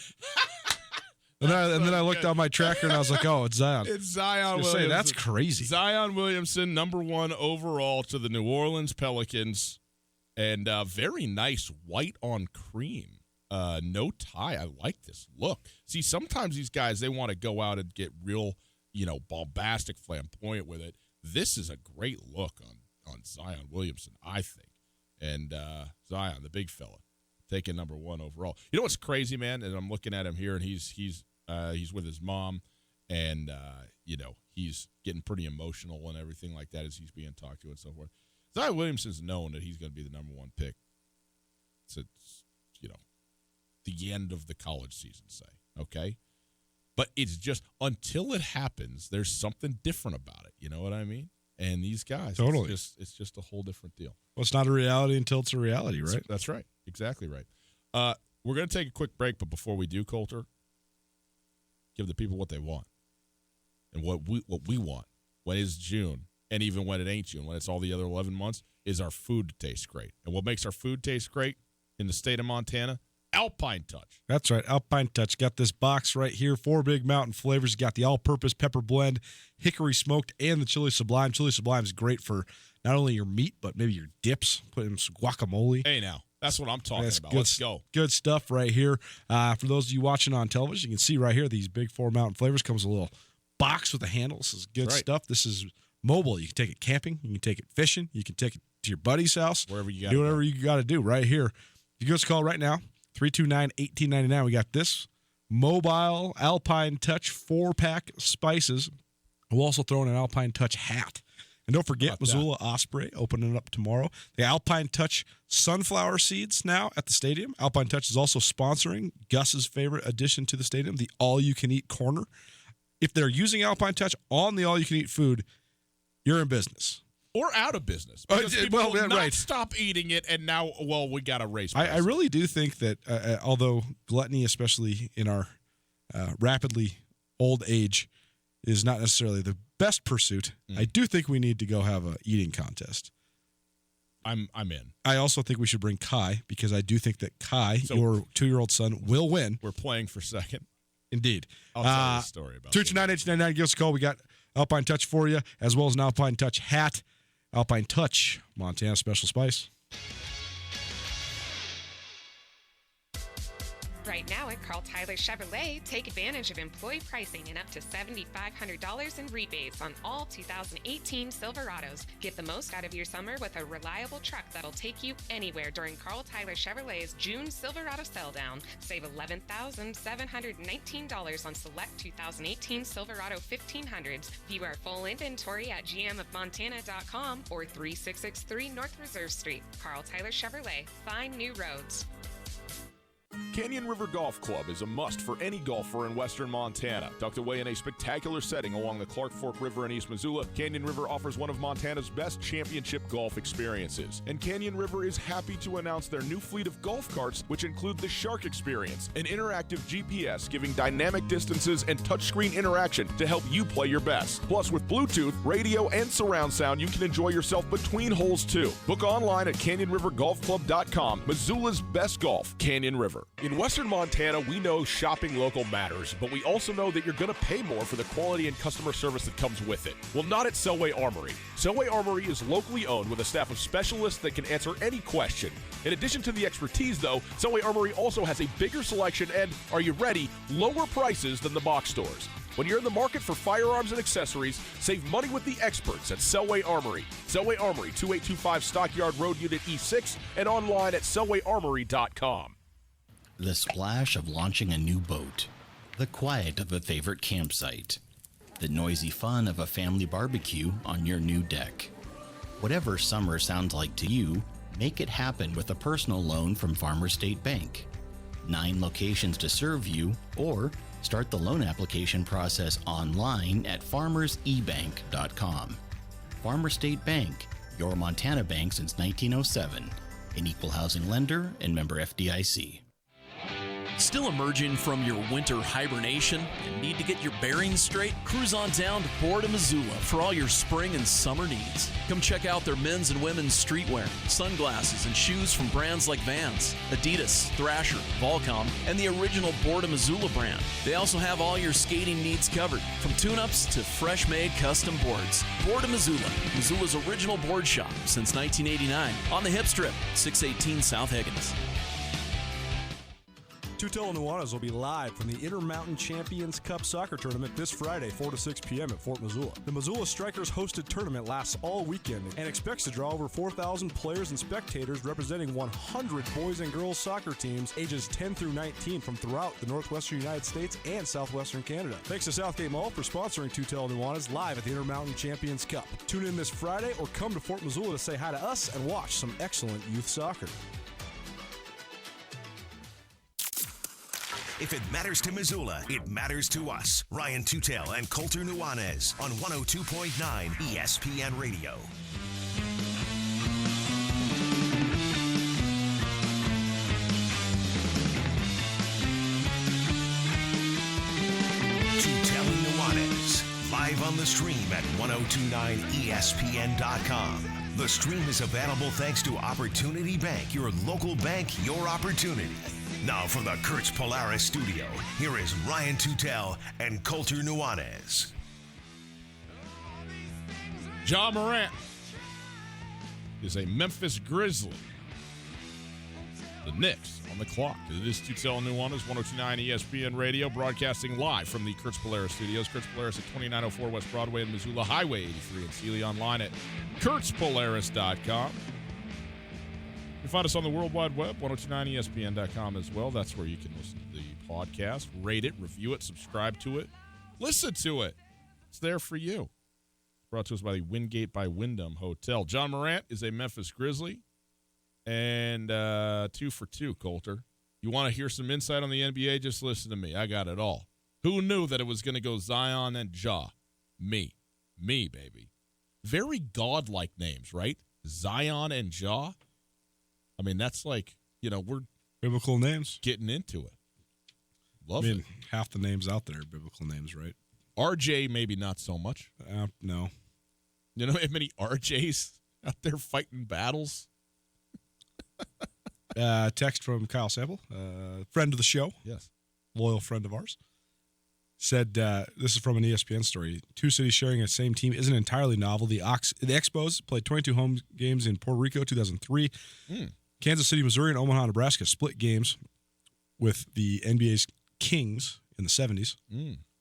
And then I looked on my tracker and I was like, oh, it's Zion. It's Zion Williamson. That's crazy. Zion Williamson, number 1 overall to the New Orleans Pelicans. And very nice white on cream. No tie. I like this look. See, sometimes these guys, they want to go out and get real, bombastic, flamboyant with it. This is a great look on Zion Williamson, I think. And Zion, the big fella, taking number 1 overall. You know what's crazy, man? And I'm looking at him here, and he's with his mom, and he's getting pretty emotional and everything like that as he's being talked to and so forth. Zion Williamson's known that he's going to be the number 1 pick. It's the end of the college season, say, okay? But it's just until it happens, there's something different about it. You know what I mean? And these guys, Totally. it's just a whole different deal. Well, it's not a reality until it's a reality, right? That's right. Exactly right. We're going to take a quick break, but before we do, Coulter, give the people what they want and what we want. When it's June, and even when it ain't June, when it's all the other 11 months, is our food to taste great. And what makes our food taste great in the state of Montana? Alpine Touch. That's right, Alpine Touch. Got this box right here, 4 big mountain flavors. You got the all-purpose pepper blend, hickory smoked, and the chili sublime. Chili sublime is great for not only your meat, but maybe your dips. Put in some guacamole. Hey, now. That's what I'm talking about. Good, Let's go. Good stuff right here. For those of you watching on television, you can see right here these big 4 mountain flavors. Comes with a little box with a handle. This is good stuff. This is mobile. You can take it camping. You can take it fishing. You can take it to your buddy's house. Wherever you got do whatever you got to do right here. You give us a call right now, 329-1899. We got this mobile Alpine Touch 4-pack spices. We'll also throw in an Alpine Touch hat. And don't forget, Missoula Osprey opening up tomorrow. The Alpine Touch sunflower seeds now at the stadium. Alpine Touch is also sponsoring Gus's favorite addition to the stadium, the all-you-can-eat corner. If they're using Alpine Touch on the all-you-can-eat food, you're in business. Or out of business. Because people will not stop eating it, and now, we got to raise prices. I really do think that, although gluttony, especially in our rapidly old age, is not necessarily the best pursuit, I do think we need to go have a eating contest. I'm in. I also think we should bring Kai, because I do think that Kai, your 2-year-old son, will win. We're playing for second. Indeed. I'll tell you a story about 329-1899. Give us a call. We got Alpine Touch for you, as well as an Alpine Touch hat. Alpine Touch, Montana Special Spice. Right now at Carl Tyler Chevrolet, take advantage of employee pricing and up to $7,500 in rebates on all 2018 Silverados. Get the most out of your summer with a reliable truck that'll take you anywhere during Carl Tyler Chevrolet's June Silverado sell down. Save $11,719 on select 2018 Silverado 1500s. View our full inventory at gmofmontana.com or 3663 North Reserve Street. Carl Tyler Chevrolet. Find new roads. Canyon River Golf Club is a must for any golfer in western Montana. Tucked away in a spectacular setting along the Clark Fork River in East Missoula, Canyon River offers one of Montana's best championship golf experiences. And Canyon River is happy to announce their new fleet of golf carts, which include the Shark Experience, an interactive GPS giving dynamic distances and touchscreen interaction to help you play your best. Plus, with Bluetooth, radio, and surround sound, you can enjoy yourself between holes too. Book online at CanyonRiverGolfClub.com. Missoula's best golf, Canyon River. In western Montana, we know shopping local matters, but we also know that you're going to pay more for the quality and customer service that comes with it. Well, not at Selway Armory. Selway Armory is locally owned with a staff of specialists that can answer any question. In addition to the expertise, though, Selway Armory also has a bigger selection and, are you ready, lower prices than the box stores. When you're in the market for firearms and accessories, save money with the experts at Selway Armory. Selway Armory, 2825 Stockyard Road, Unit E6, and online at selwayarmory.com. The splash of launching a new boat, the quiet of a favorite campsite, the noisy fun of a family barbecue on your new deck. Whatever summer sounds like to you, make it happen with a personal loan from Farmers State Bank. 9 locations to serve you, or start the loan application process online at farmersebank.com. Farmers State Bank, your Montana bank since 1907, an equal housing lender and member FDIC. Still emerging from your winter hibernation and need to get your bearings straight? Cruise on down to Port of Missoula for all your spring and summer needs. Come check out their men's and women's streetwear, sunglasses, and shoes from brands like Vans, Adidas, Thrasher, Volcom, and the original Port of Missoula brand. They also have all your skating needs covered, from tune-ups to fresh-made custom boards. Port of Missoula, Missoula's original board shop since 1989, on the Hip Strip, 618 South Higgins. Tutel Nuanez will be live from the Intermountain Champions Cup Soccer Tournament this Friday, 4 to 6 p.m. at Fort Missoula. The Missoula Strikers hosted tournament lasts all weekend and expects to draw over 4,000 players and spectators representing 100 boys and girls soccer teams ages 10 through 19 from throughout the northwestern United States and southwestern Canada. Thanks to Southgate Mall for sponsoring Tutel Nuanez live at the Intermountain Champions Cup. Tune in this Friday or come to Fort Missoula to say hi to us and watch some excellent youth soccer. If it matters to Missoula, it matters to us. Ryan Tutel and Colter Nuanez on 102.9 ESPN Radio. Tutel and Nuanez, live on the stream at 1029ESPN.com. The stream is available thanks to Opportunity Bank, your local bank, your opportunity. Now from the Kurtz Polaris studio, here is Ryan Tutel and Colter Nuanez. Ja Morant is a Memphis Grizzly. The Knicks on the clock. It is Tutel and Nuanez, 1029 ESPN Radio, broadcasting live from the Kurtz Polaris studios. Kurtz Polaris at 2904 West Broadway in Missoula, Highway 83 in Sealy, online at KurtzPolaris.com. You can find us on the World Wide Web, 1029ESPN.com as well. That's where you can listen to the podcast, rate it, review it, subscribe to it, listen to it. It's there for you. Brought to us by the Wingate by Wyndham Hotel. Ja Morant is a Memphis Grizzly. And 2 for 2, Colter. You want to hear some insight on the NBA? Just listen to me. I got it all. Who knew that it was going to go Zion and Ja? Me, baby. Very godlike names, right? Zion and Ja. I mean, that's like, we're biblical names. Getting into it. Love it. Half the names out there are biblical names, right? RJ, maybe not so much. No. You know how many RJs out there fighting battles? Text from Kyle Sample, friend of the show. Yes. Loyal friend of ours. Said, this is from an ESPN story. Two cities sharing a same team isn't entirely novel. The Expos played 22 home games in Puerto Rico, 2003. Kansas City, Missouri, and Omaha, Nebraska split games with the NBA's Kings in the 70s.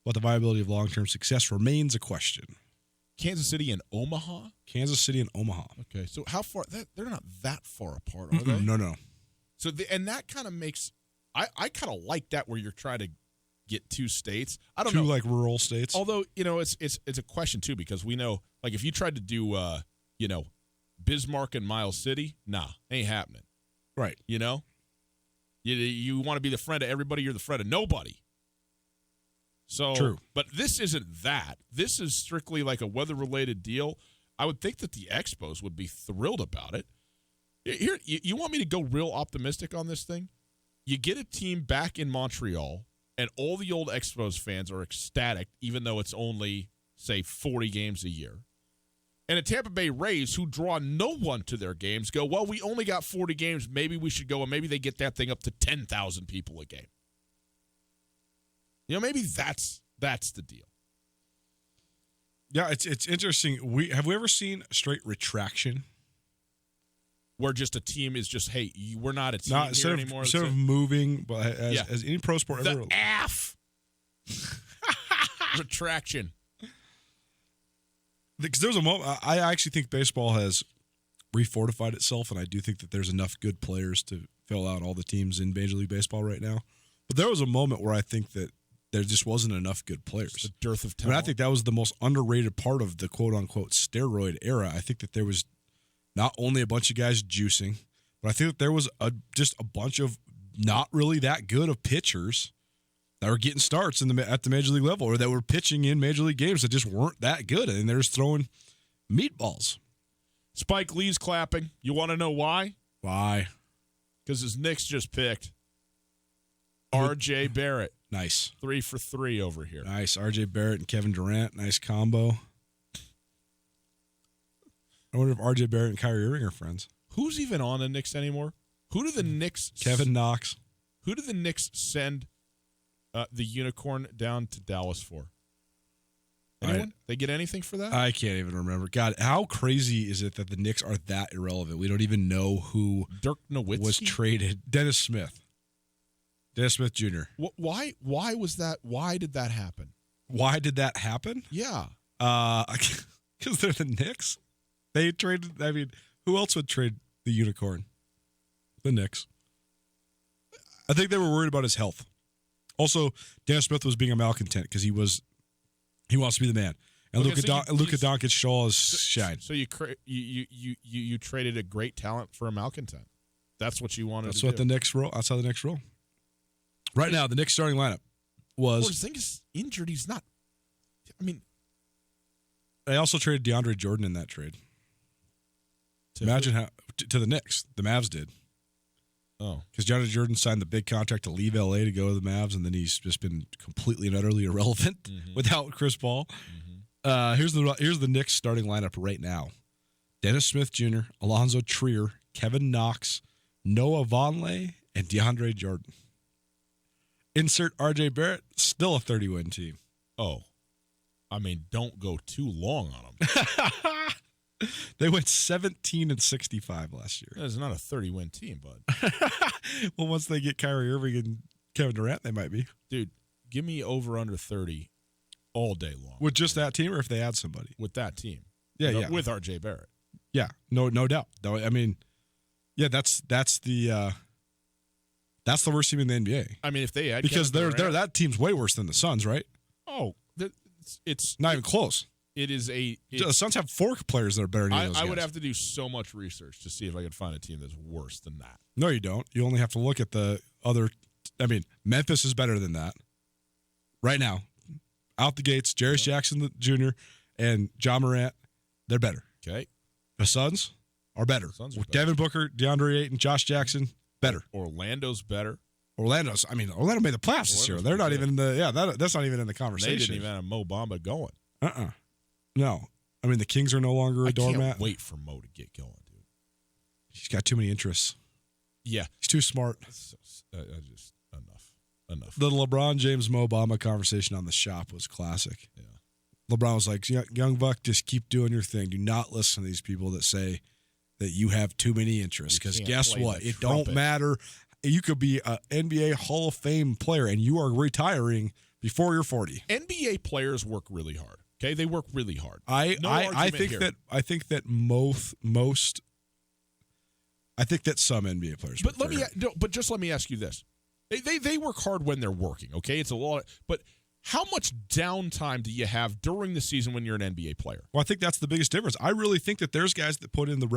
But the viability of long-term success remains a question. Kansas City and Omaha? Kansas City and Omaha. Okay, so how far? They're not that far apart, are they? No. So and that kind of makes I kind of like that where you're trying to get two states. I don't know, like rural states. Although it's a question too, because we know, like, if you tried to do Bismarck and Miles City, nah, ain't happening. Right. You want to be the friend of everybody. You're the friend of nobody. So, true. But this isn't that. This is strictly like a weather-related deal. I would think that the Expos would be thrilled about it. Here, you want me to go real optimistic on this thing? You get a team back in Montreal, and all the old Expos fans are ecstatic, even though it's only, say, 40 games a year. And the Tampa Bay Rays, who draw no one to their games, go, well, we only got 40 games. Maybe we should go, and maybe they get that thing up to 10,000 people a game. Maybe that's the deal. Yeah, it's interesting. Have we ever seen a straight retraction? Where just a team is just, hey, we're not a team here anymore. Instead of moving, but as any pro sport ever. The AF! Retraction. Because there's a moment, I actually think baseball has refortified itself, and I do think that there's enough good players to fill out all the teams in Major League Baseball right now. But there was a moment where I think that there just wasn't enough good players. Just a dearth of talent. I think that was the most underrated part of the quote-unquote steroid era. I think that there was not only a bunch of guys juicing, but I think that there was just a bunch of not really that good of pitchers that were getting starts at the Major League level, or that were pitching in Major League games that just weren't that good, and they're just throwing meatballs. Spike Lee's clapping. You want to know why? Why? Because his Knicks just picked R.J. Barrett. Nice. 3 for 3 over here. Nice. R.J. Barrett and Kevin Durant. Nice combo. I wonder if R.J. Barrett and Kyrie Irving are friends. Who's even on the Knicks anymore? Who do the Knicks... Kevin Knox. Who do the Knicks send the unicorn down to Dallas for? Anyone? They get anything for that? I can't even remember. God, how crazy is it that the Knicks are that irrelevant? We don't even know who Dirk Nowitzki was traded. Dennis Smith Jr. Why was that? Why did that happen? Why did that happen? Yeah. Because they're the Knicks. They traded, I mean, who else would trade the unicorn? The Knicks. I think they were worried about his health. Also, Dennis Smith was being a malcontent because he wants to be the man. And okay, Luka Doncic stole his shine. So you traded a great talent for a malcontent. That's what you wanted to do. That's how the Knicks roll. Right now, the Knicks starting lineup was. Porzingis injured. He's not. I mean, they also traded DeAndre Jordan in that trade. Imagine how to the Knicks. The Mavs did. Oh, because DeAndre Jordan signed the big contract to leave LA to go to the Mavs, and then he's just been completely and utterly irrelevant without Chris Paul. Here's the Knicks starting lineup right now: Dennis Smith Jr., Alonzo Trier, Kevin Knox, Noah Vonleh, and DeAndre Jordan. Insert RJ Barrett, still a 30-win team. Oh, I mean, don't go too long on them. They went 17-65 last year. That's not a 30-win team, bud. Well, once they get Kyrie Irving and Kevin Durant, they might be. Dude, give me over under 30 all day long. With just that team, or if they add somebody? With that team. Yeah. With RJ Barrett. Yeah, no doubt. Though I mean, yeah, that's the worst team in the NBA. I mean, if they add because Kevin Durant, that team's way worse than the Suns, right? Oh, it's not even close. It is the Suns have 4 players that are better than those guys. I would have to do so much research to see if I could find a team that's worse than that. No, you don't. You only have to look at the other. I mean, Memphis is better than that. Right now, out the gates, Jarius Jackson Jr. and John Morant, they're better. Okay. The Suns are better. With Devin Booker, DeAndre Ayton, Josh Jackson, better. Orlando's better. Orlando made the playoffs this year. They're not even in the that's not even in the conversation. They didn't even have Mo Bamba going. No. I mean, the Kings are no longer a doormat. I can't wait for Mo to get going, dude. He's got too many interests. Yeah. He's too smart. Just enough. The LeBron James Mo Bamba conversation on the shop was classic. Yeah. LeBron was like, young buck, just keep doing your thing. Do not listen to these people that say that you have too many interests. Because guess what? It don't matter. You could be an NBA Hall of Fame player, and you are retiring before you're 40. NBA players work really hard. Okay, they work really hard. I think that some NBA players. But just let me ask you this: they work hard when they're working. Okay, it's a lot. But how much downtime do you have during the season when you're an NBA player? Well, I think that's the biggest difference. I really think that there's guys that put in the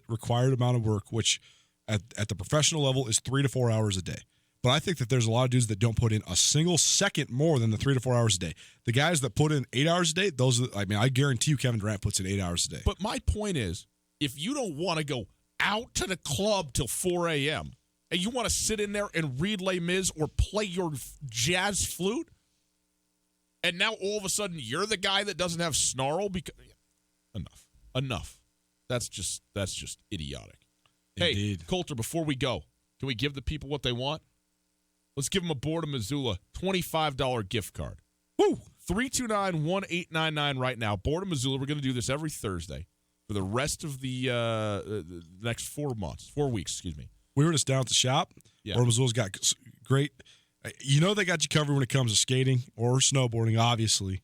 required amount of work, which at the professional level is 3 to 4 hours a day. But I think that there's a lot of dudes that don't put in a single second more than the 3 to 4 hours a day. The guys that put in 8 hours a day, I guarantee you Kevin Durant puts in 8 hours a day. But my point is, if you don't want to go out to the club till 4 a.m. and you want to sit in there and read Les Mis or play your jazz flute, and now all of a sudden you're the guy that doesn't have snarl because enough. That's just idiotic. Indeed. Hey, Coulter, before we go, can we give the people what they want? Let's give them a Board of Missoula $25 gift card. Woo! 329-1899 right now. Board of Missoula. We're going to do this every Thursday for the rest of the next 4 weeks, excuse me. We were just down at the shop. Yeah. Board of Missoula's got great. They got you covered when it comes to skating or snowboarding, obviously.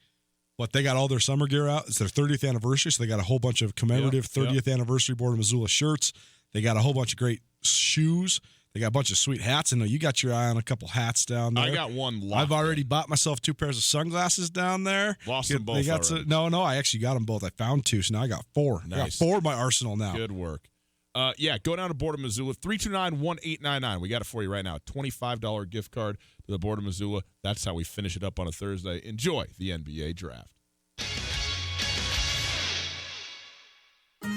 But they got all their summer gear out. It's their 30th anniversary, so they got a whole bunch of commemorative 30th anniversary Board of Missoula shirts. They got a whole bunch of great shoes. They got a bunch of sweet hats. I know you got your eye on a couple hats down there. I got one. I've already bought myself 2 pairs of sunglasses down there. Lost them both already. No, I actually got them both. I found 2, so now I got 4. Nice. I got 4 in my arsenal now. Good work. Go down to Board of Missoula, 329-1899. We got it for you right now. $25 gift card to the Board of Missoula. That's how we finish it up on a Thursday. Enjoy the NBA draft.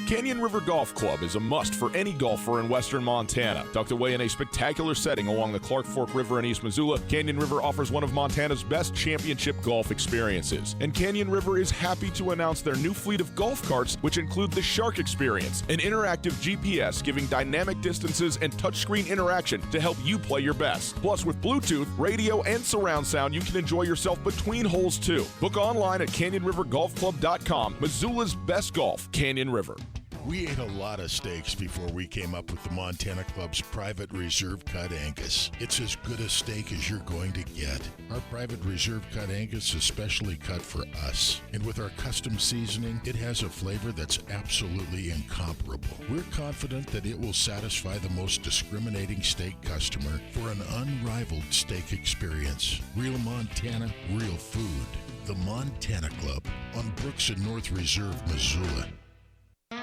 Canyon River Golf Club is a must for any golfer in western Montana. Tucked away in a spectacular setting along the Clark Fork River in East Missoula, Canyon River offers one of Montana's best championship golf experiences. And Canyon River is happy to announce their new fleet of golf carts, which include the Shark Experience, an interactive GPS giving dynamic distances and touchscreen interaction to help you play your best. Plus, with Bluetooth, radio, and surround sound, you can enjoy yourself between holes too. Book online at CanyonRiverGolfClub.com. Missoula's best golf, Canyon River. We ate a lot of steaks before we came up with the Montana Club's Private Reserve Cut Angus. It's as good a steak as you're going to get. Our Private Reserve Cut Angus is specially cut for us. And with our custom seasoning, it has a flavor that's absolutely incomparable. We're confident that it will satisfy the most discriminating steak customer for an unrivaled steak experience. Real Montana, real food. The Montana Club on Brooks and North Reserve, Missoula.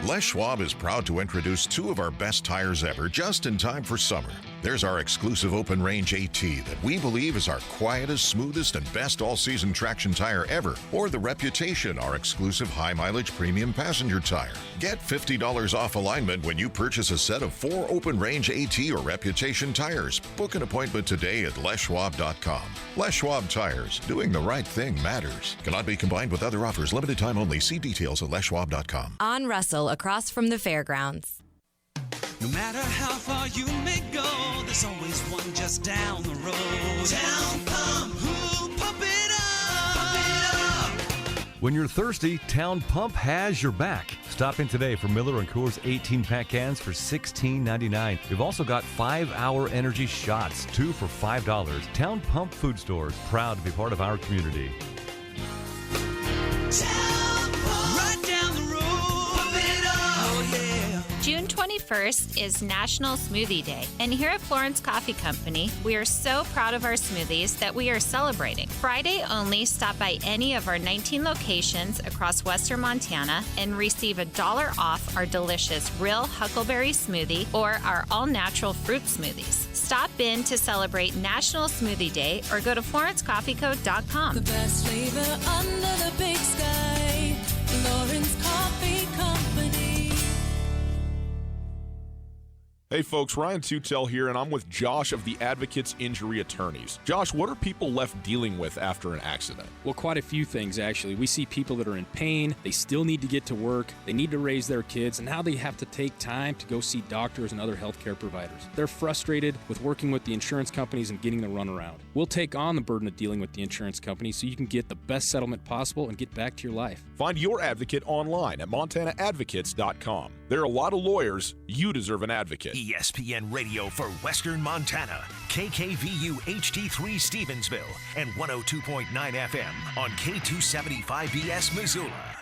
Les Schwab is proud to introduce 2 of our best tires ever just in time for summer. There's our exclusive open range AT that we believe is our quietest, smoothest, and best all-season traction tire ever. Or the Reputation, our exclusive high-mileage premium passenger tire. Get $50 off alignment when you purchase a set of 4 open range AT or Reputation tires. Book an appointment today at leschwab.com. Les Schwab Tires. Doing the right thing matters. Cannot be combined with other offers. Limited time only. See details at leschwab.com. On Russell, across from the fairgrounds. No matter how far you may go, there's always one just down the road. Town Pump, who'll pump it up? Pump it up. When you're thirsty, Town Pump has your back. Stop in today for Miller and Coors 18-pack cans for $16.99. We've also got 5-hour energy shots, 2 for $5. Town Pump Food Stores, proud to be part of our community. Town Pump, right down the road. Pump it up. Oh, yeah. June 21st is National Smoothie Day, and here at Florence Coffee Company, we are so proud of our smoothies that we are celebrating. Friday only, stop by any of our 19 locations across western Montana and receive $1 off our delicious real huckleberry smoothie or our all-natural fruit smoothies. Stop in to celebrate National Smoothie Day or go to FlorenceCoffeeCo.com. The best flavor under the big sky, Florence Coffee Company. Hey folks, Ryan Tutel here, and I'm with Josh of the Advocates Injury Attorneys. Josh, what are people left dealing with after an accident? Well, quite a few things, actually. We see people that are in pain, they still need to get to work, they need to raise their kids, and now they have to take time to go see doctors and other healthcare providers. They're frustrated with working with the insurance companies and getting the runaround. We'll take on the burden of dealing with the insurance company so you can get the best settlement possible and get back to your life. Find your advocate online at montanaadvocates.com. There are a lot of lawyers. You deserve an advocate. ESPN Radio for Western Montana, KKVU HD3 Stevensville, and 102.9 FM on K275BS Missoula.